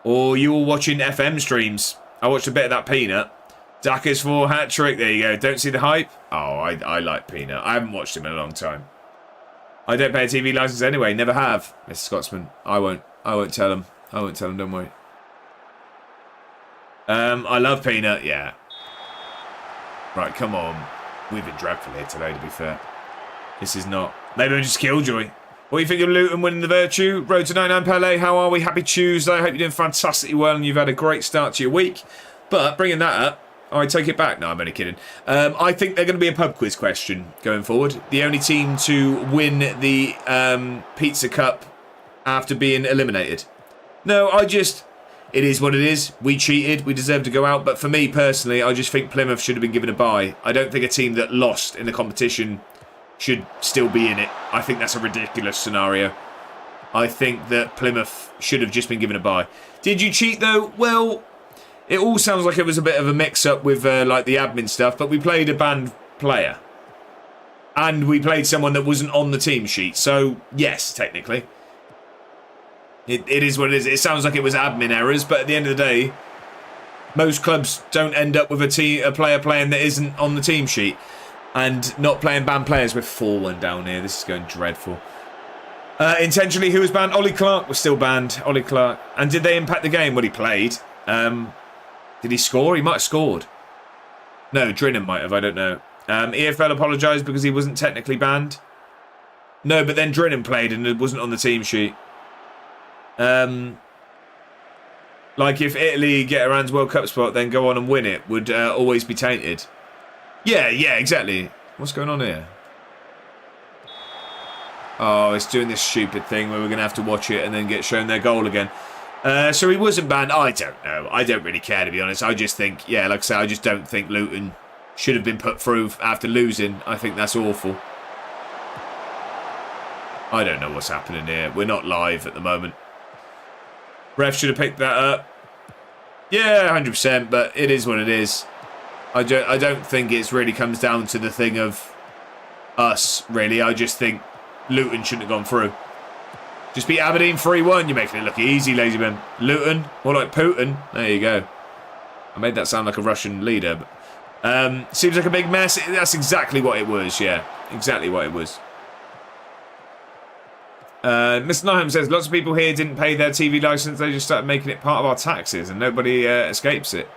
Or you all watching FM streams. I watched a bit of that Peanut. Daka's for hat trick. There you go. Don't see the hype? Oh, I like Peanut. I haven't watched him in a long time. I don't pay a TV license anyway. Never have, Mr. Scotsman. I won't tell him. Don't worry. I love Peanut. Yeah. Right, come on. We've been dreadful here today, to be fair. This is not. Maybe I'm just Killjoy. What do you think of Luton winning the Virtue? Road to 99 Pele. How are we? Happy Tuesday. I hope you're doing fantastically well and you've had a great start to your week. But bringing that up, I take it back. No, I'm only kidding. I think they're going to be a pub quiz question going forward. The only team to win the Pizza Cup after being eliminated. No, it is what it is. We cheated. We deserve to go out. But for me personally, I just think Plymouth should have been given a bye. I don't think a team that lost in the competition should still be in it. I think that's a ridiculous scenario. I think that Plymouth should have just been given a bye. Did you cheat though? Well, it all sounds like it was a bit of a mix-up with like the admin stuff, but we played a banned player. And we played someone that wasn't on the team sheet. So, yes, technically. It is what it is. It sounds like it was admin errors, but at the end of the day, most clubs don't end up with a player playing that isn't on the team sheet. And not playing banned players. We're 4-1 down here. This is going dreadful. Intentionally, who was banned? Ollie Clark was still banned. Ollie Clark. And did they impact the game? Well, he played. Did he score? He might have scored. No, Drinham might have. I don't know. EFL apologised because he wasn't technically banned. No, but then Drinham played and it wasn't on the team sheet. Like if Italy get Iran's World Cup spot, then go on and win it, would always be tainted. Yeah, exactly. What's going on here? Oh, it's doing this stupid thing where we're going to have to watch it and then get shown their goal again. So he wasn't banned. I don't know. I don't really care, to be honest. I just think, yeah, like I say, I just don't think Luton should have been put through after losing. I think that's awful. I don't know what's happening here. We're not live at the moment. Ref should have picked that up. Yeah, 100%, but it is what it is. I don't think it really comes down to the thing of us, really. I just think Luton shouldn't have gone through. Just beat Aberdeen 3-1. You're making it look easy, lazy man. Luton, more like Putin. There you go. I made that sound like a Russian leader. But, seems like a big mess. That's exactly what it was, yeah. Exactly what it was. Mr. Nyham says, lots of people here didn't pay their TV licence. They just started making it part of our taxes and nobody escapes it.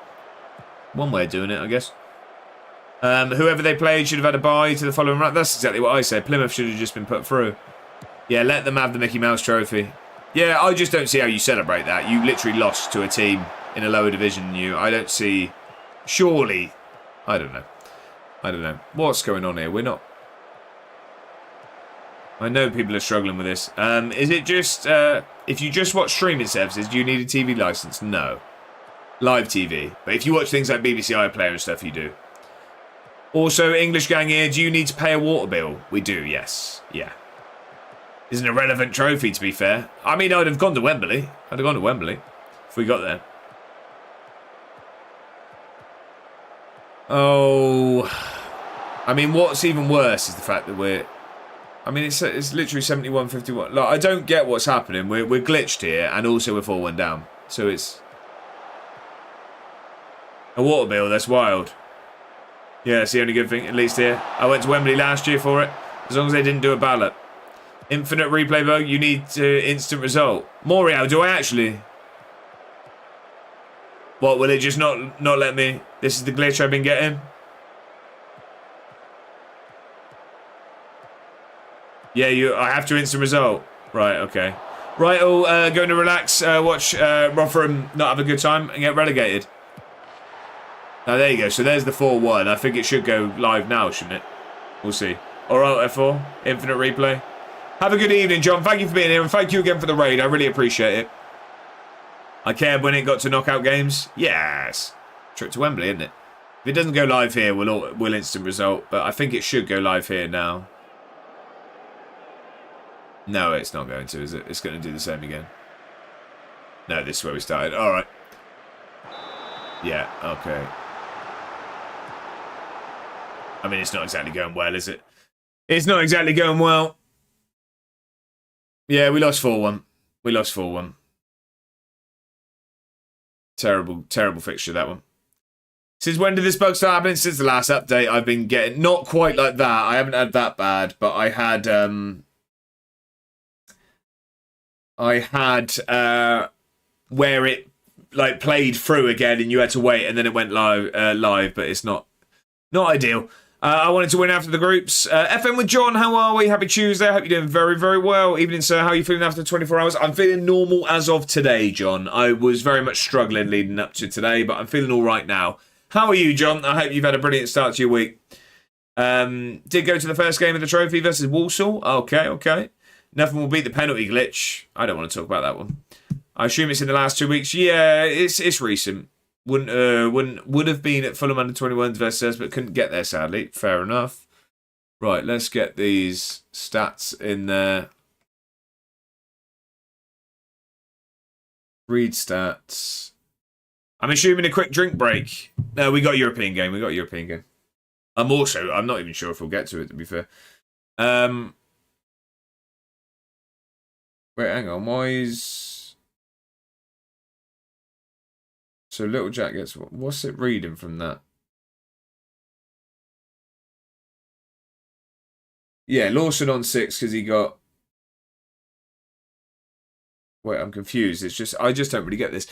One way of doing it, I guess. Whoever they played should have had a bye to the following round. That's exactly what I said. Plymouth should have just been put through. Yeah, let them have the Mickey Mouse trophy. Yeah, I just don't see how you celebrate that. You literally lost to a team in a lower division than you. I don't see... Surely... I don't know. What's going on here? We're not... I know people are struggling with this. Is it just... if you just watch streaming services, do you need a TV licence? No. live TV. But if you watch things like BBC iPlayer and stuff, you do. Also, English gang here, do you need to pay a water bill? We do, yes. Yeah. Isn't a relevant trophy, to be fair. I mean, I'd have gone to Wembley. I'd have gone to Wembley if we got there. Oh, I mean, what's even worse is the fact that we're... I mean, it's literally 71-51. Like, I don't get what's happening. We're glitched here, and also we're 4-1 down. So it's... a water bill, that's wild. Yeah, it's the only good thing, at least here. I went to Wembley last year for it, as long as they didn't do a ballot. Infinite replay bug, you need instant result. Morial, do I actually? What, will it just not let me? This is the glitch I've been getting? Yeah, I have to instant result. Right, okay. Right, going to relax, watch Rotherham not have a good time and get relegated. Now, there you go. So there's the 4-1. I think it should go live now, shouldn't it? We'll see. All right, F4. Infinite replay. Have a good evening, John. Thank you for being here, and thank you again for the raid. I really appreciate it. I cared when it got to knockout games. Yes. Trip to Wembley, isn't it? If it doesn't go live here, we'll instant result. But I think it should go live here now. No, it's not going to, is it? It's going to do the same again. No, this is where we started. All right. Yeah, okay. I mean, it's not exactly going well, is it? It's not exactly going well. Yeah, we lost 4-1. We lost 4-1. Terrible, terrible fixture, that one. Since when did this bug start happening? Since the last update, I've been getting... Not quite like that. I haven't had that bad, but I had... where it like played through again and you had to wait and then it went live, but it's not ideal. I wanted to win after the groups. FM with John, how are we? Happy Tuesday. I hope you're doing very, very well. Evening, sir. How are you feeling after 24 hours? I'm feeling normal as of today, John. I was very much struggling leading up to today, but I'm feeling all right now. How are you, John? I hope you've had a brilliant start to your week. Did go to the first game of the trophy versus Walsall. Okay. Nothing will beat the penalty glitch. I don't want to talk about that one. I assume it's in the last 2 weeks. Yeah, it's recent. Would have been at Fulham under-21s versus, but couldn't get there, sadly. Fair enough. Right, let's get these stats in there. Read stats. I'm assuming a quick drink break. No, we got a European game. I'm not even sure if we'll get to it, to be fair. Wait, hang on. Why is... So Little Jack gets... What's it reading from that? Yeah, Lawson on 6 because he got... Wait, I'm confused. It's just... I just don't really get this.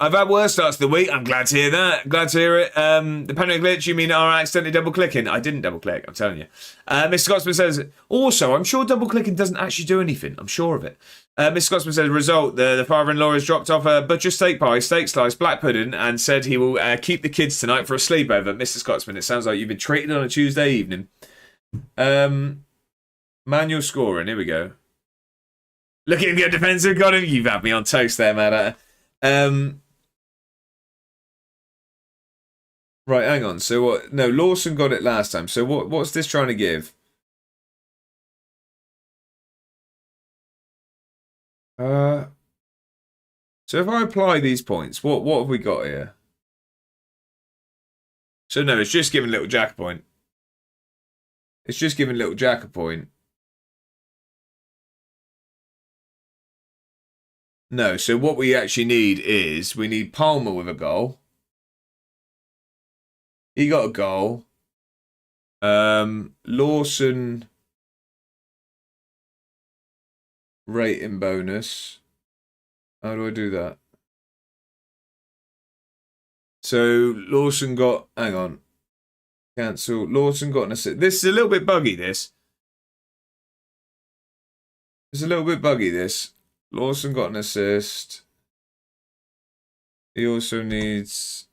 I've had worse starts of the week. I'm glad to hear that. Glad to hear it. The penalty glitch, you mean I accidentally double-clicking? I didn't double-click, I'm telling you. Mr. Scotsman says, also, I'm sure double-clicking doesn't actually do anything. I'm sure of it. Mr. Scotsman says, result, the father-in-law has dropped off a butcher steak pie, steak slice, black pudding, and said he will keep the kids tonight for a sleepover. Mr. Scotsman, it sounds like you've been treated on a Tuesday evening. Manual scoring, here we go. Look at him get defensive, got him. You've had me on toast there, man. Right, hang on. So what? No, Lawson got it last time. So what's this trying to give? So if I apply these points, what have we got here? So no, it's just giving Little Jack a point. It's just giving Little Jack a point. No, so what we actually need is we need Palmer with a goal. He got a goal. Lawson rating bonus. How do I do that? So Lawson got, hang on. Cancel. Lawson got an assist. This is a little bit buggy, this. It's a little bit buggy, this. Lawson got an assist. He also needs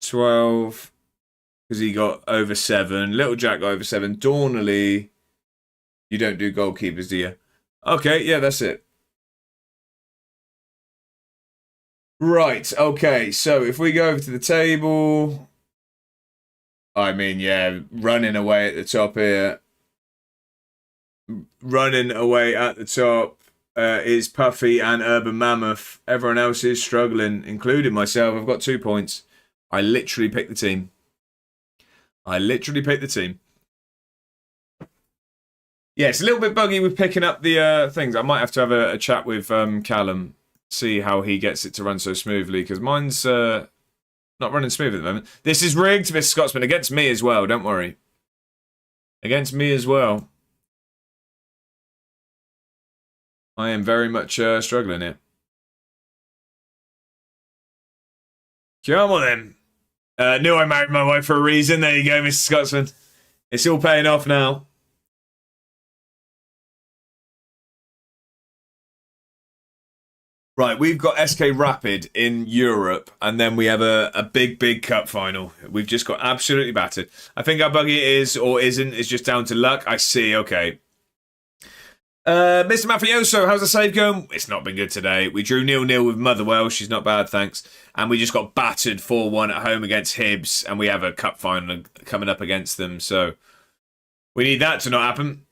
12 because he got over 7. Little Jack got over 7. Dornley, you don't do goalkeepers, do you? Okay, yeah, that's it. Right, okay, so if we go over to the table... I mean, yeah, running away at the top here. Running away at the top is Puffy and Urban Mammoth. Everyone else is struggling, including myself. I've got 2 points. I literally picked the team. Yeah, it's a little bit buggy with picking up the things. I might have to have a chat with Callum, see how he gets it to run so smoothly, because mine's not running smooth at the moment. This is rigged, Mr. Scotsman, against me as well, don't worry. Against me as well. I am very much struggling here. Come on then. Knew I married my wife for a reason. There you go, Mr. Scotsman. It's all paying off now. Right, we've got SK Rapid in Europe, and then we have a big cup final. We've just got absolutely battered. I think how buggy it is or isn't is just down to luck. I see, okay. Mr. Mafioso, how's the save going? It's not been good today. We drew 0-0 with Motherwell. She's not bad, thanks. And we just got battered 4-1 at home against Hibs, and we have a cup final coming up against them. So we need that to not happen.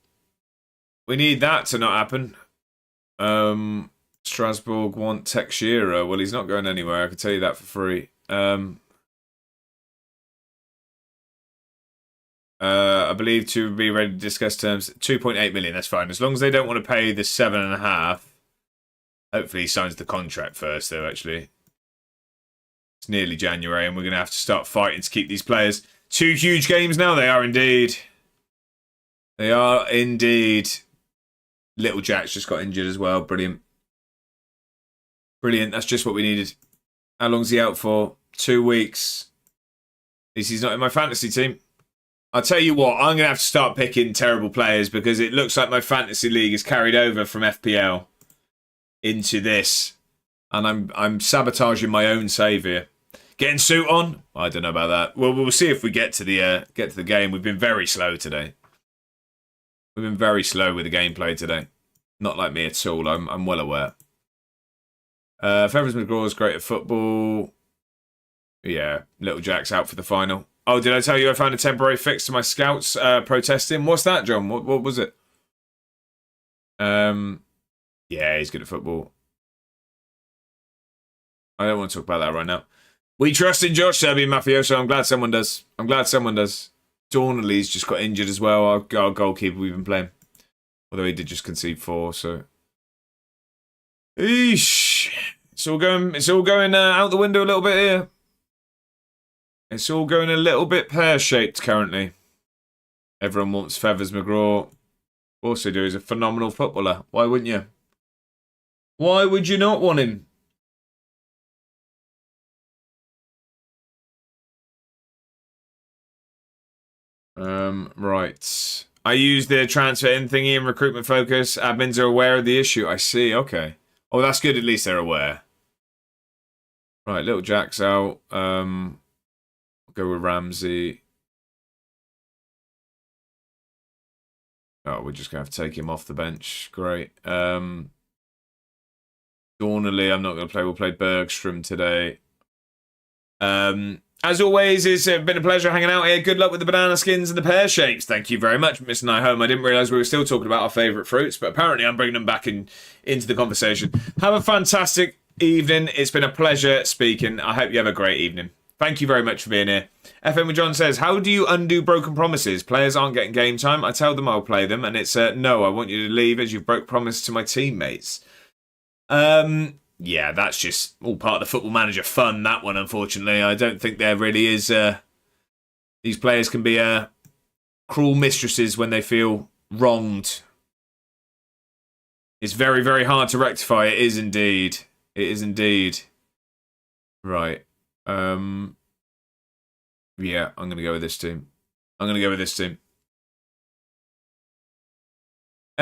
Strasbourg want Teixeira. Well, he's not going anywhere. I can tell you that for free. I believe to be ready to discuss terms. 2.8 million. That's fine. As long as they don't want to pay the 7.5. Hopefully he signs the contract first, though, actually. It's nearly January, and we're going to have to start fighting to keep these players. 2 huge games now. They are indeed. Little Jack's just got injured as well. Brilliant. That's just what we needed. How long's he out for? 2 weeks. At least he's not in my fantasy team. I'll tell you what, I'm going to have to start picking terrible players because it looks like my fantasy league is carried over from FPL into this. And I'm sabotaging my own save here. Getting suit on? I don't know about that. Well, we'll see if we get to the game. We've been very slow today. We've been very slow with the gameplay today. Not like me at all. I'm well aware. Feathers McGraw is great at football. Yeah, Little Jack's out for the final. Oh, did I tell you I found a temporary fix to my scouts protesting? What's that, John? What was it? Yeah, he's good at football. I don't want to talk about that right now. We trust in Josh, Serbian Mafioso. I'm glad someone does. Dornley's just got injured as well. Our goalkeeper we've been playing. Although he did just concede 4, so... Eesh. It's all going out the window a little bit here. It's all going a little bit pear-shaped currently. Everyone wants Feathers McGraw. Of course they do. He's a phenomenal footballer. Why wouldn't you? Why would you not want him? Right. I use the transfer in thingy and recruitment focus. Admins are aware of the issue. I see. Okay. Oh, that's good. At least they're aware. Right. Little Jack's out. Go with Ramsey. Oh, we're just going to have to take him off the bench. Great. Dornley, I'm not going to play. We'll play Bergstrom today. As always, it's been a pleasure hanging out here. Good luck with the banana skins and the pear shapes. Thank you very much, Miss Nyhome. I didn't realise we were still talking about our favourite fruits, but apparently I'm bringing them back into the conversation. Have a fantastic evening. It's been a pleasure speaking. I hope you have a great evening. Thank you very much for being here. FM with John says, how do you undo broken promises? Players aren't getting game time. I tell them I'll play them, and it's no, I want you to leave as you broke promise to my teammates. Yeah, that's just all part of the Football Manager fun, that one, unfortunately. I don't think there really is... these players can be cruel mistresses when they feel wronged. It's very, very hard to rectify. It is indeed. It is indeed. Right. Yeah, I'm going to go with this team.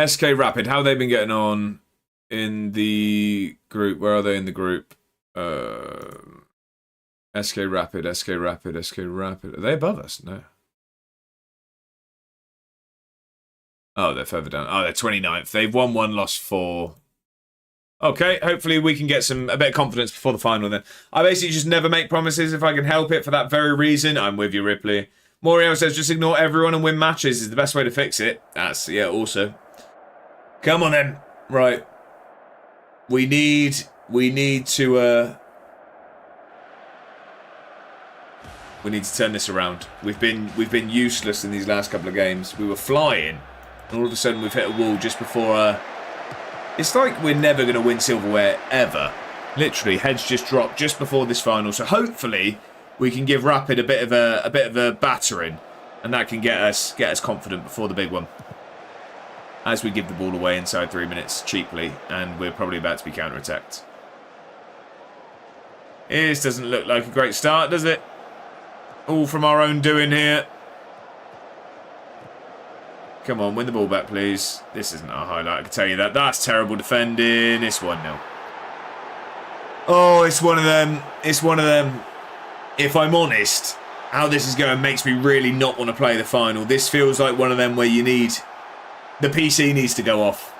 SK Rapid, how have they been getting on in the group? Where are they in the group? SK Rapid. Are they above us? No. Oh, they're further down. Oh, they're 29th. They've won 1, lost 4. Okay, hopefully we can get a bit of confidence before the final then. I basically just never make promises if I can help it for that very reason. I'm with you, Ripley. Moriel says just ignore everyone and win matches is the best way to fix it. That's, yeah, also. Come on then. Right. We need to, we need to turn this around. We've been useless in these last couple of games. We were flying, and all of a sudden we've hit a wall just before. It's like we're never going to win silverware ever. Literally, heads just dropped just before this final. So hopefully we can give Rapid a bit of a battering, and that can get us confident before the big one. As we give the ball away inside 3 minutes cheaply, and we're probably about to be counter-attacked. This doesn't look like a great start, does it? All from our own doing here. Come on, win the ball back, please. This isn't our highlight, I can tell you that. That's terrible defending. It's 1-0. Oh, it's one of them. It's one of them. If I'm honest, how this is going makes me really not want to play the final. This feels like one of them where you need... The PC needs to go off.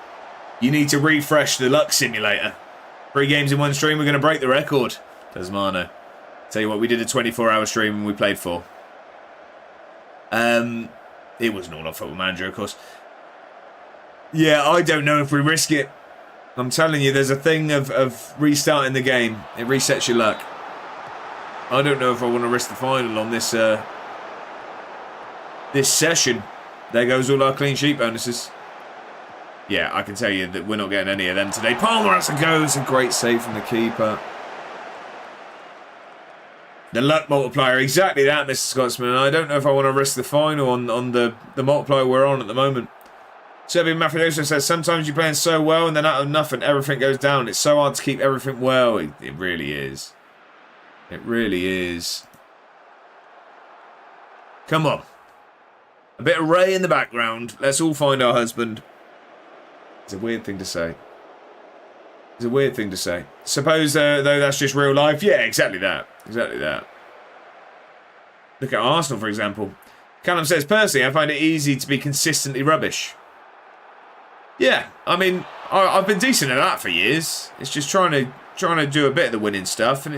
You need to refresh the luck simulator. 3 games in one stream, we're going to break the record. Tasmano. Tell you what, we did a 24-hour stream and we played 4. It wasn't all on Football Manager, of course. Yeah, I don't know if we risk it. I'm telling you, there's a thing of restarting the game. It resets your luck. I don't know if I want to risk the final on this this session. There goes all our clean sheet bonuses. Yeah, I can tell you that we're not getting any of them today. Palmer has to go. It's a great save from the keeper. The luck multiplier, exactly that, Mr. Scotsman. I don't know if I want to risk the final on the multiplier we're on at the moment. Serbian Mafioso says, sometimes you're playing so well and then out of nothing, everything goes down. It's so hard to keep everything well. It really is. It really is. Come on. A bit of Ray in the background. Let's all find our husband. It's a weird thing to say. It's a weird thing to say. Suppose, though, that's just real life. Yeah, exactly that. Exactly that. Look at Arsenal, for example. Callum says, personally, I find it easy to be consistently rubbish. Yeah, I mean, I've been decent at that for years. It's just trying to do a bit of the winning stuff, and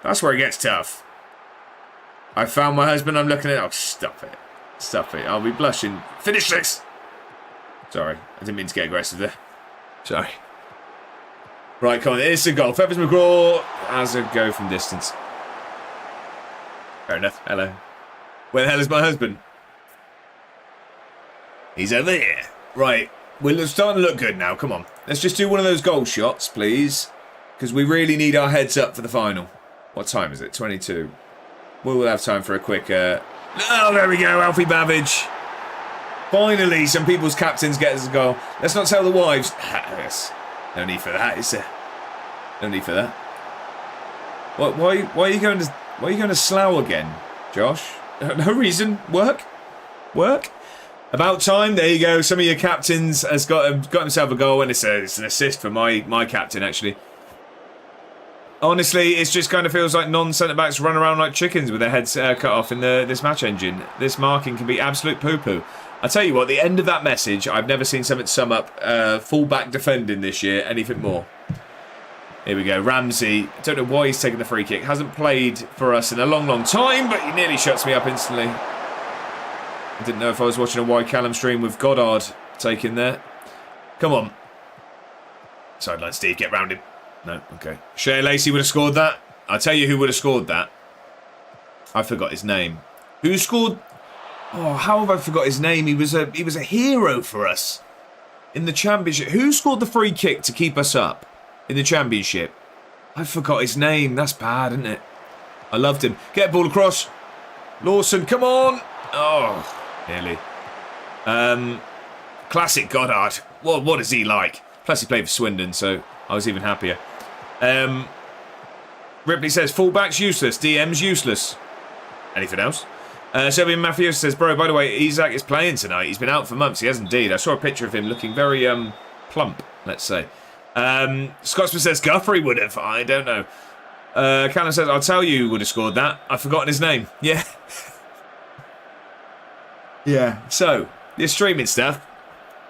that's where it gets tough. I found my husband. I'm looking at. Oh, stop it, stop it! I'll be blushing. Finish this. Sorry, I didn't mean to get aggressive there. Sorry. Right, come on. It's a goal. Feathers McGraw has a go from distance. Fair enough. Hello. Where the hell is my husband? He's over here. Right. We're starting to look good now. Come on. Let's just do one of those goal shots, please. Because we really need our heads up for the final. What time is it? 22. We'll have time for a quick... Oh, there we go. Alfie Babbage. Finally, some people's captains get us a goal. Let's not tell the wives. Yes. No need for that, is there? No need for that. Why are you going to Slough again, Josh? No reason. Work? About time. There you go. Some of your captains has got himself a goal, and it's an assist for my captain actually. Honestly, it just kind of feels like non-centre backs run around like chickens with their heads cut off in this match engine. This marking can be absolute poo-poo. I tell you what, the end of that message, I've never seen something sum up full-back defending this year, anything more. Here we go, Ramsey. Don't know why he's taking the free kick. Hasn't played for us in a long, long time, but he nearly shuts me up instantly. I didn't know if I was watching a Wide Callum stream with Goddard taking there. Come on. Sideline Steve, get round him. No, okay. Shea Lacey would have scored that. I'll tell you who would have scored that. I forgot his name. Who scored... Oh, how have I forgot his name? He was a hero for us in the championship. Who scored the free kick to keep us up in the championship? I forgot his name. That's bad, isn't it? I loved him. Get ball across. Lawson, come on. Oh, nearly. Classic Goddard. What is he like? Plus he played for Swindon, so I was even happier. Ripley says fullback's useless. DM's useless. Anything else? Serbian Mafioso says, bro, by the way, Isaac is playing tonight. He's been out for months. He has indeed. I saw a picture of him looking very plump, let's say. Scotsman says Guthrie would have. I don't know. Callum says, I'll tell you who would have scored that. I've forgotten his name. Yeah. Yeah. So, this streaming stuff,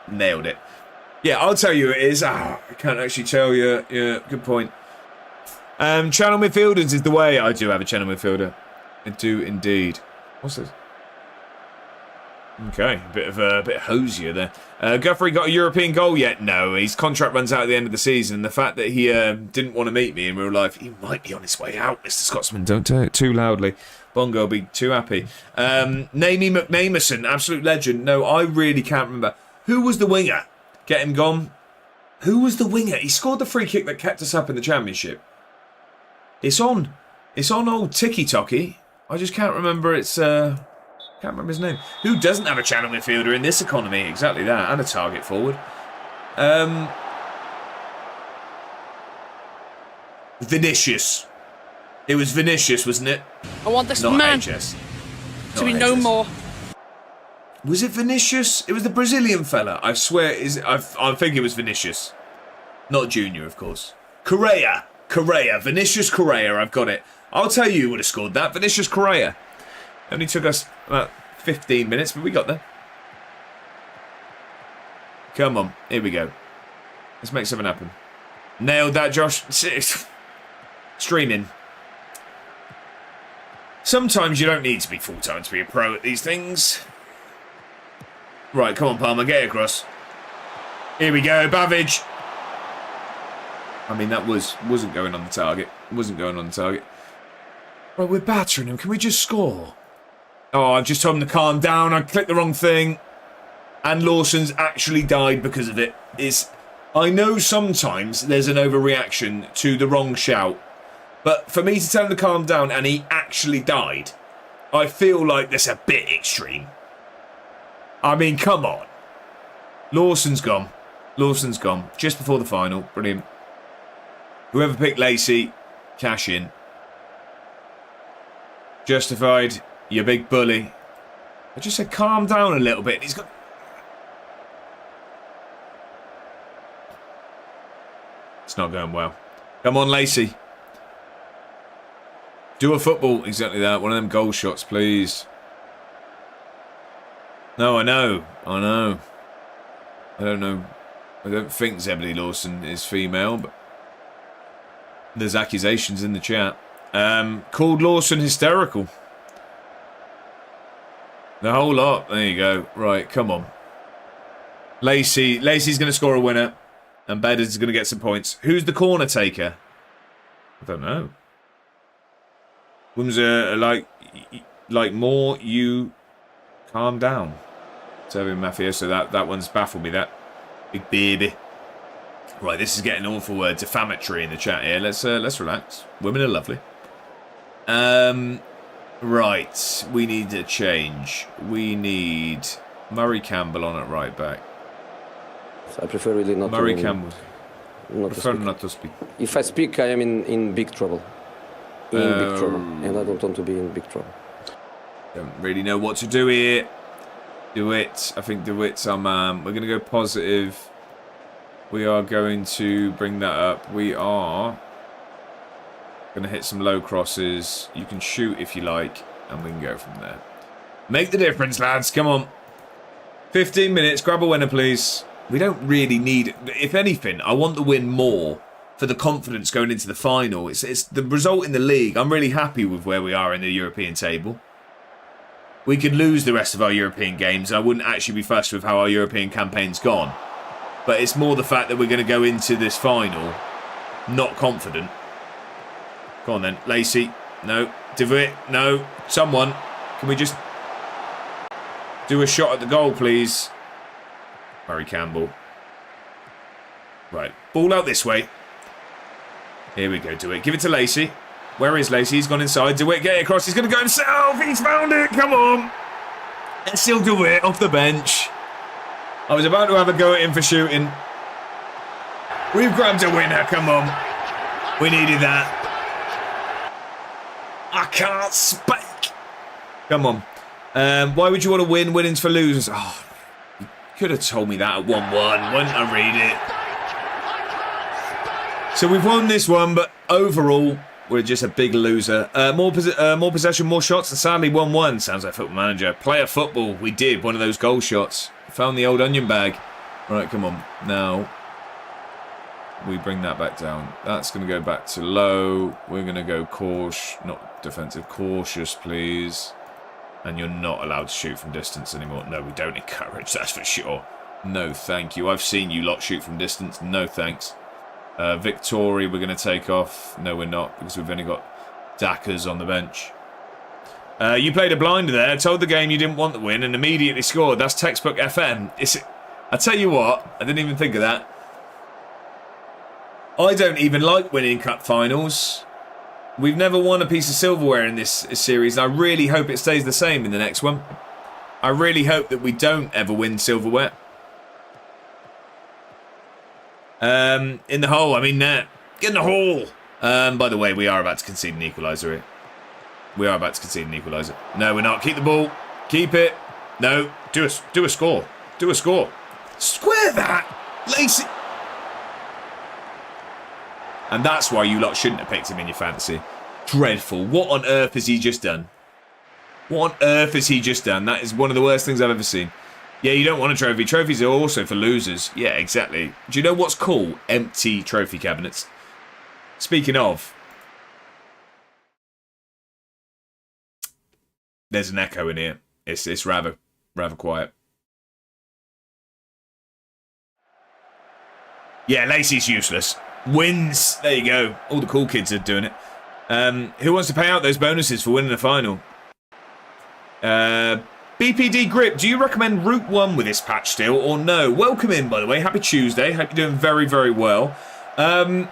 nailed it. Yeah, I'll tell you it is. I can't actually tell you. Yeah, good point. Channel midfielders is the way. I do have a channel midfielder. I do indeed. What's this? Okay, a bit hosier there. Guthrie got a European goal yet? No, his contract runs out at the end of the season. And the fact that he didn't want to meet me in real life, he might be on his way out, Mr. Scotsman. Don't tell it too loudly. Bongo will be too happy. Namey McNamerson, absolute legend. No, I really can't remember. Who was the winger? Get him gone. Who was the winger? He scored the free kick that kept us up in the Championship. It's on old Tiki Toki. I just can't remember can't remember his name. Who doesn't have a channel midfielder in this economy? Exactly that. And a target forward. Vinicius. It was Vinicius, wasn't it? I want this Not man HS. to be no more. Was it Vinicius? It was the Brazilian fella. I swear, I think it was Vinicius. Not Junior, of course. Correa. Vinicius Correa. I've got it. I'll tell you who would have scored that. Vinicius Correa. Only took us about 15 minutes, but we got there. Come on. Here we go. Let's make something happen. Nailed that, Josh. Streaming. Sometimes you don't need to be full-time to be a pro at these things. Right, come on, Palmer. Get it across. Here we go. Babbage. I mean, that wasn't going on the target. Right, we're battering him. Can we just score? Oh, I've just told him to calm down. I clicked the wrong thing. And Lawson's actually died because of it. I know sometimes there's an overreaction to the wrong shout. But for me to tell him to calm down and he actually died, I feel like that's a bit extreme. I mean, come on. Lawson's gone. Just before the final. Brilliant. Whoever picked Lacey, cash in. Justified. You big bully. I just said calm down a little bit. He's got... It's not going well. Come on, Lacey. Do a football. Exactly that. One of them goal shots, please. No, I know. I don't know. I don't think Zebedee Lawson is female, but there's accusations in the chat. Called Lawson hysterical. The whole lot. There you go. Right, come on. Lacey's going to score a winner. And Beddards going to get some points. Who's the corner taker? I don't know. Women's like more you calm down. Serving Mafia, so that one's baffled me, that big baby. Right, this is getting awful defamatory in the chat here. Let's relax. Women are lovely. Right, we need a change. We need Murray Campbell on at right back. I prefer really not Murray to... Campbell. Prefer not to speak. If I speak, I am in big trouble. Big trouble. And I don't want to be in big trouble. Don't really know what to do here. DeWitt. I think DeWitt's our man. We're going to go positive. We are going to bring that up. We are going to hit some low crosses. You can shoot if you like. And we can go from there. Make the difference, lads. Come on. 15 minutes. Grab a winner, please. We don't really need... If anything, I want the win more for the confidence going into the final. It's the result in the league. I'm really happy with where we are in the European table. We could lose the rest of our European games. I wouldn't actually be fussed with how our European campaign's gone. But it's more the fact that we're going to go into this final not confident. Go on then. Lacey. No. DeWitt. No. Someone. Can we just do a shot at the goal, please? Murray Campbell. Right. Ball out this way. Here we go, DeWitt. Give it to Lacey. Where is Lacey? He's gone inside. DeWitt, get it across. He's going to go himself. He's found it. Come on. Let's still DeWitt off the bench. I was about to have a go at him for shooting. We've grabbed a winner. Come on. We needed that. I can't speak. Come on. Why would you want to win? Winning's for losers. Oh, you could have told me that at 1-1. Wouldn't I read it? So we've won this one, but overall, we're just a big loser. More possession, more shots, and sadly 1-1. Sounds like Football Manager. Player football. We did one of those goal shots. Found the old onion bag. Right, come on. Now, we bring that back down. That's going to go back to low. We're going to go not defensive, cautious, please. And you're not allowed to shoot from distance anymore. No, we don't encourage, that's for sure. No, thank you. I've seen you lot shoot from distance. No, thanks. Victory, we're going to take off. No, we're not, because we've only got Dackers on the bench. You played a blinder there, told the game you didn't want the win, and immediately scored. That's textbook FM. I tell you what, I didn't even think of that. I don't even like winning cup finals. We've never won a piece of silverware in this series, and I really hope it stays the same in the next one. I really hope that we don't ever win silverware. In the hole, I mean, get in the hole. By the way, we are about to concede an equaliser here. We are about to concede an equaliser. No, we're not. Keep the ball. Keep it. No, do a score. Do a score. Square that, Lacey. And that's why you lot shouldn't have picked him in your fantasy. Dreadful. What on earth has he just done? What on earth has he just done? That is one of the worst things I've ever seen. Yeah, you don't want a trophy. Trophies are also for losers. Yeah, exactly. Do you know what's cool? Empty trophy cabinets. Speaking of, there's an echo in here. It's rather quiet. Yeah, Lacey's useless. Wins. There you go. All the cool kids are doing it. Who wants to pay out those bonuses for winning the final? BPD Grip, do you recommend Route 1 with this patch still or no? Welcome in, by the way. Happy Tuesday. Hope you're doing very, very well. I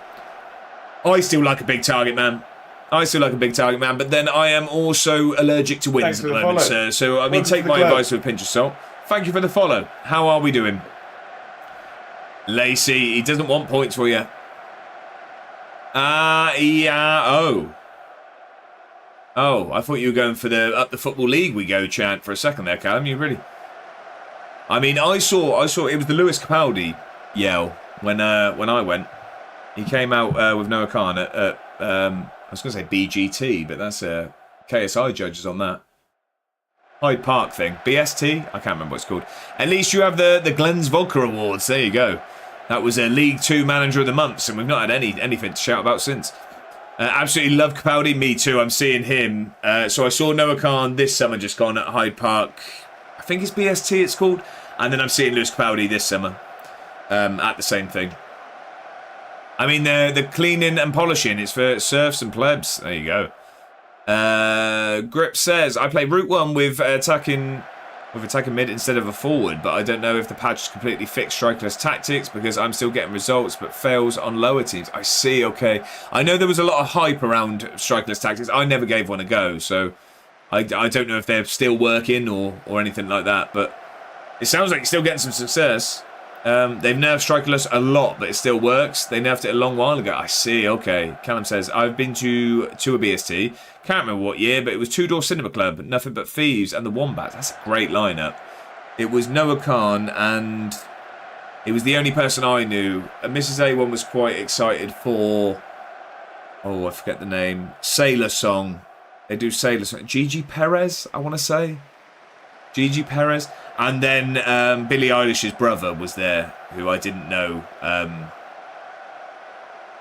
still like a big target man. But then I am also allergic to wins at the moment, sir. So, I mean, take my advice with a pinch of salt. Thank you for the follow. How are we doing? Lacey, he doesn't want points for you. Oh, I thought you were going for the up the football league we go chant for a second there, Callum. You really? I mean, I saw it was the Lewis Capaldi yell when I went. He came out with Noah Khan at I was going to say BGT, but that's KSI judges on that. Hyde Park thing. BST? I can't remember what it's called. At least you have the Glenn's Vodka Awards. There you go. That was a League 2 Manager of the Month, and we've not had anything to shout about since. Absolutely love Capaldi. Me too. I'm seeing him. So I saw Noah Khan this summer just gone at Hyde Park. I think it's BST it's called. And then I'm seeing Lewis Capaldi this summer at the same thing. I mean, the cleaning and polishing is for serfs and plebs. There you go. Grip says, I play Route 1 with attacking mid instead of a forward, but I don't know if the patch has completely fixed strikerless tactics because I'm still getting results but fails on lower teams. I see, okay. I know there was a lot of hype around strikerless tactics. I never gave one a go, so I don't know if they're still working or anything like that, but it sounds like you're still getting some success. They've nerfed strikerless a lot, but it still works. They nerfed it a long while ago. I see, okay. Callum says, I've been to a BST. Can't remember what year, but it was Two Door Cinema Club, Nothing But Thieves, and the Wombats. That's a great lineup. It was Noah Khan, and it was the only person I knew. And Mrs. A1 was quite excited for, oh, I forget the name, Sailor Song. They do Sailor Song. Gigi Perez, I want to say. Gigi Perez. And then Billie Eilish's brother was there, who I didn't know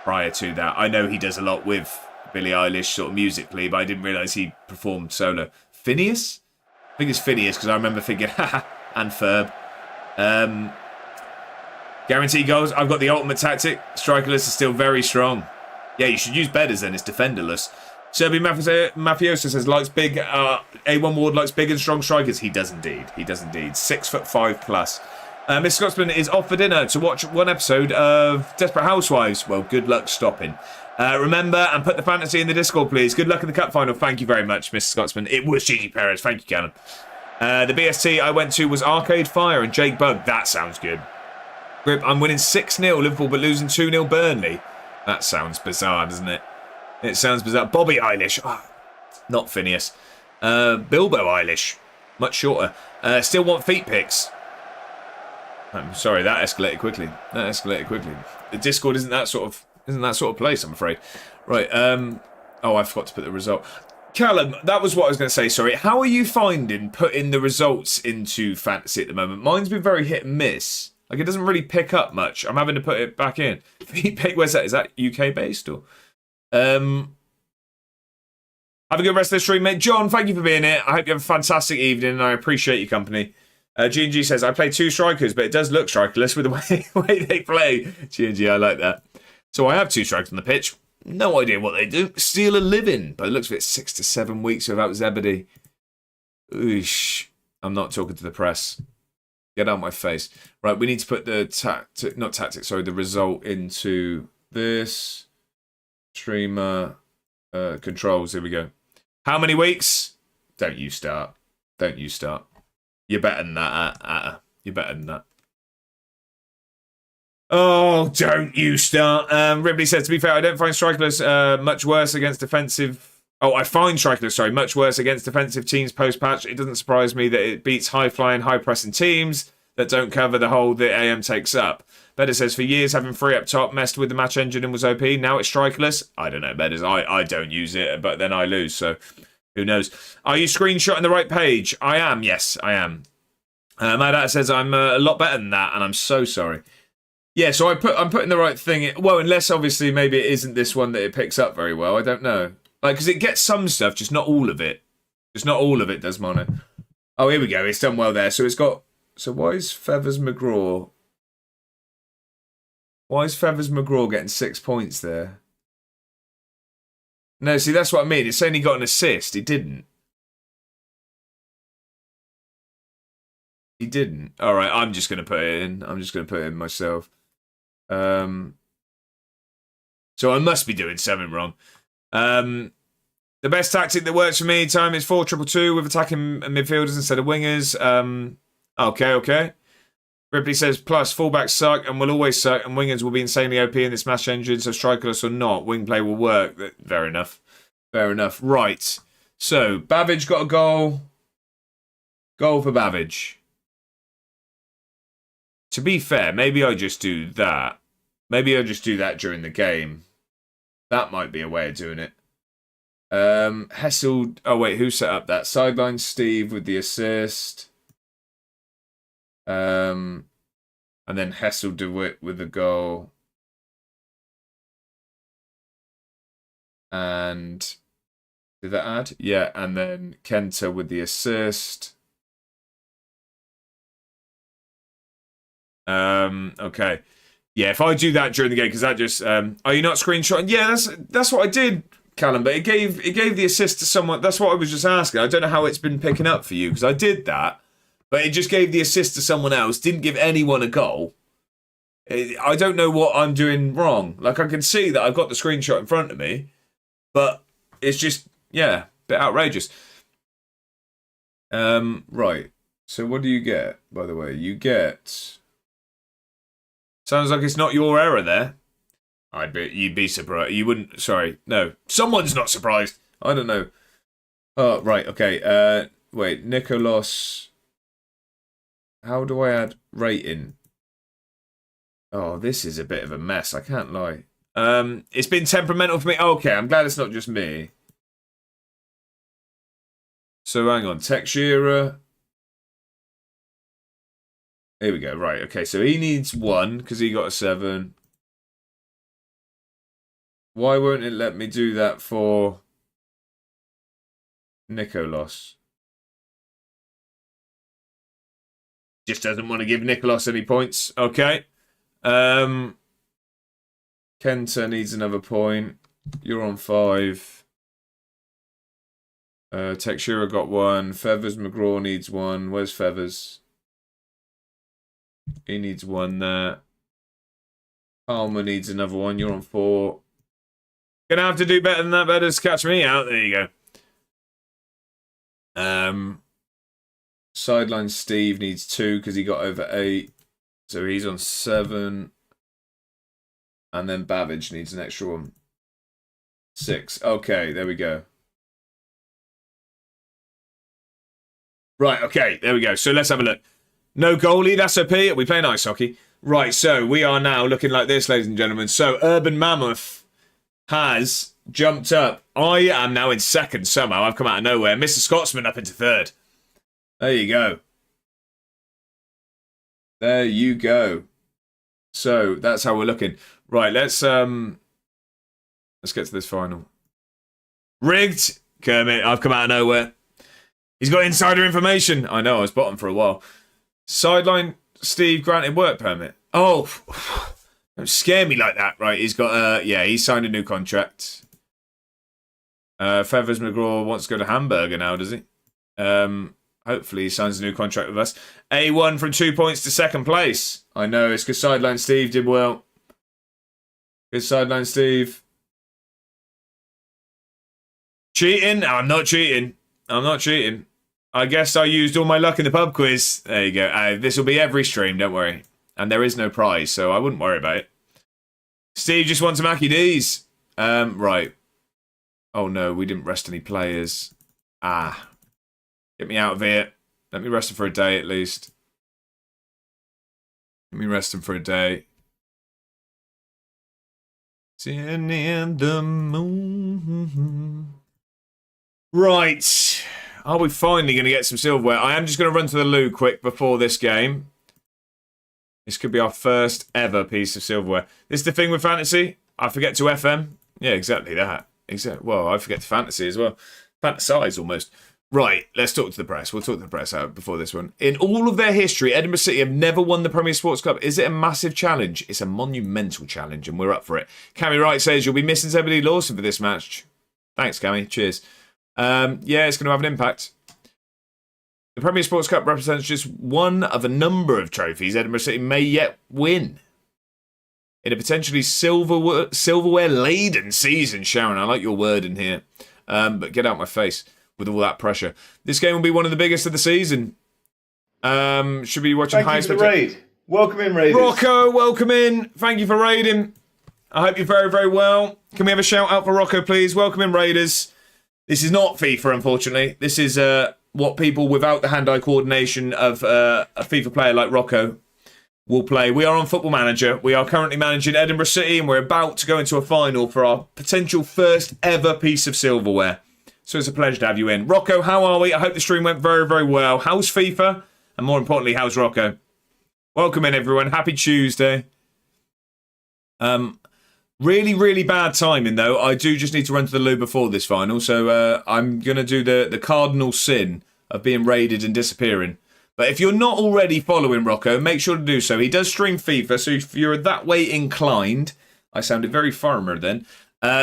prior to that. I know he does a lot with Billie Eilish sort of musically, but I didn't realise he performed solo. Phineas? I think it's Phineas because I remember thinking, haha, and Ferb. Guarantee goals. I've got the ultimate tactic. Strikerless is still very strong. Yeah, you should use bedders then. It's defenderless. Serbian Mafioso says, likes big, A1 Ward likes big and strong strikers. He does indeed. 6'5" plus. Mr. Scotsman is off for dinner to watch one episode of Desperate Housewives. Well, good luck stopping. Remember, and put the fantasy in the Discord, please. Good luck in the cup final. Thank you very much, Mr. Scotsman. It was Gigi Perez. Thank you, Callum. The BST I went to was Arcade Fire and Jake Bug. That sounds good. Grip, I'm winning 6-0 Liverpool, but losing 2-0 Burnley. That sounds bizarre, doesn't it? It sounds bizarre. Bobby Eilish. Oh, not Phineas. Bilbo Eilish. Much shorter. Still want feet pics. I'm sorry, that escalated quickly. The Discord isn't that sort of place, I'm afraid. Right. Oh, I forgot to put the result. Callum, that was what I was going to say, sorry. How are you finding putting the results into fantasy at the moment? Mine's been very hit and miss. Like, it doesn't really pick up much. I'm having to put it back in. Where's that? Is that UK based or? Have a good rest of the stream, mate. John, thank you for being here. I hope you have a fantastic evening, and I appreciate your company. G&G says, I play 2 strikers, but it does look strikerless with the way they play. G&G, I like that. So I have 2 strikers on the pitch. No idea what they do. Steal a living. But it looks like it's 6 to 7 weeks without Zebedee. Oosh. I'm not talking to the press. Get out of my face. Right, we need to put the the result into this. Streamer controls. Here we go. How many weeks? Don't you start. Don't you start. You're better than that. You're better than that. Oh, don't you start. Ripley says, to be fair, I don't find strikerless much worse against defensive... Oh, I find strikerless, sorry, much worse against defensive teams post-patch. It doesn't surprise me that it beats high-flying, high-pressing teams that don't cover the hole that AM takes up. Better says, for years, having 3 up top messed with the match engine and was OP. Now it's strikerless. I don't know, Betters. I don't use it, but then I lose, so who knows. Are you screenshotting the right page? I am, yes, I am. My dad says I'm a lot better than that, and I'm so sorry. Yeah, so I'm putting the right thing in. Well, unless obviously maybe it isn't this one that it picks up very well. I don't know. Like, because it gets some stuff, just not all of it. Just not all of it does mono. Oh, here we go. It's done well there. So it's got... So why is Feathers McGraw... Why is Feathers McGraw getting 6 points there? No, see, that's what I mean. It's saying he got an assist. He didn't. He didn't. All right, I'm just going to put it in. I'm just going to put it in myself. So I must be doing 7 wrong. The best tactic that works for me time is 4-2-2 with attacking midfielders instead of wingers. Okay. Ripley says, plus, fullbacks suck and will always suck, and wingers will be insanely OP in this match engine, so strikerless or not, wing play will work. Fair enough. Fair enough. Right. So, Babbage got a goal. Goal for Babbage. To be fair, maybe I just do that. Maybe I just do that during the game. That might be a way of doing it. Hessel... Oh, wait, who set up that? Sideline Steve with the assist. And then Hessel DeWitt with the goal. And... Did that add? Yeah, and then Kenta with the assist. Okay. Yeah, if I do that during the game, because that just... are you not screenshotting? Yeah, that's what I did, Callum, but it gave the assist to someone. That's what I was just asking. I don't know how it's been picking up for you, because I did that, but it just gave the assist to someone else, didn't give anyone a goal. I don't know what I'm doing wrong. Like, I can see that I've got the screenshot in front of me, but it's just, yeah, a bit outrageous. Right. So what do you get, by the way? You get... Sounds like it's not your error there. You'd be surprised. You wouldn't... Sorry. No. Someone's not surprised. I don't know. Oh, right. Okay. Wait. Nicholas... How do I add rating? Oh, this is a bit of a mess. I can't lie. It's been temperamental for me. Okay, I'm glad it's not just me. So, hang on. Textura. Here we go. Right. Okay, so he needs 1 because he got a 7. Why won't it let me do that for Nicholas? Just doesn't want to give Nicholas any points. Okay. Kenta needs another point. You're on 5. Textura got 1. Feathers McGraw needs 1. Where's Feathers? He needs 1 there. Palmer needs another 1. You're on 4. Gonna have to do better than that. Better to catch me out. There you go. Sideline Steve needs 2 because he got over 8. So he's on 7. And then Babbage needs an extra 1. 6. Okay, there we go. Right, okay, there we go. So let's have a look. No goalie, that's OP. We playing ice hockey. Right, so we are now looking like this, ladies and gentlemen. So Urban Mammoth has jumped up. I am now in 2nd somehow. I've come out of nowhere. Mr. Scotsman up into 3rd. There you go. There you go. So that's how we're looking. Right, let's get to this final. Rigged, Kermit. I've come out of nowhere. He's got insider information. I know. I was bottom for a while. Sideline Steve granted work permit. Oh, don't scare me like that. Right, he's got. Yeah, he signed a new contract. Feathers McGraw wants to go to Hamburger now, does he? Hopefully he signs a new contract with us. A1 from 2 points to second place. I know, it's because Sideline Steve did well. Good Sideline Steve. Cheating? I'm not cheating. I'm not cheating. I guess I used all my luck in the pub quiz. There you go. This will be every stream, don't worry. And there is no prize, so I wouldn't worry about it. Steve just wants some Mackie D's. Right. Oh no, we didn't rest any players. Get me out of here. Let me rest him for a day at least. Let me rest him for a day. Sitting in the moon. Right. Are we finally going to get some silverware? I am just going to run to the loo quick before this game. This could be our first ever piece of silverware. This is the thing with fantasy. I forget to FM. Yeah, exactly that. Well, I forget to fantasy as well. Fantasize almost. Right, let's talk to the press. We'll talk to the press out before this one. In all of their history, Edinburgh City have never won the Premier Sports Club. Is it a massive challenge? It's a monumental challenge, and we're up for it. Cammy Wright says you'll be missing Zebedee Lawson for this match. Thanks, Cammy. Cheers. Yeah, it's going to have an impact. The Premier Sports Cup represents just one of a number of trophies Edinburgh City may yet win. In a potentially silverware-laden season, Sharon. I like your word in here. But get out my face with all that pressure. This game will be one of the biggest of the season. Should be watching Thank you for the raid. Welcome in, Raiders. Rocco, welcome in. Thank you for raiding. I hope you're very, very well. Can we have a shout out for Rocco, please? Welcome in, Raiders. This is not FIFA, unfortunately. This is what people without the hand-eye coordination of a FIFA player like Rocco will play. We are on Football Manager. We are currently managing Edinburgh City, and we're about to go into a final for our potential first ever piece of silverware. So it's a pleasure to have you in. Rocco, how are we? I hope the stream went very, very well. How's FIFA? And more importantly, how's Rocco? Welcome in, everyone. Happy Tuesday. Really, really bad timing, though. I do just need to run to the loo before this final. So I'm going to do the cardinal sin of being raided and disappearing. But if you're not already following Rocco, make sure to do so. He does stream FIFA, so if you're that way inclined, I sounded very farmer then,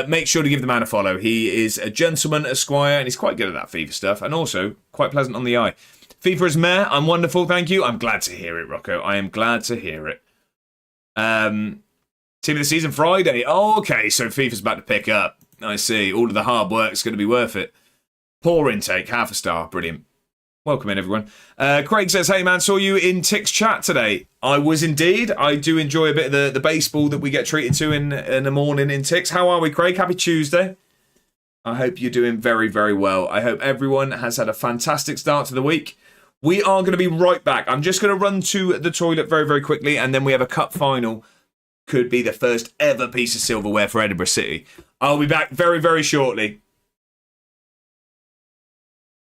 make sure to give the man a follow. He is a gentleman, a squire, and he's quite good at that FIFA stuff, and also quite pleasant on the eye. FIFA is meh. I'm wonderful, thank you. I'm glad to hear it, Rocco. I am glad to hear it. Team of the season Friday. Oh, okay, so FIFA's about to pick up. I see. All of the hard work's going to be worth it. Poor intake, half a star. Brilliant. Welcome in, everyone. Craig says, hey, man, saw you in Tick's chat today. I was indeed. I do enjoy a bit of the baseball that we get treated to in the morning in Tick's. How are we, Craig? Happy Tuesday. I hope you're doing very, very well. I hope everyone has had a fantastic start to the week. We are going to be right back. I'm just going to run to the toilet very, very quickly, and then we have a cup final. Could be the first ever piece of silverware for Edinburgh City. I'll be back very, very shortly.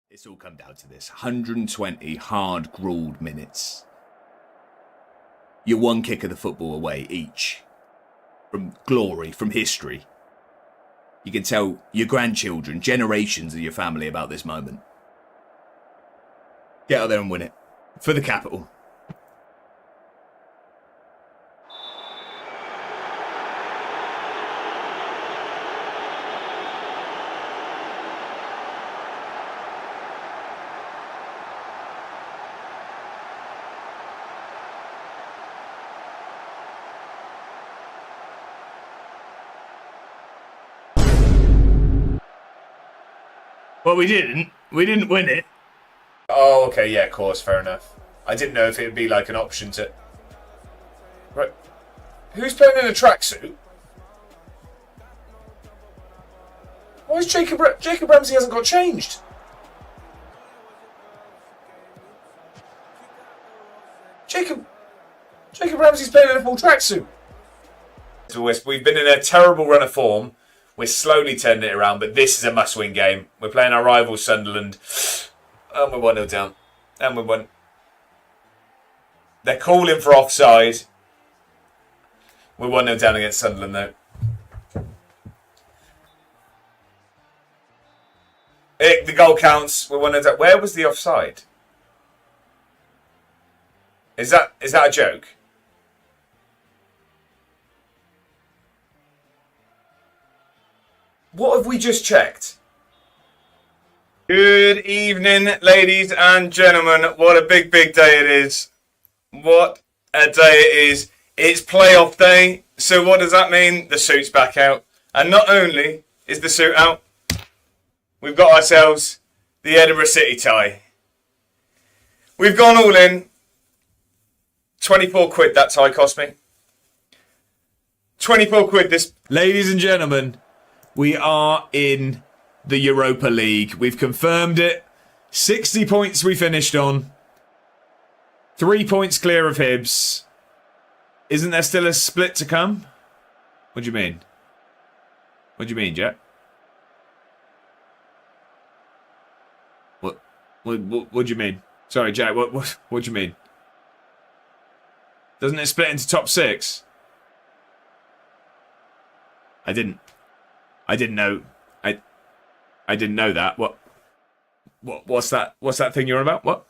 It's all come down to this. 120 hard-grueled minutes. You're one kick of the football away each. From glory, from history. You can tell your grandchildren, generations of your family about this moment. Get out there and win it. For the capital. Well, we didn't. We didn't win it. Oh, okay, yeah, of course, fair enough. I didn't know if it would be like an option to... Right. Who's playing in a tracksuit? Why is Jacob Ramsey hasn't got changed? Jacob Ramsey's playing in a full tracksuit. We've been in a terrible run of form. We're slowly turning it around, but this is a must-win game. We're playing our rivals, Sunderland. And we're 1-0 down. And we're 1. They're calling for offside. We're 1-0 down against Sunderland, though. The goal counts. We're 1-0 down. Where was the offside? Is that a joke? What have we just checked? Good evening, ladies and gentlemen. What a big day it is. What a day it is. It's playoff day. So what does that mean? The suit's back out. And not only is the suit out, we've got ourselves the Edinburgh City tie. We've gone all in. 24 quid that tie cost me. 24 quid this... Ladies and gentlemen, we are in the Europa League. We've confirmed it. 60 points we finished on. 3 points clear of Hibs. Isn't there still a split to come? What do you mean? What do you mean, Jack? What do you mean? Sorry, Jack, what do you mean? Doesn't it split into top 6? I didn't know. I didn't know that. What's that thing you're on about? What?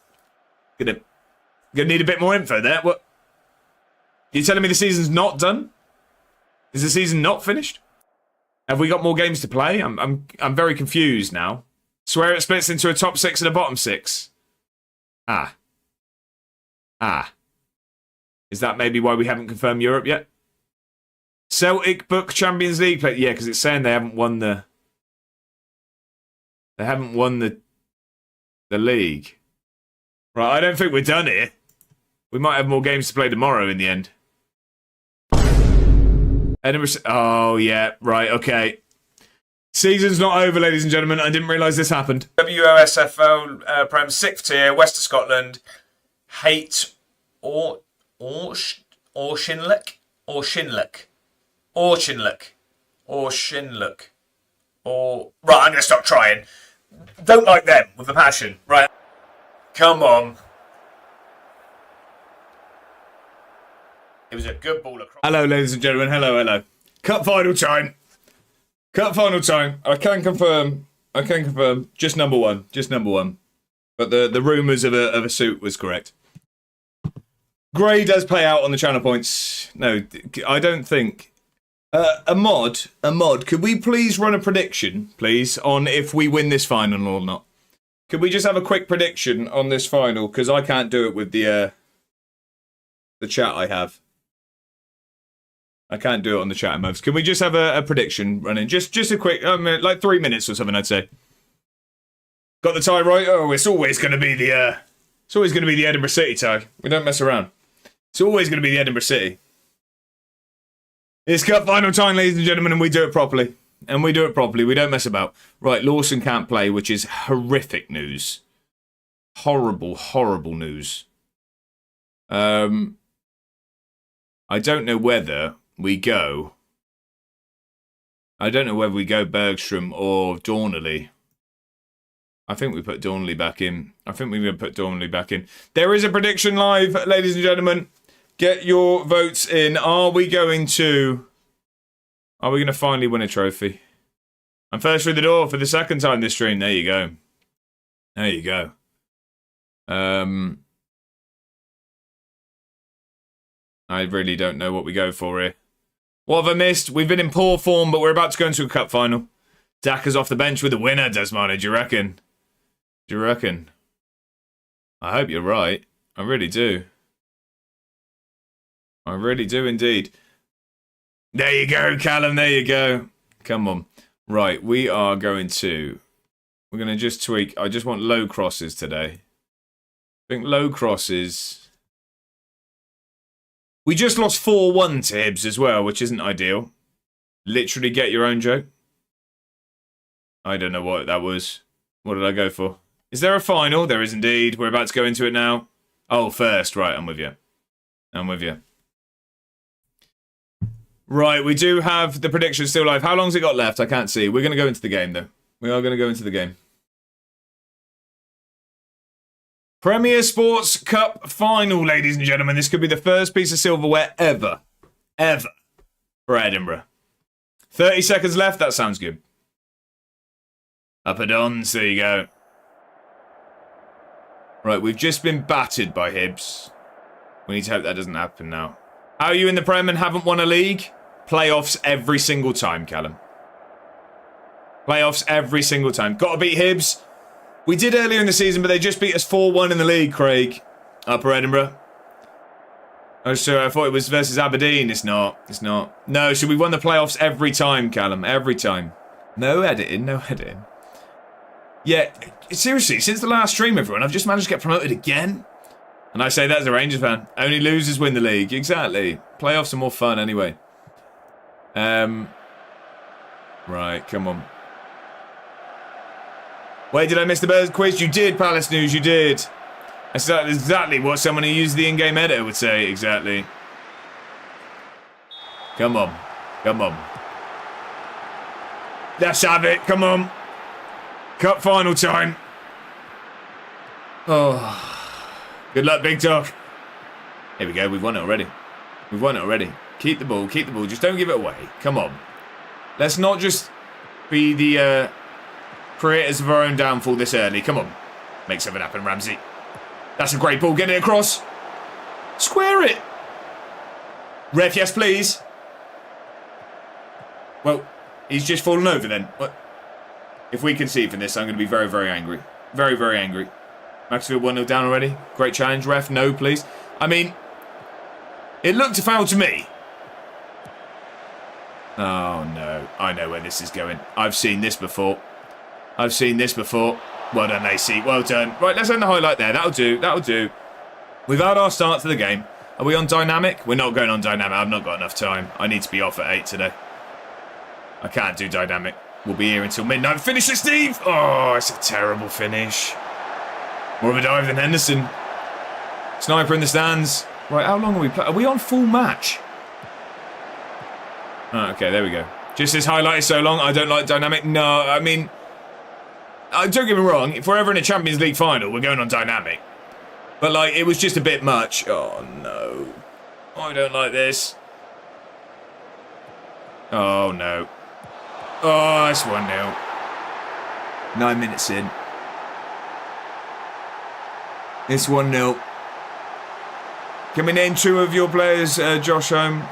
Gonna need a bit more info there. What? You telling me the season's not done? Is the season not finished? Have we got more games to play? I'm very confused now. Swear it splits into a top 6 and a bottom 6. Ah. Is that maybe why we haven't confirmed Europe yet? Celtic book Champions League play. Yeah, because it's saying they haven't won the. They haven't won the league. Right, I don't think we're done here. We might have more games to play tomorrow in the end. Edinburgh. Oh yeah, right. Okay. Season's not over, ladies and gentlemen. I didn't realise this happened. WOSFL Prem 6th tier, West of Scotland. Hate or Shinlick. Right, I'm going to stop trying. Don't like them with a passion. Right. Come on. It was a good ball across. Hello, ladies and gentlemen. Hello. Cup final time. I can confirm. Just number one. But the rumours of a suit was correct. Gray does play out on the channel points. No, I don't think. A mod, could we please run a prediction, please, on if we win this final or not? Could we just have a quick prediction on this final? Because I can't do it with the chat I have. I can't do it on the chat emotes. Can we just have a prediction running? Just a quick, like 3 minutes or something, I'd say. Got the tie right? Oh, it's always going to be the Edinburgh City tie. We don't mess around. It's always going to be the Edinburgh City. It's cup final time, ladies and gentlemen, and we do it properly. We don't mess about. Right, Lawson can't play, which is horrific news. Horrible news. I don't know whether we go Bergstrom or Dornley. I think we put Dornley back in. There is a prediction live, ladies and gentlemen. Get your votes in. Are we going to finally win a trophy? I'm first through the door for the second time this stream. There you go. I really don't know what we go for here. What have I missed? We've been in poor form, but we're about to go into a cup final. Daka's off the bench with a winner, Desmond. Do you reckon? I hope you're right. I really do. Indeed. There you go, Callum. There you go. Come on. Right, we're going to just tweak. I just want low crosses today. I think low crosses. We just lost 4-1 to Hibs as well, which isn't ideal. Literally get your own joke. I don't know what that was. What did I go for? Is there a final? There is indeed. We're about to go into it now. Oh, first. Right, I'm with you. Right, we do have the prediction still live. How long's it got left? I can't see. We're going to go into the game, though. We are going to go into the game. Premier Sports Cup final, ladies and gentlemen. This could be the first piece of silverware ever for Edinburgh. 30 seconds left. That sounds good. Upper Dons. There you go. Right, we've just been battered by Hibs. We need to hope that doesn't happen now. How are you in the Prem and haven't won a league? Playoffs every single time, Callum. Playoffs every single time. Got to beat Hibs. We did earlier in the season, but they just beat us 4-1 in the league, Craig. Upper Edinburgh. Oh, sure, I thought it was versus Aberdeen. It's not. It's not. No, so we won the playoffs every time, Callum. Every time. No editing, no editing. Yeah, seriously, since the last stream, everyone, I've just managed to get promoted again. And I say that as a Rangers fan. Only losers win the league. Exactly. Playoffs are more fun anyway. Right, come on. Wait, did I miss the Bears quiz? You did, Palace News, you did. That's exactly what someone who used the in-game editor would say, exactly. Come on. Come on. Let's have it, come on. Cup final time. Oh. Good luck, Big Talk. Here we go, we've won it already. We've won it already. Keep the ball, keep the ball. Just don't give it away. Come on. Let's not just be the creators of our own downfall this early. Come on. Make something happen, Ramsey. That's a great ball. Get it across. Square it. Ref, yes, please. Well, he's just fallen over then. What? If we concede from this, I'm going to be very, very angry. Very, very angry. Maxfield 1-0 down already. Great challenge, ref. No, please. I mean, it looked a foul to me. Oh, no. I know where this is going. I've seen this before. I've seen this before. Well done, AC. Well done. Right, let's end the highlight there. That'll do. That'll do. We've had our start to the game. Are we on dynamic? We're not going on dynamic. I've not got enough time. I need to be off at 8 today. I can't do dynamic. We'll be here until midnight. Finish it, Steve! Oh, it's a terrible finish. More of a dive than Henderson. Sniper in the stands. Right, how long are we playing? Are we on full match? Oh, okay, there we go. Just this highlight is so long, I don't like dynamic. No, I mean, don't get me wrong. If we're ever in a Champions League final, we're going on dynamic. But, like, it was just a bit much. Oh, no. I don't like this. Oh, no. Oh, it's 1-0. 9 minutes in. It's 1-0. Can we name 2 of your players, Josh Home?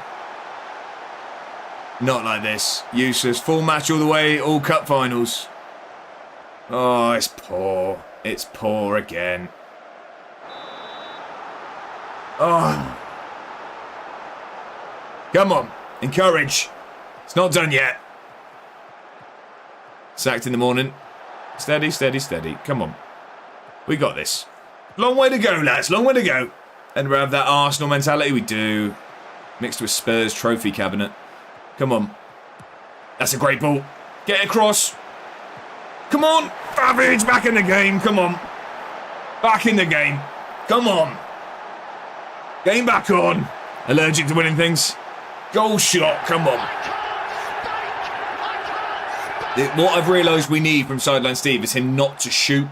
Not like this. Useless. Full match all the way. All cup finals. Oh, it's poor. It's poor again. Oh. Come on. Encourage. It's not done yet. Sacked in the morning. Steady, steady, steady. Come on. We got this. Long way to go, lads. Long way to go. And we have that Arsenal mentality. We do. Mixed with Spurs trophy cabinet. Come on. That's a great ball. Get it across. Come on. Savage back in the game. Come on. Back in the game. Come on. Game back on. Allergic to winning things. Goal shot. Come on. What I've realised we need from Sideline Steve is him not to shoot.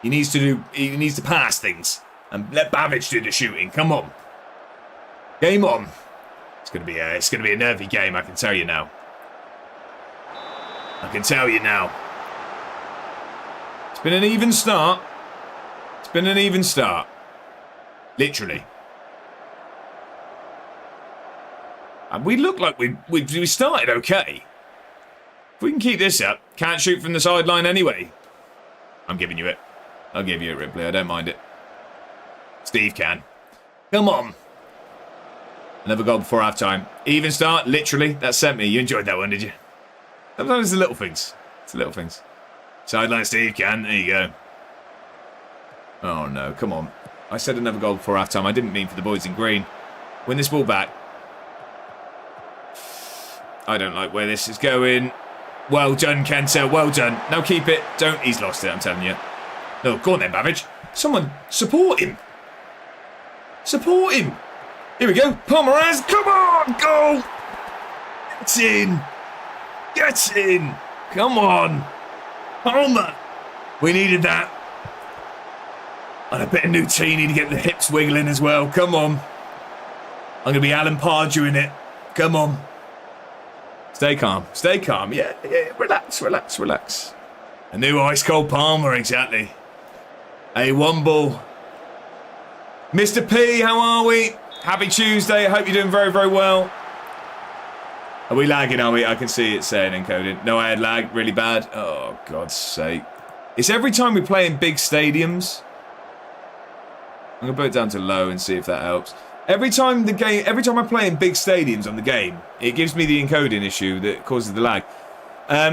He needs to pass things and let Babbage do the shooting. Come on, game on. It's gonna be a nervy game. I can tell you now. I can tell you now. It's been an even start. It's been an even start. Literally. And we look like we started okay. If we can keep this up, can't shoot from the sideline anyway. I'm giving you it. I'll give you it, Ripley. I don't mind it. Steve can. Come on. Another goal before half-time. Even start, literally. That sent me. You enjoyed that one, did you? Sometimes it's the little things. It's the little things. Sideline Steve can. There you go. Oh, no. Come on. I said another goal before half-time. I didn't mean for the boys in green. Win this ball back. I don't like where this is going. Well done, Kenta. Well done. Now keep it. Don't. He's lost it, I'm telling you. No, go on then, Babbage. Someone support him. Support him. Here we go. Pomeranz. Come on. Go. Get in. Get in. Come on. Palmer. We needed that. And a bit of Nutini to get the hips wiggling as well. Come on. I'm going to be Alan Pardew in it. Come on. Stay calm. Stay calm. Yeah. Relax. A new ice cold Palmer, exactly. A one ball. Mr. P, how are we? Happy Tuesday. I hope you're doing very, very well. Are we lagging, are we? I can see it saying encoding. No, I had lag really bad. Oh, God's sake. It's every time we play in big stadiums. I'm going to put it down to low and see if that helps. Every time I play in big stadiums on the game, it gives me the encoding issue that causes the lag.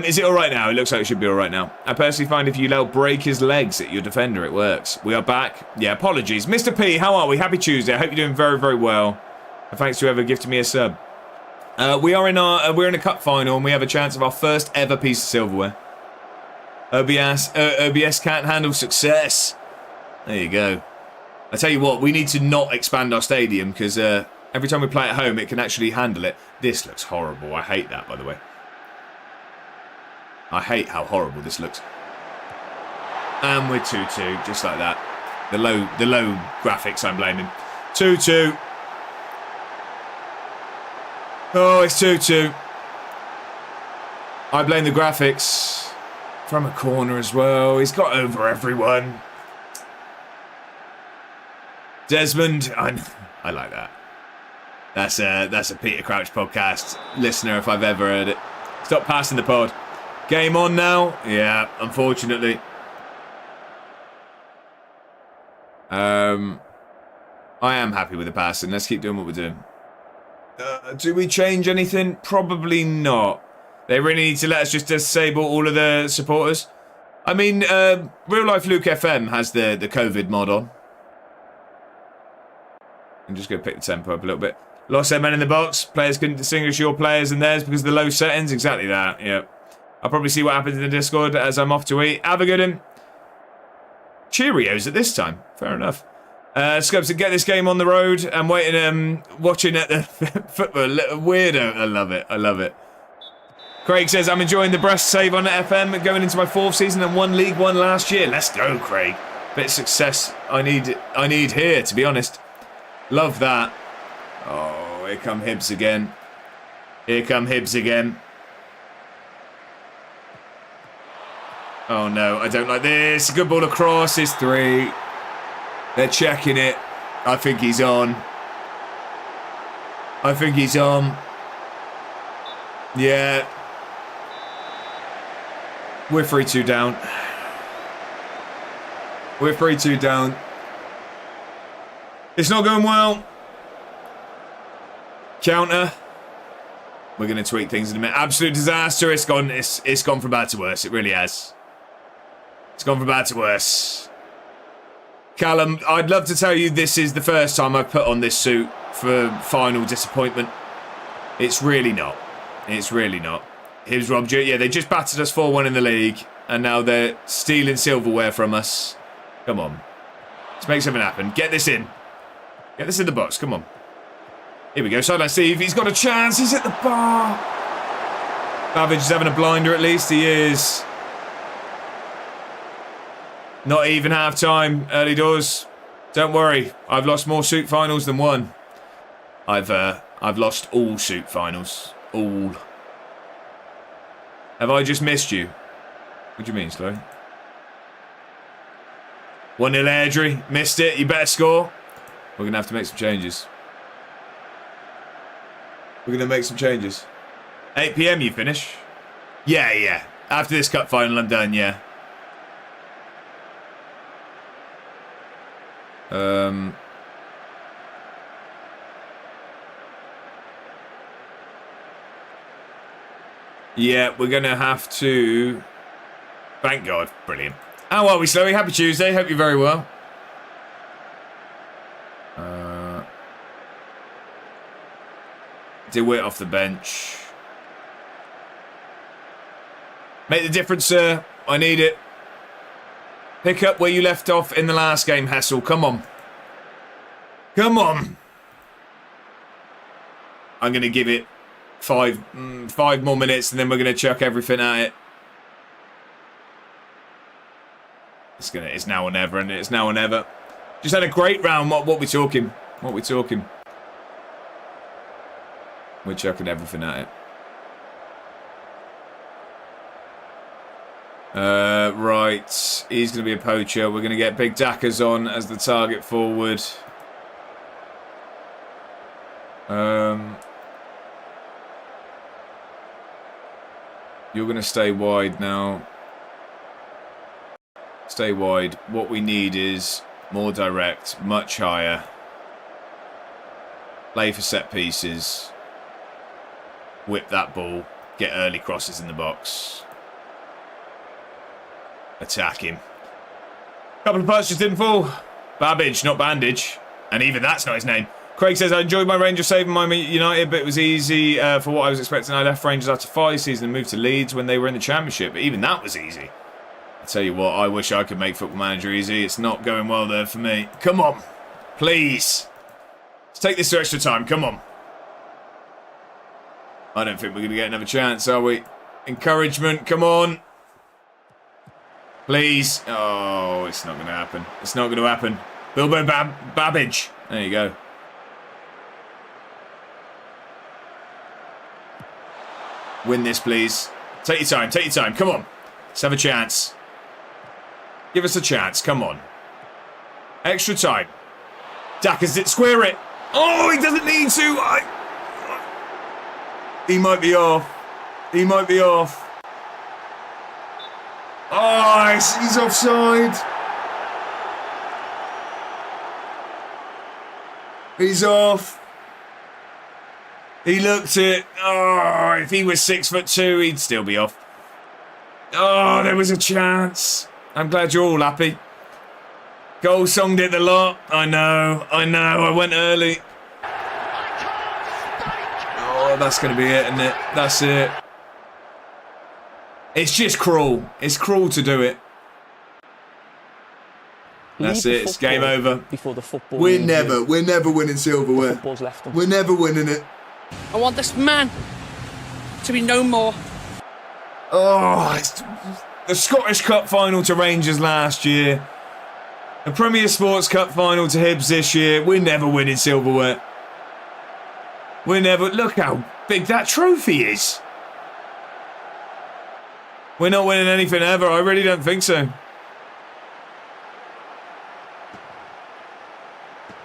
Is it alright now? It looks like it should be alright now. I personally find if you let break his legs at your defender, it works. We are back. Yeah, apologies. Mr. P, how are we? Happy Tuesday. I hope you're doing very, very well. And thanks to whoever gifted me a sub. We're in a cup final and we have a chance of our first ever piece of silverware. OBS can't handle success. There you go. I tell you what, we need to not expand our stadium because every time we play at home, it can actually handle it. This looks horrible. I hate that, by the way. I hate how horrible this looks. And we're 2-2, just like that. The low graphics I'm blaming. 2-2. Oh, it's 2-2. I blame the graphics. From a corner as well. He's got over everyone. Desmond, I like that. That's a Peter Crouch podcast listener if I've ever heard it. Stop passing the pod. Game on now. Yeah, unfortunately. I am happy with the passing. Let's keep doing what we're doing. Do we change anything? Probably not. They really need to let us just disable all of the supporters. I mean, Real Life Luke FM has the COVID mod on. I'm just going to pick the tempo up a little bit. Lost their men in the box. Players couldn't distinguish your players and theirs because of the low settings. Exactly that, yeah. I'll probably see what happens in the Discord as I'm off to eat. Have a good one. Cheerios at this time. Fair enough. Scubs, to get this game on the road. I'm waiting, watching at the football. Weirdo. I love it. I love it. Craig says, I'm enjoying the breast save on the FM, going into my 4th season and won League One last year. Let's go, Craig. Bit of success I need here, to be honest. Love that. Oh, here come Hibs again. Here come Hibs again. Oh no, I don't like this. Good ball across, it's 3. They're checking it. I think he's on. I think he's on. Yeah. We're 3-2 down. We're 3-2 down. It's not going well. Counter. We're going to tweak things in a minute. Absolute disaster. It's gone from bad to worse. It really has. It's gone from bad to worse. Callum, I'd love to tell you this is the first time I've put on this suit for final disappointment. It's really not. It's really not. Here's Rob. Yeah, they just battered us 4-1 in the league, and now they're stealing silverware from us. Come on. Let's make something happen. Get this in. Get this in the box. Come on. Here we go. Sideline Steve. He's got a chance. He's at the bar. Savage is having a blinder at least. He is. Not even half time. Early doors. Don't worry. I've lost more suit finals than one. I've lost all suit finals. All. Have I just missed you? What do you mean, Slow? 1-0 Airdrie. Missed it. You better score. We're going to have to make some changes. We're going to make some changes. 8 PM you finish? Yeah. After this cup final, I'm done, yeah. Yeah, we're going to have to... Thank God. Brilliant. How are we, Slowy? Happy Tuesday. Hope you're very well. DeWitt off the bench. Make the difference, sir. I need it. Pick up where you left off in the last game, Hessel. Come on. Come on. I'm going to give it five more minutes and then we're going to chuck everything at it. It's now or never, and it's now or never. Just had a great round. What we talking? What we talking? We're chucking everything at it. Right. He's going to be a poacher. We're going to get Big Dackers on as the target forward. You're going to stay wide now. Stay wide. What we need is more direct, much higher. Play for set pieces. Whip that ball. Get early crosses in the box. Attack him. Couple of putts just didn't fall. Babbage, not Bandage. And even that's not his name. Craig says, I enjoyed my Rangers saving my United, but it was easy for what I was expecting. I left Rangers after 5 seasons and moved to Leeds when they were in the Championship. But even that was easy. I tell you what, I wish I could make Football Manager easy. It's not going well there for me. Come on. Please. Let's take this to extra time. Come on. I don't think we're going to get another chance, are we? Encouragement. Come on. Please. Oh, it's not going to happen. It's not going to happen. Bilbo Babbage. There you go. Win this, please. Take your time. Take your time. Come on. Let's have a chance. Give us a chance. Come on. Extra time. Dackers it. Square it. Oh, he doesn't need to. He might be off. He might be off. Oh, he's offside. He's off. He looked it. Oh, if he was 6'2", he'd still be off. Oh, there was a chance. I'm glad you're all happy. Goal songed it the lot. I know. I went early. Oh, that's going to be it, isn't it? That's it. It's just cruel. It's cruel to do it. That's it. It's game over. Before the football. We're never winning silverware. We're never winning it. I want this man to be no more. Oh, it's the Scottish Cup final to Rangers last year. The Premier Sports Cup final to Hibs this year. We're never winning silverware. We're never... Look how big that trophy is. We're not winning anything ever. I really don't think so.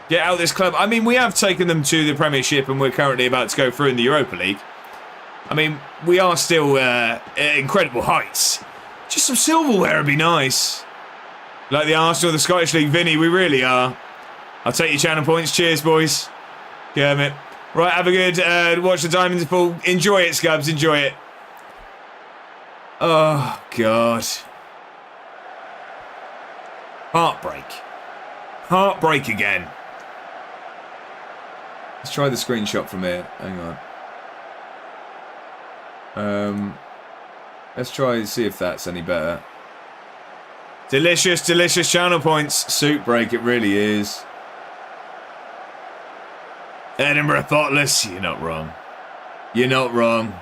Get out of this club. I mean, we have taken them to the Premiership and we're currently about to go through in the Europa League. I mean, we are still at incredible heights. Just some silverware would be nice. Like the Arsenal, the Scottish League, Vinny, we really are. I'll take your channel points. Cheers, boys. Kermit. Right, have a good watch the Diamonds Pool. Enjoy it, Scubs. Enjoy it. Oh, God. Heartbreak. Heartbreak again. Let's try the screenshot from here. Hang on. Let's try and see if that's any better. Delicious, delicious channel points. Soup break, it really is. Edinburgh Thoughtless. You're not wrong. You're not wrong.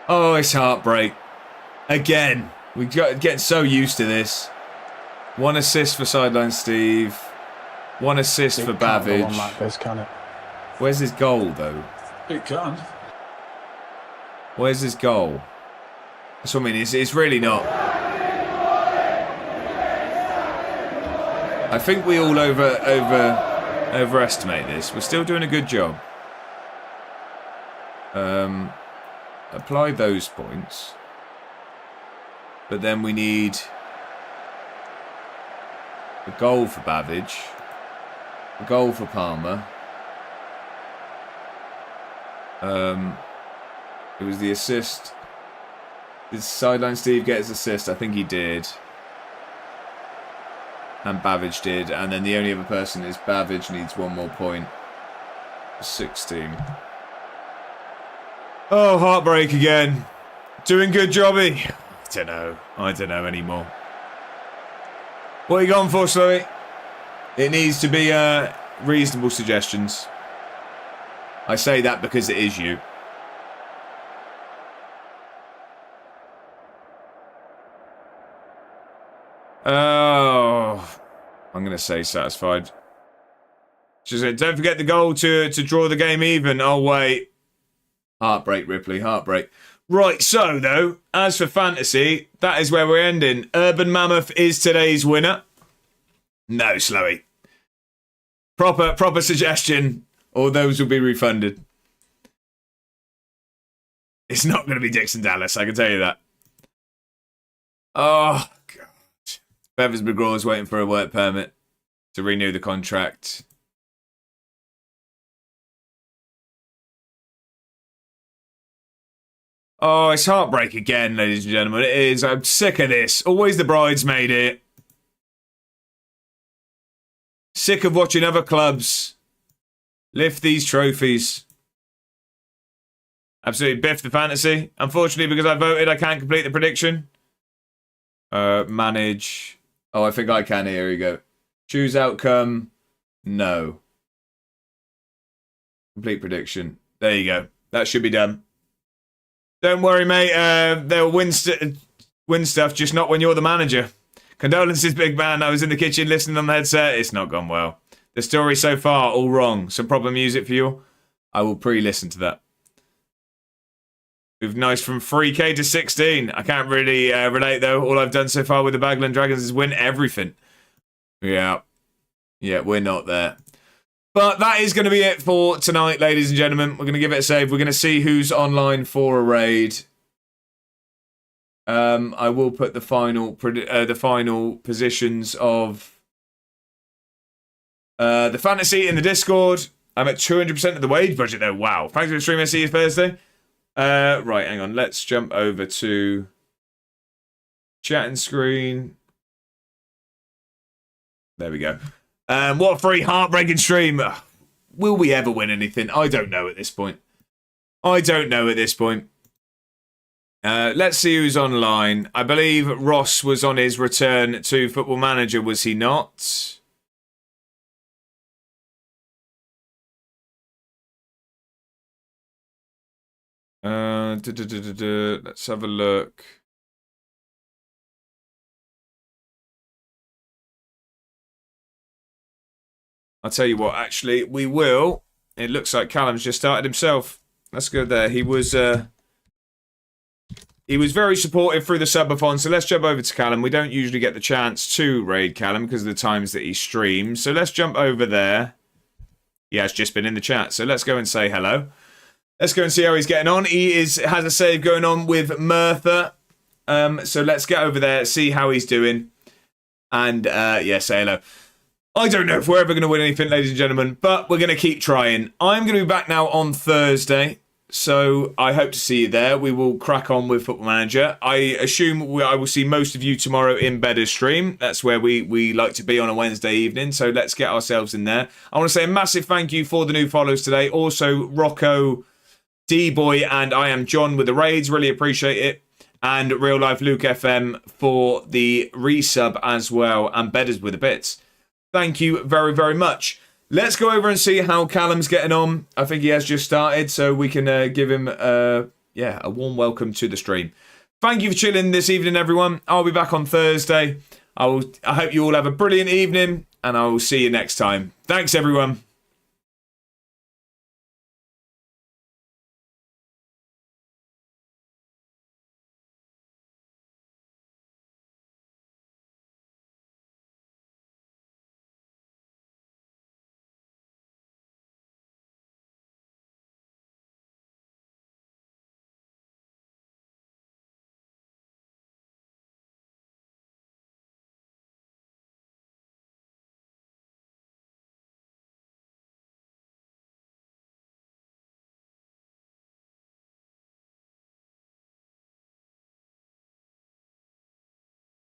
Oh, it's heartbreak. Again. We're getting so used to this. 1 assist for Sideline Steve. 1 assist for Babbage. Like this, can it? Where's his goal, though? It can. Where's his goal? That's what I mean. It's really not. I think we all overestimate this. We're still doing a good job. Apply those points. But then we need a goal for Babbage. A goal for Palmer. It was the assist. Did Sideline Steve get his assist? I think he did. And Babbage did. And then the only other person is Babbage needs 1 more point. 16. Oh, heartbreak again. Doing good, Jobby? I don't know anymore. What are you going for, Slowy? It needs to be reasonable suggestions. I say that because it is you. Oh. I'm going to say satisfied. Just don't forget the goal to draw the game even. Oh, wait. Heartbreak, Ripley. Heartbreak. Right, so, though, as for fantasy, that is where we're ending. Urban Mammoth is today's winner. No, Slowy. Proper suggestion, or those will be refunded. It's not going to be Dixon Dallas, I can tell you that. Oh, God. Bevers McGraw is waiting for a work permit to renew the contract. Oh, it's heartbreak again, ladies and gentlemen. It is. I'm sick of this. Always the bridesmaid it. Sick of watching other clubs lift these trophies. Absolutely biff the fantasy. Unfortunately, because I voted, I can't complete the prediction. Manage. Oh, I think I can. Here we go. Choose outcome. No. Complete prediction. There you go. That should be done. Don't worry, mate. They'll win stuff, just not when you're the manager. Condolences, big man. I was in the kitchen listening on the headset. It's not gone well. The story so far, all wrong. Some proper music for you. I will pre-listen to that. We've nice from 3k to 16. I can't really relate, though. All I've done so far with the Bagland Dragons is win everything. Yeah. Yeah, we're not there. But that is going to be it for tonight, ladies and gentlemen. We're going to give it a save. We're going to see who's online for a raid. I will put the final positions of the fantasy in the Discord. I'm at 200% of the wage budget, though. Wow. Thanks for the stream. I see you Thursday. Right, hang on. Let's jump over to chatting screen. There we go. What a free heartbreaking stream. Will we ever win anything? I don't know at this point. Let's see who's online. I believe Ross was on his return to Football Manager, was he not? Let's have a look. I'll tell you what, actually, we will. It looks like Callum's just started himself. Let's go there. He was very supportive through the subathon, so let's jump over to Callum. We don't usually get the chance to raid Callum because of the times that he streams. So let's jump over there. He has just been in the chat, so let's go and say hello. Let's go and see how he's getting on. He has a save going on with Mertha. So let's get over there, see how he's doing. And, yeah, say hello. I don't know if we're ever going to win anything, ladies and gentlemen, but we're going to keep trying. I'm going to be back now on Thursday, so I hope to see you there. We will crack on with Football Manager. I assume I will see most of you tomorrow in Bedder's stream. That's where we like to be on a Wednesday evening, so let's get ourselves in there. I want to say a massive thank you for the new follows today. Also, Rocco, D-Boy, and I Am John with the raids. Really appreciate it. And Real Life Luke FM for the resub as well, and Bedders with the bits. Thank you very, very much. Let's go over and see how Callum's getting on. I think he has just started, so we can give him a warm welcome to the stream. Thank you for chilling this evening, everyone. I'll be back on Thursday. I hope you all have a brilliant evening, and I will see you next time. Thanks, everyone.